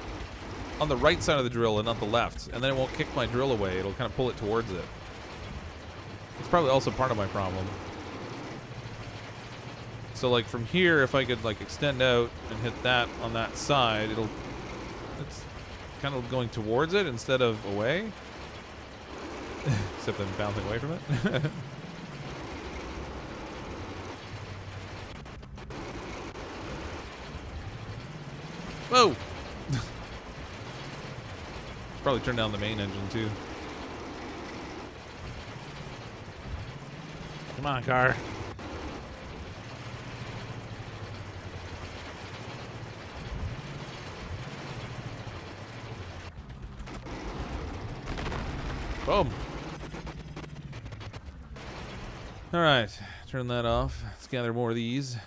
on the right side of the drill and not the left, and then it won't kick my drill away. It'll kind of pull it towards it. It's probably also part of my problem. So, like, from here, if I could, like, extend out and hit that on that side, it's kind of going towards it instead of away. Except I'm bouncing away from it. Whoa! Probably turn down the main engine too. Come on, car. Boom. All right, turn that off. Let's gather more of these.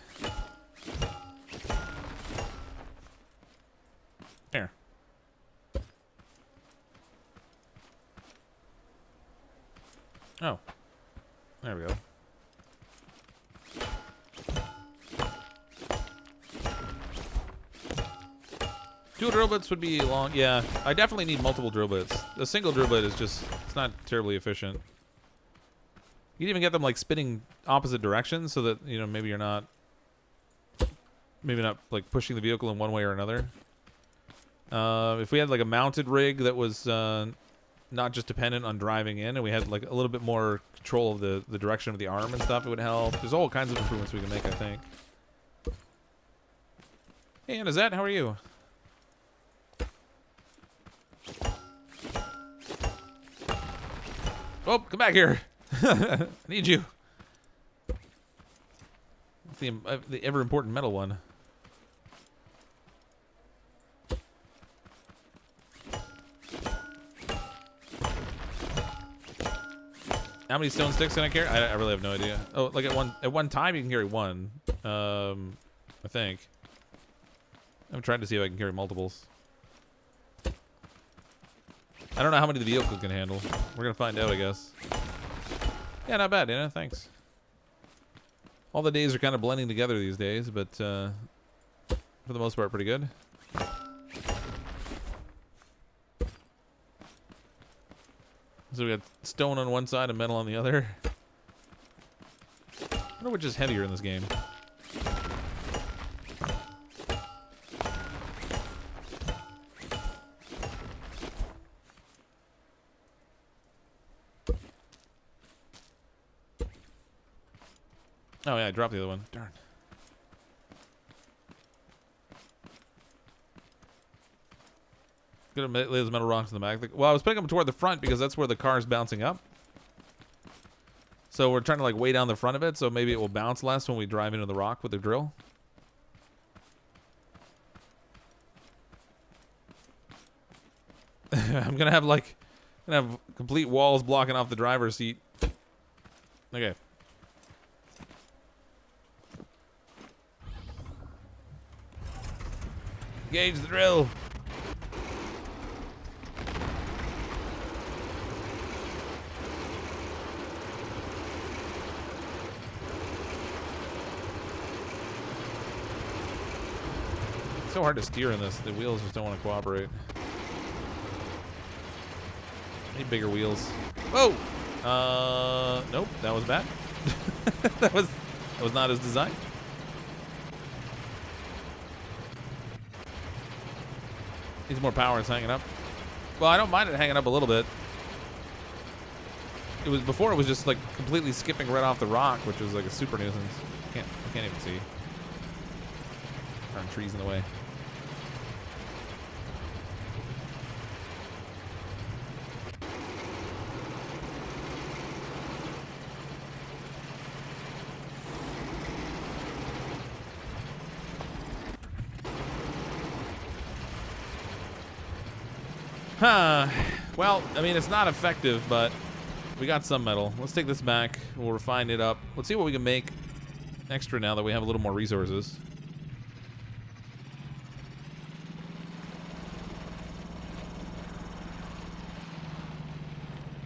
There. Oh. There we go. Two drill bits would be long. Yeah, I definitely need multiple drill bits. A single drill bit is just, it's not terribly efficient. You can even get them like spinning opposite directions so that, you know, maybe you're not, like pushing the vehicle in one way or another. If we had like a mounted rig that was not just dependent on driving in, and we had like a little bit more control of the direction of the arm and stuff, it would help. There's all kinds of improvements we can make, I think. Hey, Annazette, how are you? Oh, come back here. I need you. The ever important metal one. How many stone sticks can I carry? I really have no idea. Oh, like at one time you can carry one. I think. I'm trying to see if I can carry multiples. I don't know how many the vehicle can handle. We're gonna find out, I guess. Yeah, not bad, Anna. Thanks. All the days are kind of blending together these days, but for the most part, pretty good. So we got stone on one side and metal on the other. I wonder which is heavier in this game. Oh yeah, I dropped the other one. Darn. Gonna lay those metal rocks in the back. Well, I was putting them toward the front because that's where the car's bouncing up. So we're trying to like way down the front of it, so maybe it will bounce less when we drive into the rock with the drill. I'm gonna have complete walls blocking off the driver's seat. Okay. Engage the drill. It's so hard to steer in this. The wheels just don't want to cooperate. Need bigger wheels. Whoa! Nope, that was bad. that was not as designed. Needs more power. It's hanging up. Well, I don't mind it hanging up a little bit. It was before. It was just like completely skipping right off the rock, which was like a super nuisance. I can't even see. There are trees in the way. Huh. Well, I mean, it's not effective, but we got some metal. Let's take this back. We'll refine it up. Let's see what we can make extra now that we have a little more resources.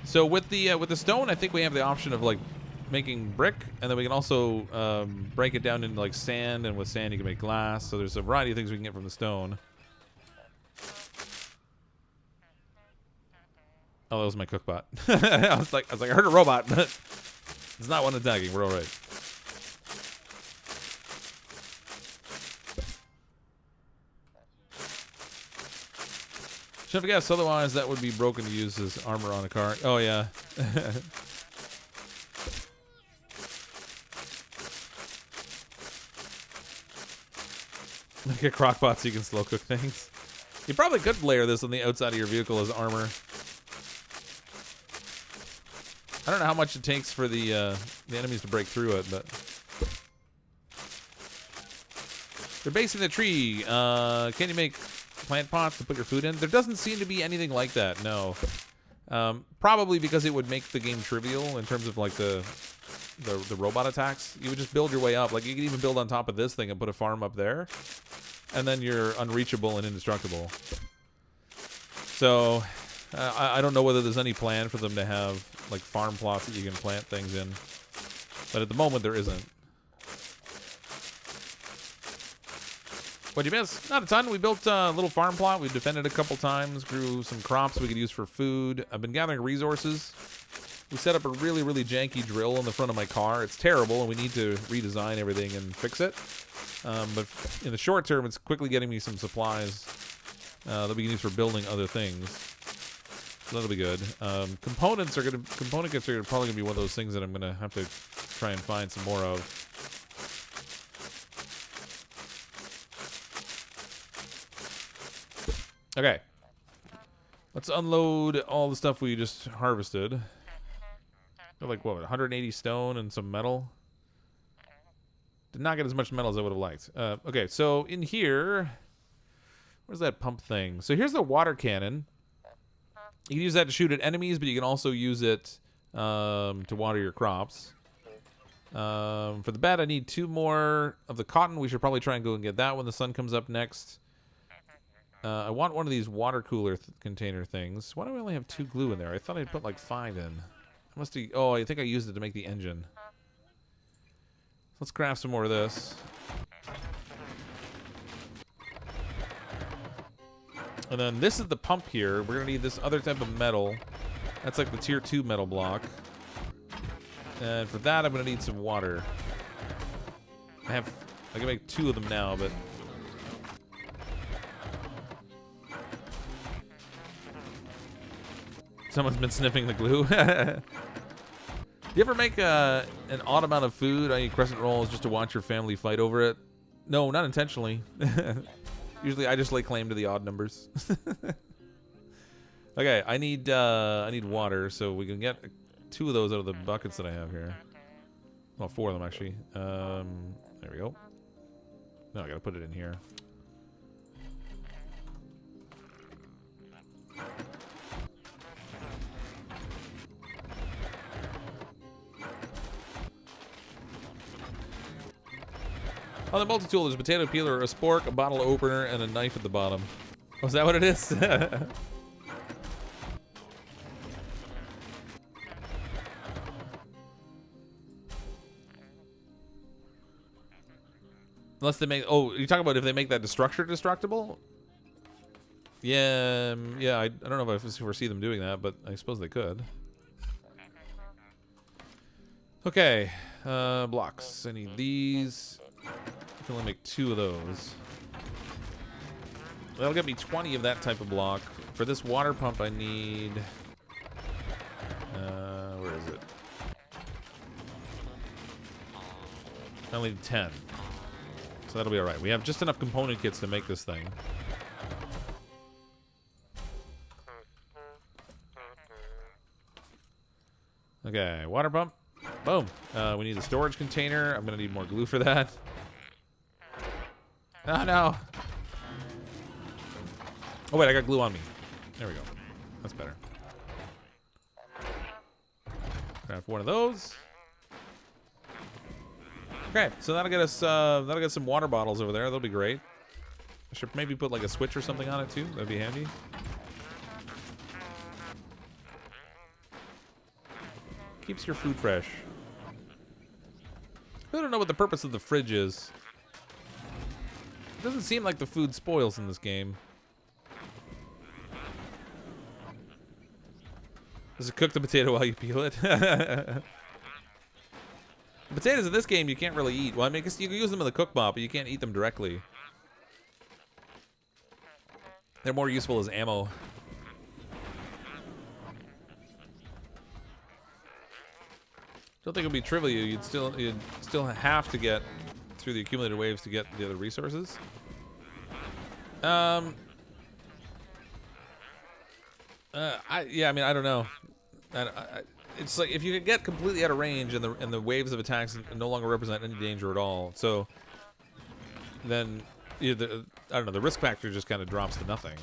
So with the stone, I think we have the option of like making brick, and then we can also break it down into like sand, and with sand you can make glass. So there's a variety of things we can get from the stone. Oh, that was my cookbot. I was like, I heard a robot, but it's not one attacking. We're all right. Should have guessed. Otherwise, that would be broken to use as armor on a car. Oh yeah. Like a crockpot so you can slow cook things. You probably could layer this on the outside of your vehicle as armor. I don't know how much it takes for the enemies to break through it, but they're basing the tree. Can you make plant pots to put your food in? There doesn't seem to be anything like that. No, probably because it would make the game trivial in terms of like the robot attacks. You would just build your way up. Like you could even build on top of this thing and put a farm up there, and then you're unreachable and indestructible. So I don't know whether there's any plan for them to have like farm plots that you can plant things in, but at the moment there isn't. What'd you miss? Not a ton. We built a little farm plot. We defended a couple times, grew some crops we could use for food. I've been gathering resources. We set up a really, really janky drill in the front of my car. It's terrible, and we need to redesign everything and fix it. But in the short term, it's quickly getting me some supplies that we can use for building other things. So that'll be good. Component kits are probably gonna be one of those things that I'm gonna have to try and find some more of. Okay. Let's unload all the stuff we just harvested. They're like, what, 180 stone and some metal? Did not get as much metal as I would have liked. Okay, so in here... Where's that pump thing? So here's the water cannon. You can use that to shoot at enemies, but you can also use it to water your crops. For the bed, I need 2 more of the cotton. We should probably try and go and get that when the sun comes up next. I want one of these water cooler container things. Why do I only have 2 glue in there? I thought I'd put like 5 in. I must have... Oh, I think I used it to make the engine. Let's craft some more of this. And then this is the pump here. We're going to need this other type of metal. That's like the tier 2 metal block. And for that, I'm going to need some water. I can make 2 of them now, but... Someone's been sniffing the glue. Do you ever make an odd amount of food on your crescent rolls just to watch your family fight over it? No, not intentionally. Usually I just lay claim to the odd numbers. Okay, I need water, so we can get 2 of those out of the buckets that I have here. Well, 4 of them actually. There we go. No, I gotta put it in here. On the multi-tool, there's a potato peeler, a spork, a bottle opener, and a knife at the bottom. Oh, is that what it is? Unless they make... Oh, you're talking about if they make that destructible? Yeah, yeah. I don't know if I foresee them doing that, but I suppose they could. Okay, blocks. I need these. I can only make 2 of those. That'll get me 20 of that type of block. For this water pump, I need... where is it? I only need 10. So that'll be alright. We have just enough component kits to make this thing. Okay, water pump. Boom. We need a storage container. I'm going to need more glue for that. Oh, no. Oh, wait, I got glue on me. There we go. That's better. Craft one of those. Okay, so that'll get us, that'll get some water bottles over there. That'll be great. I should maybe put like a switch or something on it too. That'd be handy. Keeps your food fresh. I don't know what the purpose of the fridge is. It doesn't seem like the food spoils in this game. Does it cook the potato while you peel it? The potatoes in this game you can't really eat. Well, I mean, you can use them in the cook pot, but you can't eat them directly. They're more useful as ammo. Don't think it'd be trivial. You'd still have to get through the accumulated waves to get the other resources. Yeah, I mean, I don't know. It's like if you could get completely out of range and the waves of attacks no longer represent any danger at all. So then, I don't know. The risk factor just kind of drops to nothing.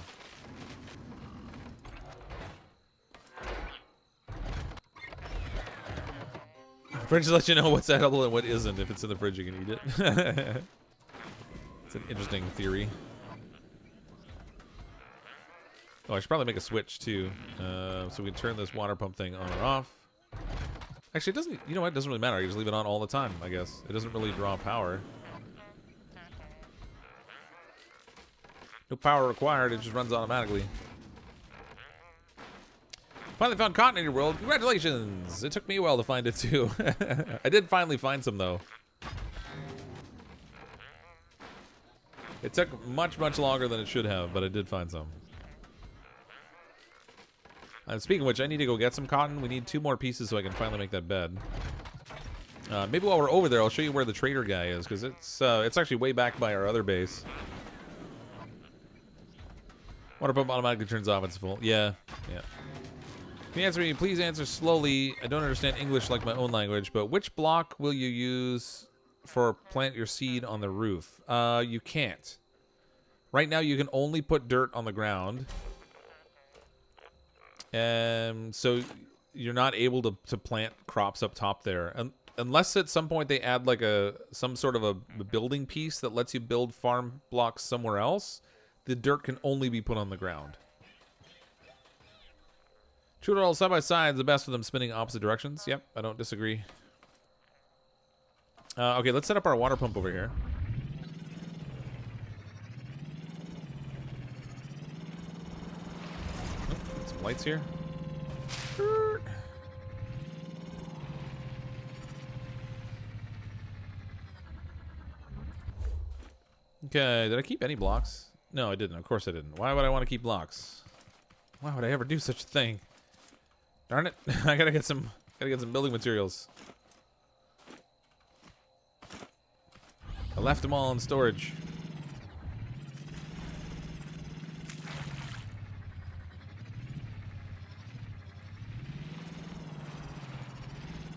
Fridge lets you know what's edible and what isn't. If it's in the fridge, you can eat it. It's an interesting theory. Oh, I should probably make a switch too, so we can turn this water pump thing on or off. Actually, it doesn't. You know what? It doesn't really matter. I can just leave it on all the time. I guess it doesn't really draw power. No power required. It just runs automatically. Finally found cotton in your world. Congratulations! It took me a while to find it too. I did finally find some though. It took much longer than it should have, but I did find some. Speaking of which, I need to go get some cotton. We need 2 more pieces so I can finally make that bed. Maybe while we're over there, I'll show you where the trader guy is, because it's actually way back by our other base. Water pump automatically turns off. It's full. Yeah. Yeah. Can you answer me? Please answer slowly. I don't understand English like my own language, but which block will you use for plant your seed on the roof? You can't. Right now, you can only put dirt on the ground. So you're not able to plant crops up top there. Unless at some point they add like some sort of a building piece that lets you build farm blocks somewhere else, the dirt can only be put on the ground. True or all, side by side, the best with them spinning opposite directions. Yep, I don't disagree. Okay, let's set up our water pump over here. Get some lights here. Okay, did I keep any blocks? No, I didn't. Of course I didn't. Why would I want to keep blocks? Why would I ever do such a thing? Darn it! I gotta get some building materials. I left them all in storage.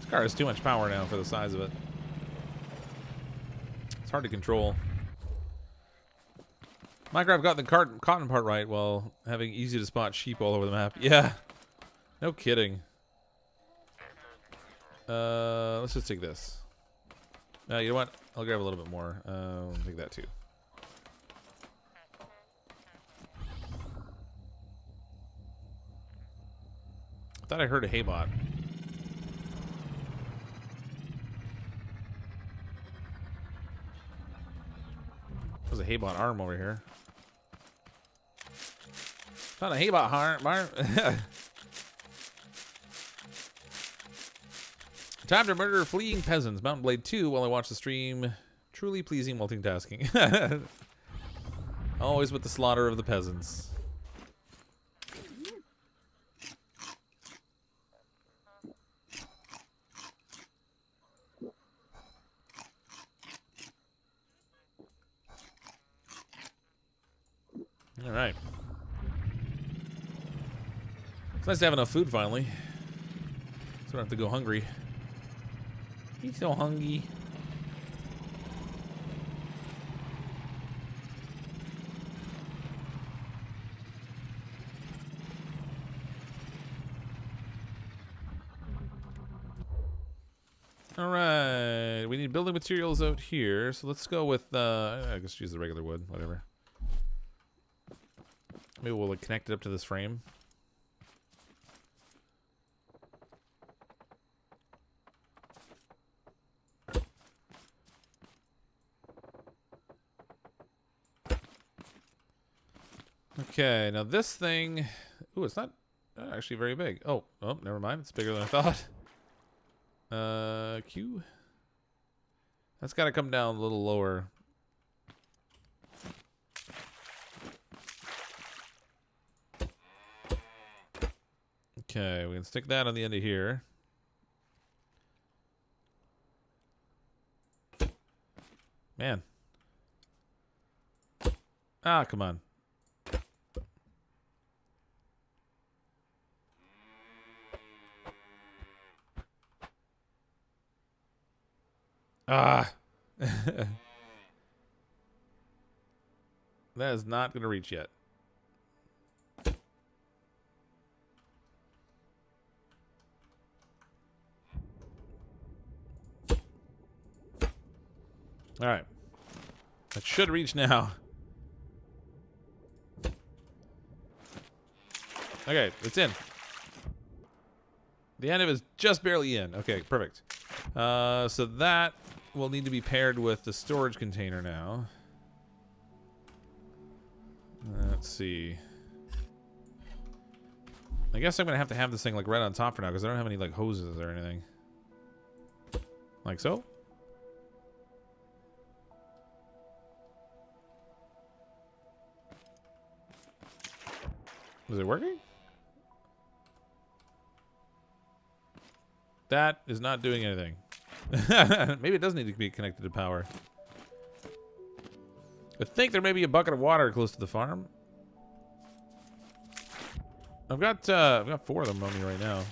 This car has too much power now for the size of it. It's hard to control. Minecraft got the cotton part right while having easy to spot sheep all over the map. Yeah. No kidding. Let's just take this. You know what? I'll grab a little bit more. I'll take that too. I thought I heard a haybot. There's a haybot arm over here. Found a haybot arm. Time to murder fleeing peasants. Mountain Blade 2 while I watch the stream. Truly pleasing multitasking. Always with the slaughter of the peasants. All right. It's nice to have enough food finally. So I don't have to go hungry. He's so hungry. All right, we need building materials out here, so let's go with, I guess use the regular wood, whatever. Maybe we'll like, connect it up to this frame. Okay, now this thing... Ooh, it's not actually very big. Oh, never mind. It's bigger than I thought. Q? That's got to come down a little lower. Okay, we can stick that on the end of here. Man. Ah, come on. Ah. That is not going to reach yet. All right. That should reach now. Okay, it's in. The end of it is just barely in. Okay, perfect. So that will need to be paired with the storage container now. Let's see. I guess I'm gonna have to have this thing like right on top for now because I don't have any like hoses or anything. Like so. Is it working? That is not doing anything. Maybe it does need to be connected to power. I think there may be a bucket of water close to the farm. I've got 4 of them on me right now.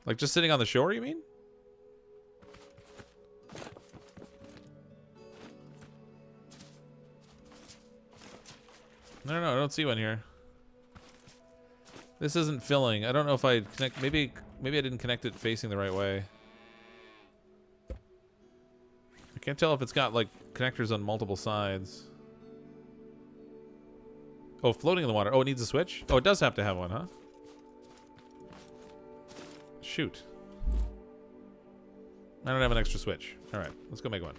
Like just sitting on the shore, you mean? No, I don't see one here. This isn't filling. I don't know if I connect. Maybe I didn't connect it facing the right way. I can't tell if it's got like connectors on multiple sides. Oh, floating in the water. Oh, it needs a switch? Oh, it does have to have one, huh? Shoot. I don't have an extra switch. All right, let's go make one.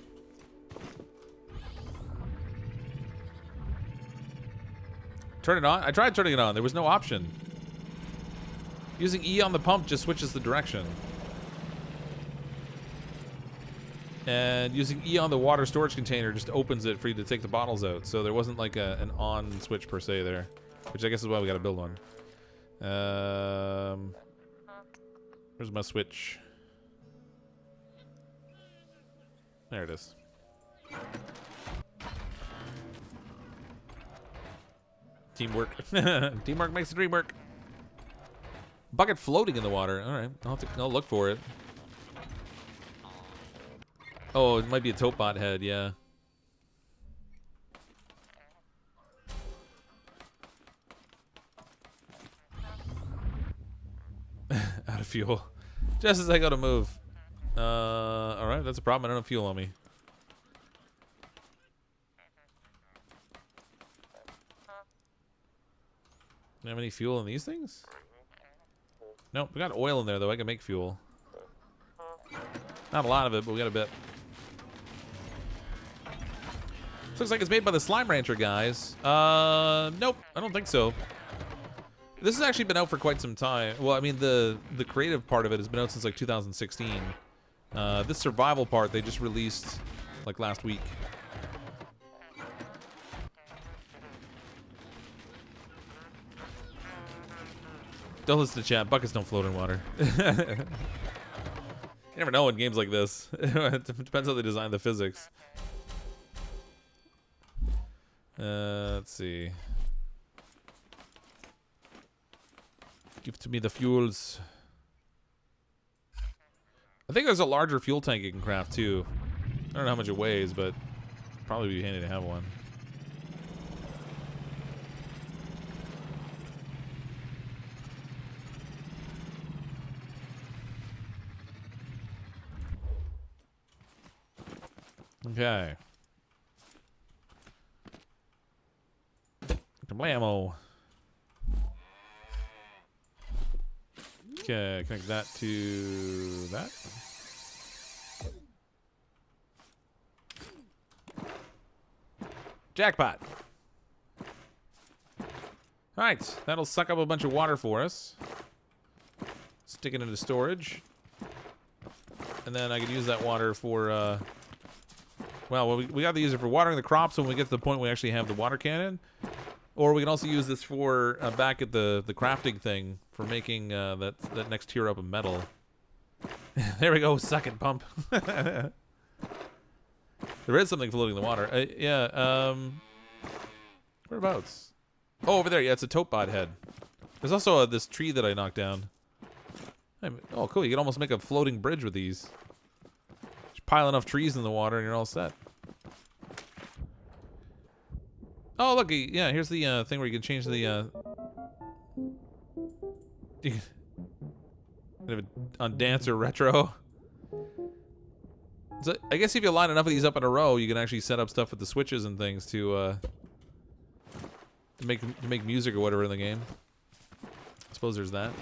Turn it on? I tried turning it on. There was no option. Using E on the pump just switches the direction. And using E on the water storage container just opens it for you to take the bottles out. So there wasn't like an on switch per se there. Which I guess is why we got to build one. Where's my switch? There it is. Teamwork. Teamwork makes the dream work. Bucket floating in the water. All right, I'll look for it. Oh, it might be a Topbot head. Yeah. Out of fuel. Just as I go to move. All right, that's a problem. I don't have fuel on me. Do you have any fuel in these things? Nope, we got oil in there though. I can make fuel. Not a lot of it, but we got a bit. This looks like it's made by the Slime Rancher guys. Nope, I don't think so. This has actually been out for quite some time. Well, I mean, the creative part of it has been out since like 2016. This survival part they just released like last week. Don't listen to chat. Buckets don't float in water. You never know in games like this. It depends how they design the physics. Let's see. Give to me the fuels. I think there's a larger fuel tank you can craft too. I don't know how much it weighs, but probably be handy to have one. Okay. Blammo. Okay, connect that to that. Jackpot. Alright, that'll suck up a bunch of water for us. Stick it into storage. And then I can use that water for, well, we got to use it for watering the crops when we get to the point we actually have the water cannon. Or we can also use this for, back at the crafting thing, for making that next tier up of metal. There we go, suck it, pump. There is something floating in the water. Yeah, whereabouts? Oh, over there, yeah, it's a Topbot head. There's also this tree that I knocked down. Oh, cool, you can almost make a floating bridge with these. Just pile enough trees in the water and you're all set. Oh, look, yeah, here's the thing where you can change the, on Dance or Retro. So I guess if you line enough of these up in a row, you can actually set up stuff with the switches and things to make music or whatever in the game. I suppose there's that.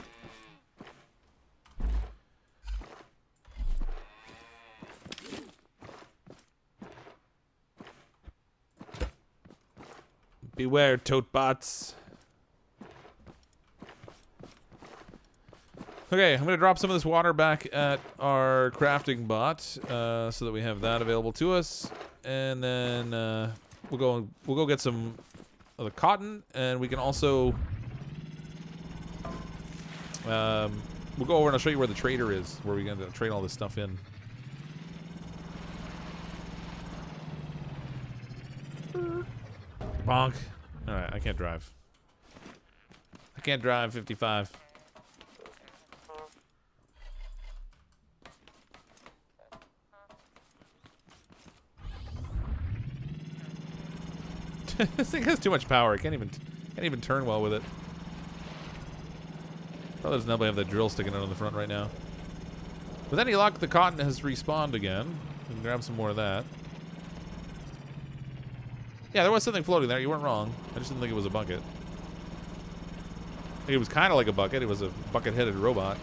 Beware, tote bots. Okay, I'm gonna drop some of this water back at our crafting bot, so that we have that available to us, and then we'll go get some of the cotton, and we can also we'll go over and I'll show you where the trader is, where we're gonna trade all this stuff in. Bonk. Alright, I can't drive. I can't drive 55. This thing has too much power. I can't even turn well with it. Probably does nobody have that drill sticking out on the front right now. But then he locked the cotton has respawned again. We can grab some more of that. Yeah, there was something floating there. You weren't wrong. I just didn't think it was a bucket. I think it was kind of like a bucket. It was a bucket-headed robot.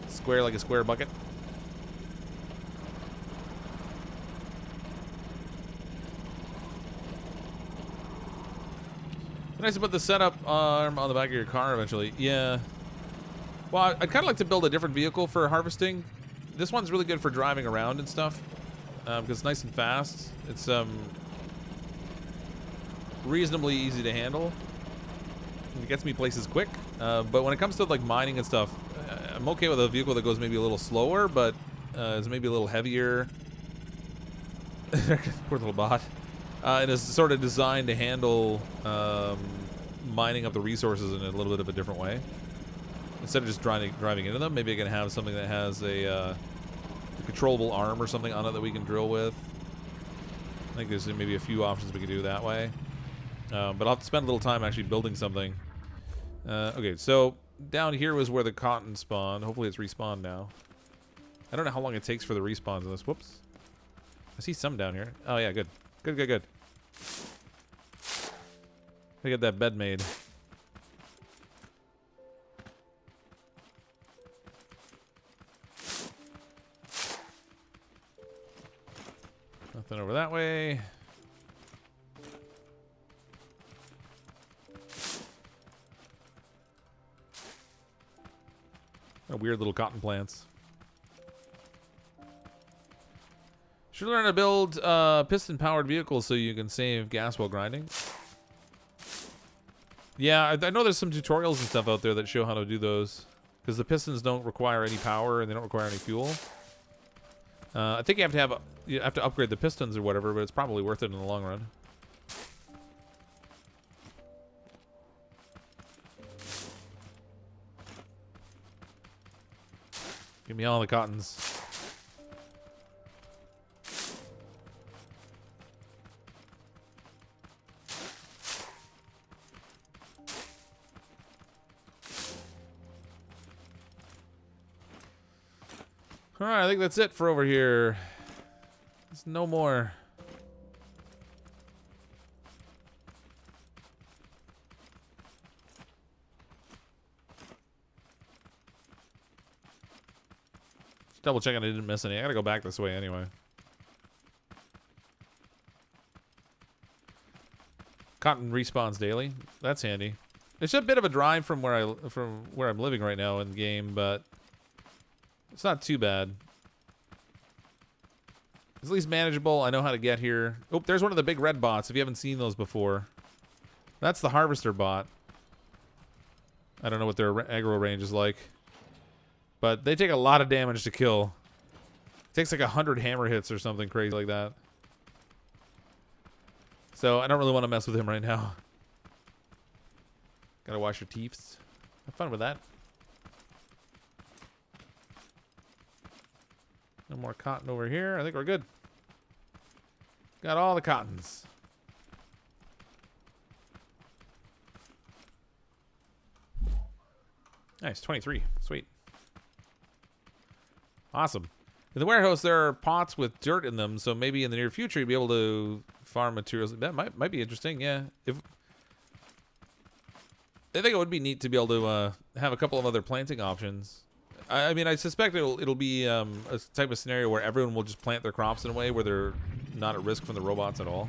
Square like a square bucket. Nice to put the setup arm on the back of your car eventually. Yeah. Well, I'd kind of like to build a different vehicle for harvesting. This one's really good for driving around and stuff. Because it's nice and fast. It's reasonably easy to handle. It gets me places quick. But when it comes to like mining and stuff, I'm okay with a vehicle that goes maybe a little slower, but is maybe a little heavier. Poor little bot. And is sort of designed to handle mining up the resources in a little bit of a different way. Instead of just driving into them, maybe I can have something that has a controllable arm or something on it that we can drill with. I think there's maybe a few options we could do that way. But I'll have to spend a little time actually building something. Okay, so down here was where the cotton spawned. Hopefully it's respawned now. I don't know how long it takes for the respawns in this. Whoops. I see some down here. Oh yeah, good. Good. I get that bed made. Nothing over that way. Oh, weird little cotton plants. Should learn to build piston-powered vehicles so you can save gas while grinding. Yeah, I know there's some tutorials and stuff out there that show how to do those. Because the pistons don't require any power and they don't require any fuel. I think you have to upgrade the pistons or whatever, but it's probably worth it in the long run. Give me all the cottons. Alright, I think that's it for over here. There's no more. Just double checking I didn't miss any. I gotta go back this way anyway. Cotton respawns daily. That's handy. It's a bit of a drive from where I'm living right now in the game, but it's not too bad. It's at least manageable. I know how to get here. Oh, there's one of the big red bots. If you haven't seen those before, that's the harvester bot. I don't know what their aggro range is like, but they take a lot of damage to kill. It takes like 100 hammer hits or something crazy like that. So I don't really want to mess with him right now. Gotta wash your teeth. Have fun with that. No more cotton over here. I think we're good. Got all the cottons. Nice, 23. Sweet. Awesome. In the warehouse, there are pots with dirt in them, so maybe in the near future you'll be able to farm materials. That might be interesting, yeah. I think it would be neat to be able to have a couple of other planting options. I mean, I suspect it'll be a type of scenario where everyone will just plant their crops in a way where they're not at risk from the robots at all.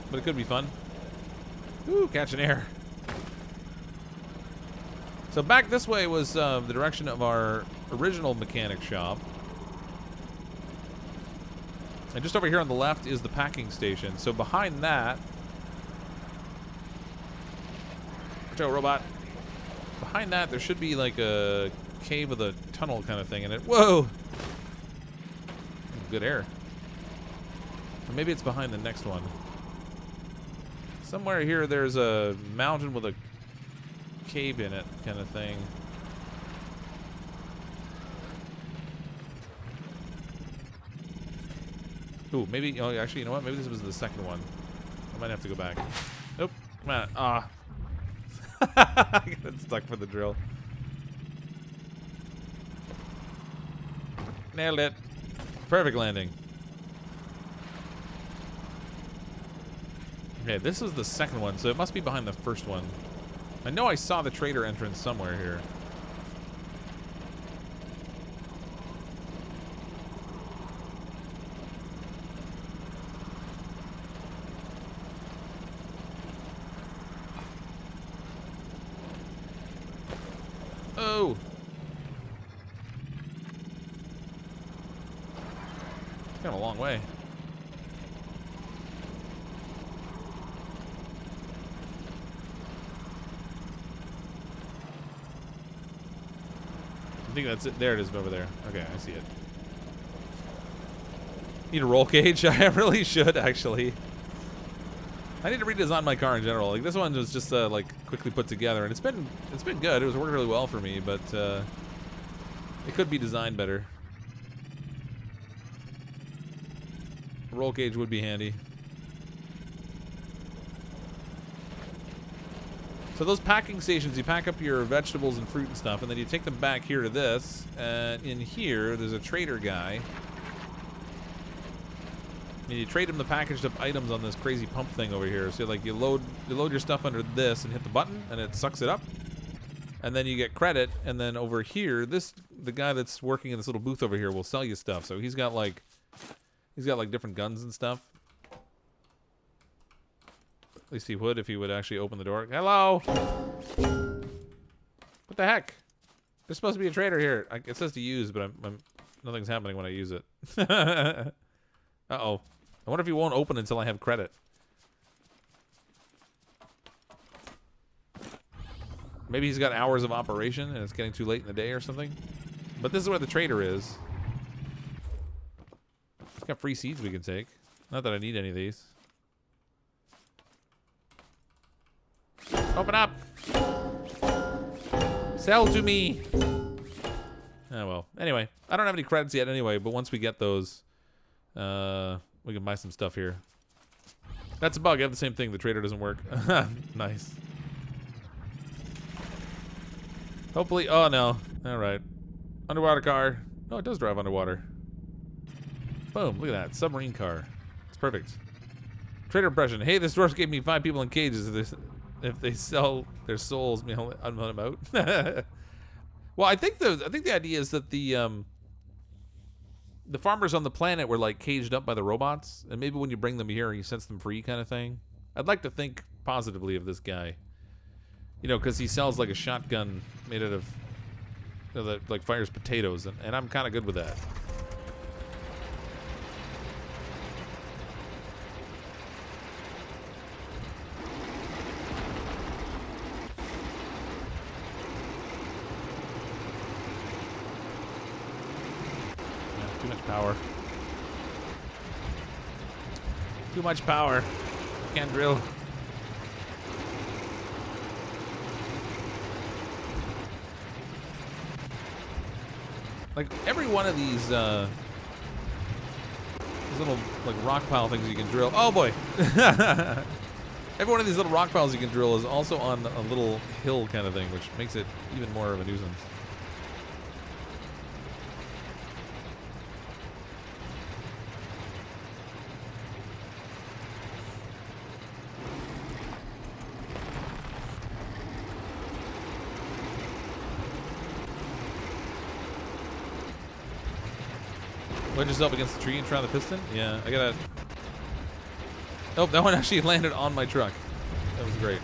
But it could be fun. Ooh, catching air. So back this way was the direction of our original mechanic shop. And just over here on the left is the packing station. So behind that... Watch out, robot. Behind that, there should be like a cave with a tunnel kind of thing in it. Whoa! Good air. Or maybe it's behind the next one. Somewhere here there's a mountain with a cave in it kind of thing. Ooh, maybe, oh, actually, you know what? Maybe this was the second one. I might have to go back. Nope. Come on. Ah. I got stuck for the drill. Nailed it. Perfect landing. Okay, this is the second one, so it must be behind the first one. I know I saw the trader entrance somewhere here. Oh! It's kind of a long way. I think that's it. There it is over there. Okay, I see it. Need a roll cage? I really should, actually. I need to redesign my car in general. Like, this one was just like quickly put together, and it's been good. It was working really well for me, but it could be designed better. A roll cage would be handy. So those packing stations, you pack up your vegetables and fruit and stuff, and then you take them back here to this. And in here, there's a trader guy. And you trade him the packaged up items on this crazy pump thing over here. So like you load your stuff under this and hit the button, and it sucks it up. And then you get credit. And then over here, the guy that's working in this little booth over here will sell you stuff. So he's got like different guns and stuff. At least he would if he would actually open the door. Hello! What the heck? There's supposed to be a trader here. It says to use, but nothing's happening when I use it. Uh-oh. I wonder if he won't open until I have credit. Maybe he's got hours of operation and it's getting too late in the day or something. But this is where the trader is. He's got free seeds we can take. Not that I need any of these. Open up! Sell to me! Oh well. Anyway, I don't have any credits yet anyway, but once we get those, we can buy some stuff here. That's a bug. I have the same thing. The trader doesn't work. Nice. Hopefully. Oh no. Alright. Underwater car. Oh, it does drive underwater. Boom. Look at that. Submarine car. It's perfect. Trader impression. Hey, this dwarf gave me 5 people in cages. If they sell their souls, I'll let them out. Well, I think the idea is that the farmers on the planet were like caged up by the robots, and maybe when you bring them here, you set them free, kind of thing. I'd like to think positively of this guy, you know, because he sells like a shotgun made out of, you know, that like fires potatoes, and I'm kind of good with that. Too much power. Too much power. Can't drill. Like every one of these little like rock pile things you can drill. Oh boy. Every one of these little rock piles you can drill is also on a little hill kind of thing, which makes it even more of a nuisance. Wedge yourself against the tree and try the piston? Yeah, I gotta... Oh, that one actually landed on my truck. That was great.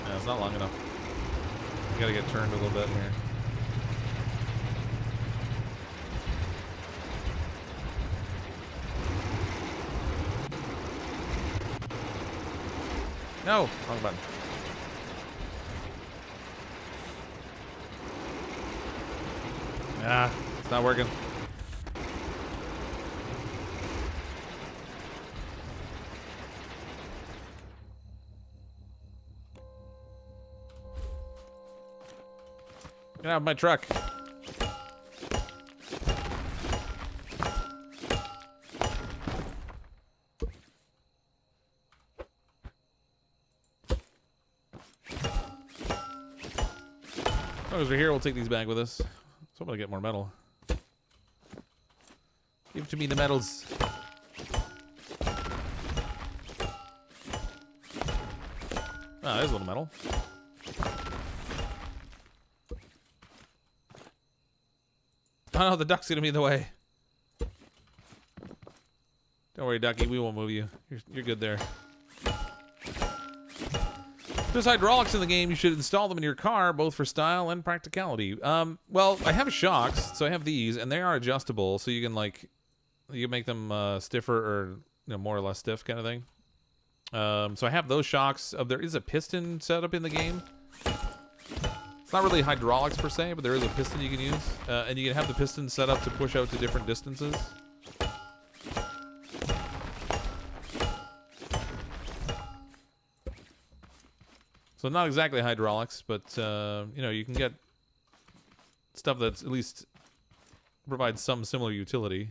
Yeah, it's not long enough. I gotta get turned a little bit here. No! Wrong button. Ah, it's not working. Get out of my truck. As long as we're here, we'll take these back with us. So I'm gonna get more metal. Give to me the metals. Ah, there's a little metal. Oh no, the duck's gonna be in the way. Don't worry, ducky, we won't move you. You're good there. There's hydraulics in the game. You should install them in your car, both for style and practicality. Well, I have shocks, so I have these, and they are adjustable, so you can you can make them stiffer or more or less stiff kind of thing. So I have those shocks. There is a piston setup in the game. It's not really hydraulics per se, but there is a piston you can use, and you can have the piston set up to push out to different distances. So not exactly hydraulics, but you can get stuff that's at least provides some similar utility.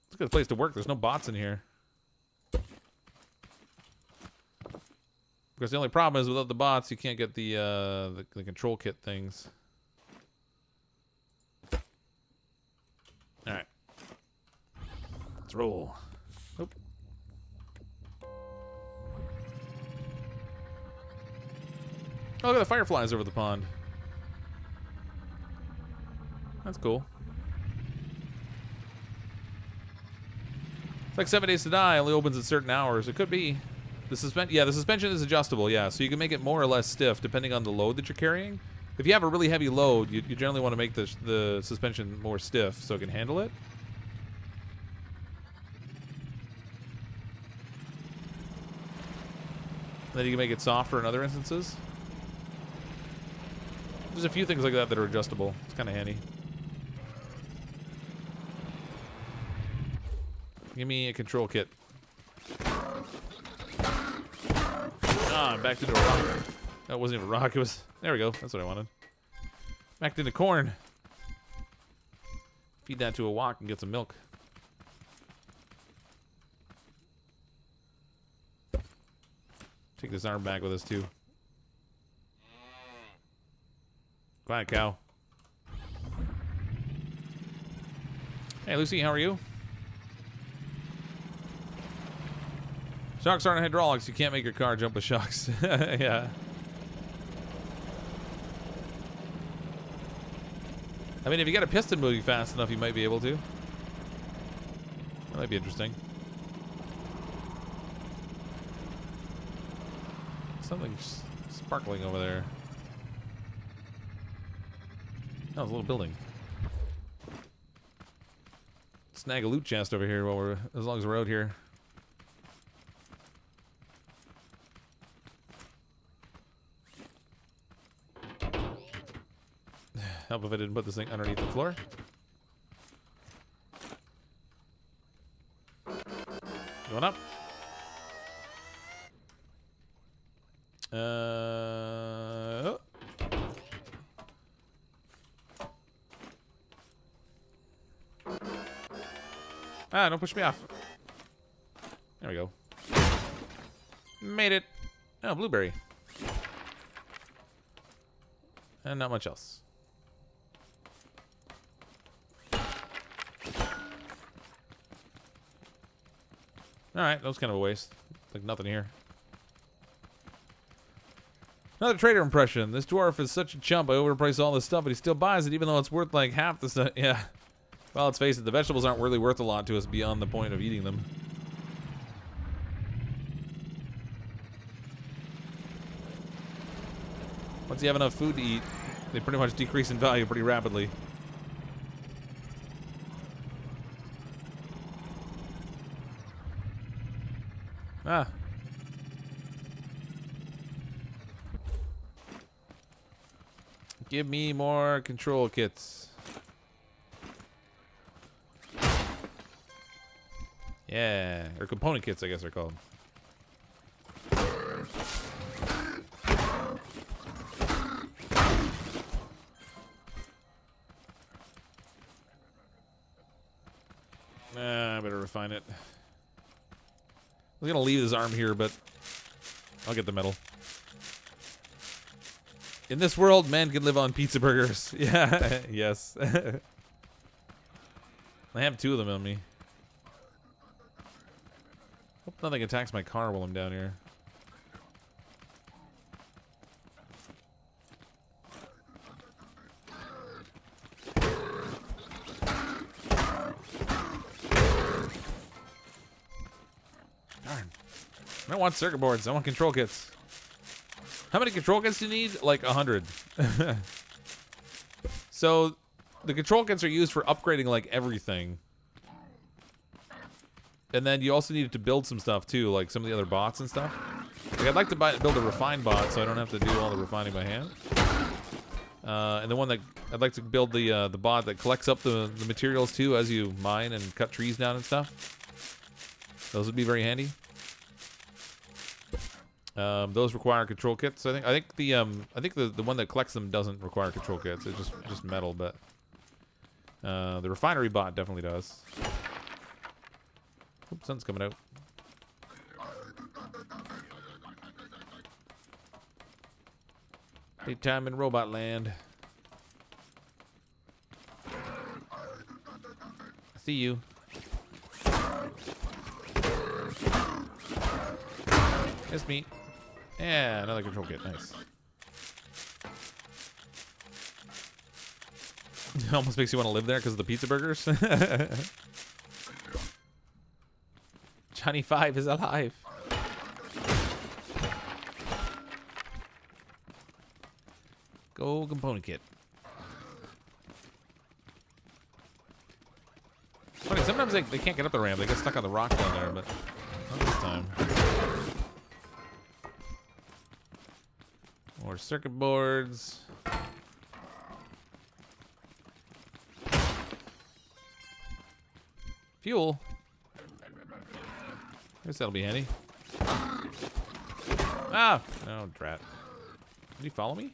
It's a good place to work. There's no bots in here. Because the only problem is without the bots, you can't get the control kit things. All right, let's roll. Nope. Oh, look at the fireflies over the pond. That's cool. It's like 7 Days to Die. Only opens at certain hours. It could be. The suspension is adjustable. Yeah, so you can make it more or less stiff depending on the load that you're carrying. If you have a really heavy load, you generally want to make the suspension more stiff so it can handle it. Then you can make it softer in other instances. There's a few things like that that are adjustable. It's kind of handy. Give me a control kit. Ah, I'm backed into a rock. That wasn't even a rock. It was... There we go. That's what I wanted. Backed into corn. Feed that to a wok and get some milk. Take this arm back with us, too. Quiet, cow. Hey, Lucy, how are you? Shocks aren't hydraulics. You can't make your car jump with shocks. Yeah. I mean, if you got a piston moving fast enough, you might be able to. That might be interesting. Something's sparkling over there. Oh, it's a little building. Snag a loot chest over here while as long as we're out here. Help if I didn't put this thing underneath the floor. Going up. Oh. Ah, don't push me off. There we go. Made it. Oh, blueberry. And not much else. Alright, that was kind of a waste. Like nothing here. Another trader impression. This dwarf is such a chump. I overpriced all this stuff, but he still buys it even though it's worth like half the stuff. Yeah. Well, let's face it, the vegetables aren't really worth a lot to us beyond the point of eating them. Once you have enough food to eat, they pretty much decrease in value pretty rapidly. Ah. Give me more control kits. Yeah, or component kits, I guess they're called. I better refine it. I was gonna leave this arm here, but I'll get the metal. In this world, man can live on pizza burgers. Yeah, yes. I have 2 of them on me. Hope nothing attacks my car while I'm down here. Darn. I don't want circuit boards. I want control kits. How many control kits do you need? Like 100. So, the control kits are used for upgrading like everything. And then you also need to build some stuff too, like some of the other bots and stuff. Like I'd like to build a refined bot so I don't have to do all the refining by hand. And the one that I'd like to build the bot that collects up the materials too as you mine and cut trees down and stuff. Those would be very handy. Those require control kits. I think the one that collects them doesn't require control kits. It's just metal, but the refinery bot definitely does. Oops, sun's coming out. Daytime in robot land. I see you. It's me. Yeah, another control kit. Nice. It almost makes you want to live there because of the pizza burgers. Johnny 5 is alive. Go component kit. Funny, sometimes they can't get up the ramp. They get stuck on the rock down there, but not this time. More circuit boards. Fuel. I guess that'll be handy. Ah! Oh, drat. Did he follow me?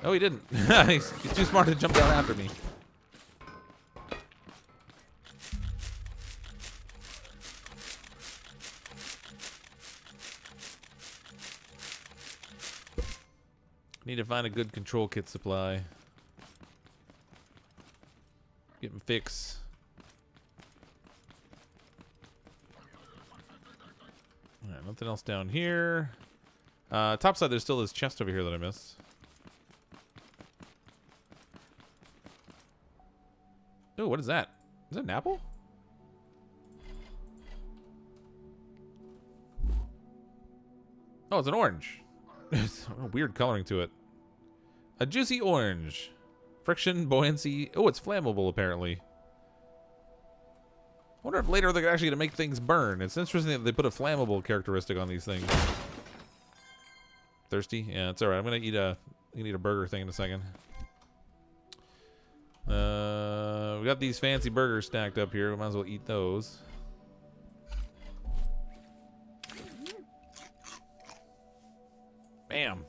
Oh, he didn't. He's too smart to jump down after me. Need to find a good control kit supply. Get him fixed. Alright, nothing else down here. Top side, there's still this chest over here that I missed. Oh, what is that? Is that an apple? Oh, it's an orange. It's a weird coloring to it. A juicy orange. Friction, buoyancy. Oh, it's flammable, apparently. I wonder if later they're actually going to make things burn. It's interesting that they put a flammable characteristic on these things. Thirsty? Yeah, it's alright. I'm going to eat a burger thing in a second. We got these fancy burgers stacked up here. We might as well eat those. Bam.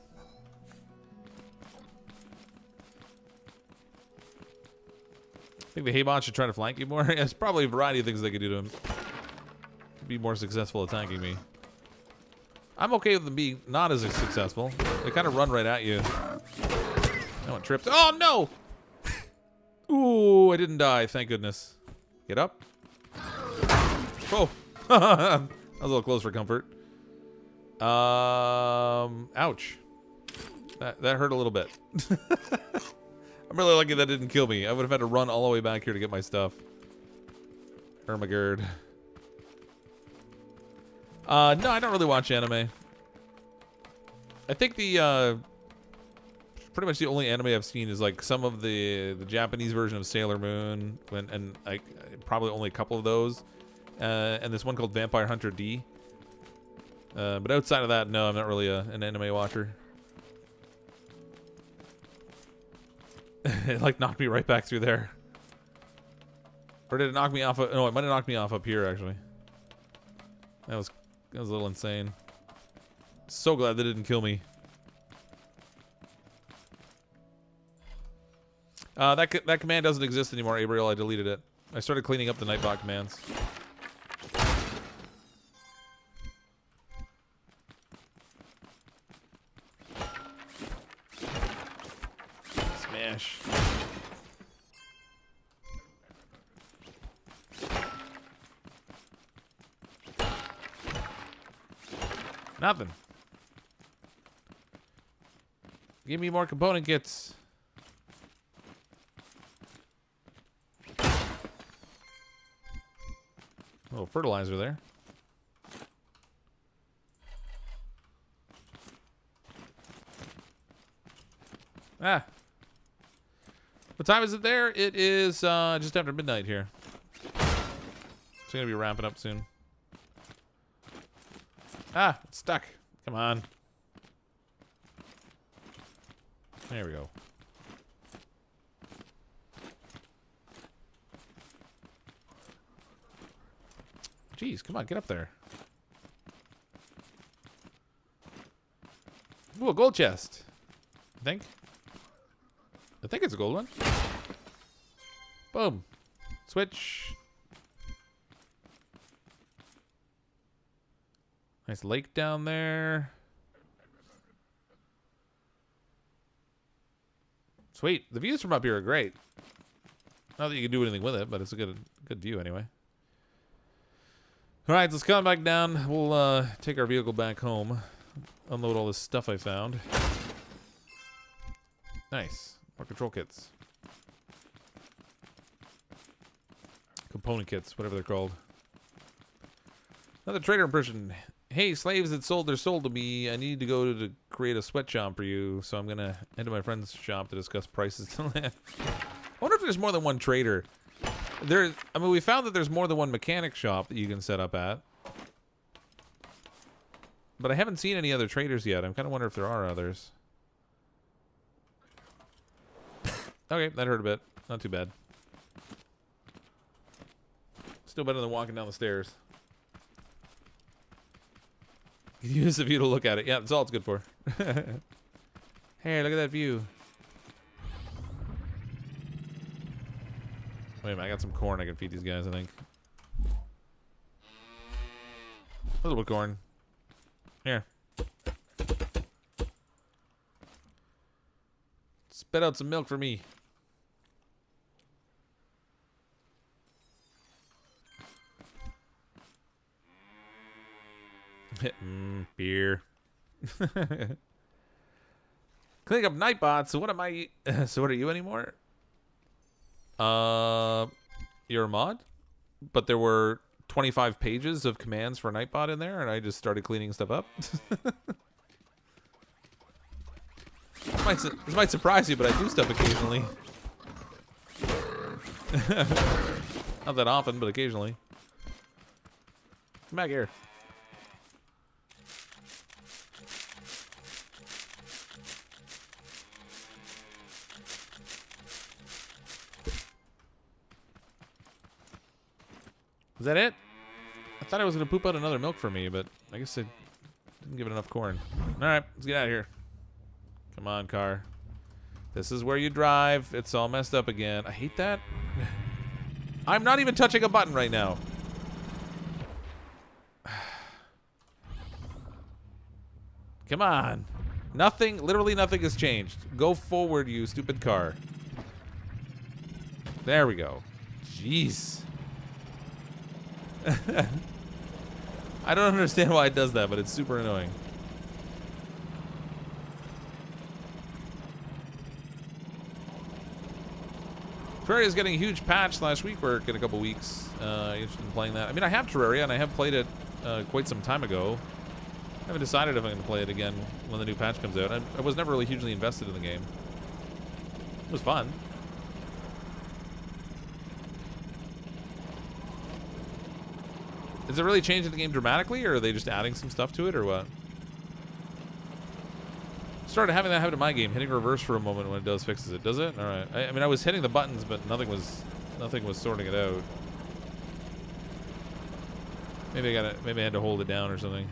I think the Haybot should try to flank you more. There's probably a variety of things they could do to him. Be more successful attacking me. I'm okay with them being not as successful. They kind of run right at you. No one tripped. Oh, no! Ooh, I didn't die. Thank goodness. Get up. Oh. That was a little close for comfort. Ouch. That hurt a little bit. I'm really lucky that didn't kill me. I would have had to run all the way back here to get my stuff. Ermagerd. No, I don't really watch anime. I think the pretty much the only anime I've seen is like some of the Japanese version of Sailor Moon, and like probably only a couple of those, and this one called Vampire Hunter D. But outside of that, no, I'm not really an anime watcher. It like knocked me right back through there. Or did it knock me off? No, it might have knocked me off up here actually. That was a little insane. So glad that didn't kill me. That command doesn't exist anymore, Abriel. I deleted it. I started cleaning up the Nightbot commands. Smash. Nothing. Give me more component kits. A little fertilizer there. Ah. What time is it there? It is just after midnight here. It's going to be wrapping up soon. Ah, it's stuck. Come on. There we go. Jeez, come on, get up there. Ooh, a gold chest. I think it's a gold one. Boom. Switch. Nice lake down there. Sweet. The views from up here are great. Not that you can do anything with it, but it's a good view anyway. All right, let's come back down. We'll take our vehicle back home. Unload all this stuff I found. Nice. More control kits. Component kits, whatever they're called. Another trader impression. Hey, slaves that sold their soul to me. I need to go to create a sweatshop for you, so I'm going to head to my friend's shop to discuss prices to land. I wonder if there's more than one trader. I mean, we found that there's more than one mechanic shop that you can set up at. But I haven't seen any other traders yet. I'm kind of wondering if there are others. Okay, that hurt a bit. Not too bad. Still better than walking down the stairs. Use the view to look at it. Yeah, that's all it's good for. Hey, look at that view. Wait a minute, I got some corn I can feed these guys, I think. A little bit of corn. Here. Spit out some milk for me. Beer. Cleaning up Nightbot. So what am I? So what are you anymore? You're a mod, but there were 25 pages of commands for Nightbot in there, and I just started cleaning stuff up. This might surprise you, but I do stuff occasionally. Not that often, but occasionally. Come back here. Is that it? I thought I was going to poop out another milk for me, but I guess I didn't give it enough corn. Alright, let's get out of here. Come on, car. This is where you drive. It's all messed up again. I hate that. I'm not even touching a button right now. Come on. Nothing, literally nothing has changed. Go forward, you stupid car. There we go. Jeez. I don't understand why it does that, but it's super annoying. Terraria is getting a huge patch / week work in a couple weeks. Interested in playing that. I mean, I have Terraria, and I have played it quite some time ago. I haven't decided if I'm going to play it again when the new patch comes out. I was never really hugely invested in the game. It was fun. Is it really changing the game dramatically, or are they just adding some stuff to it, or what? Started having that happen in my game. Hitting reverse for a moment when it does fixes it. Does it? All right. I mean, I was hitting the buttons, but nothing was sorting it out. Maybe I had to hold it down or something.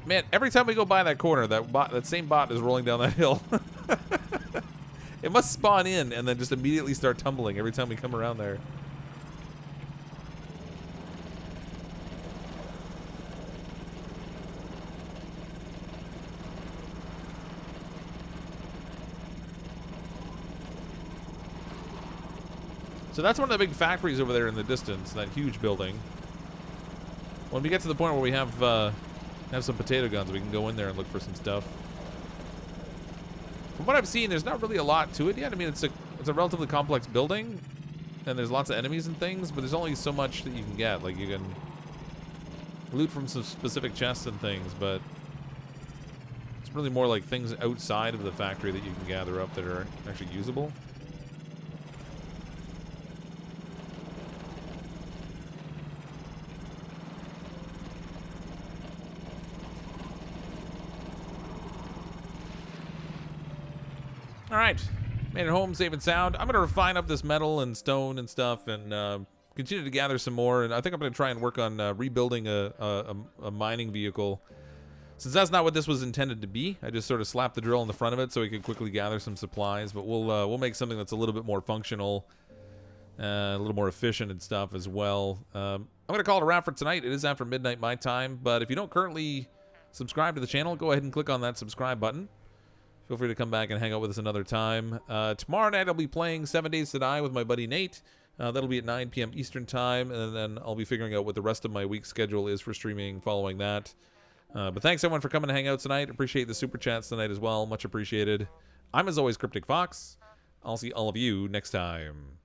Man, every time we go by that corner, that same bot is rolling down that hill. It must spawn in and then just immediately start tumbling every time we come around there. So that's one of the big factories over there in the distance, that huge building. When we get to the point where we have some potato guns, we can go in there and look for some stuff. From what I've seen, there's not really a lot to it yet. I mean, it's a relatively complex building, and there's lots of enemies and things, but there's only so much that you can get. Like, you can loot from some specific chests and things, but it's really more like things outside of the factory that you can gather up that are actually usable. All right, made it home safe and sound. I'm going to refine up this metal and stone and stuff and continue to gather some more. And I think I'm going to try and work on rebuilding a mining vehicle. Since that's not what this was intended to be, I just sort of slapped the drill in the front of it so we could quickly gather some supplies. But we'll make something that's a little bit more functional, a little more efficient and stuff as well. I'm going to call it a wrap for tonight. It is after midnight my time. But if you don't currently subscribe to the channel, go ahead and click on that subscribe button. Feel free to come back and hang out with us another time. Tomorrow night I'll be playing 7 Days to Die with my buddy Nate. That'll be at 9 p.m. Eastern time, and then I'll be figuring out what the rest of my week's schedule is for streaming following that. But thanks everyone for coming to hang out tonight. Appreciate the super chats tonight as well. Much appreciated. I'm as always CrypticFox. I'll see all of you next time.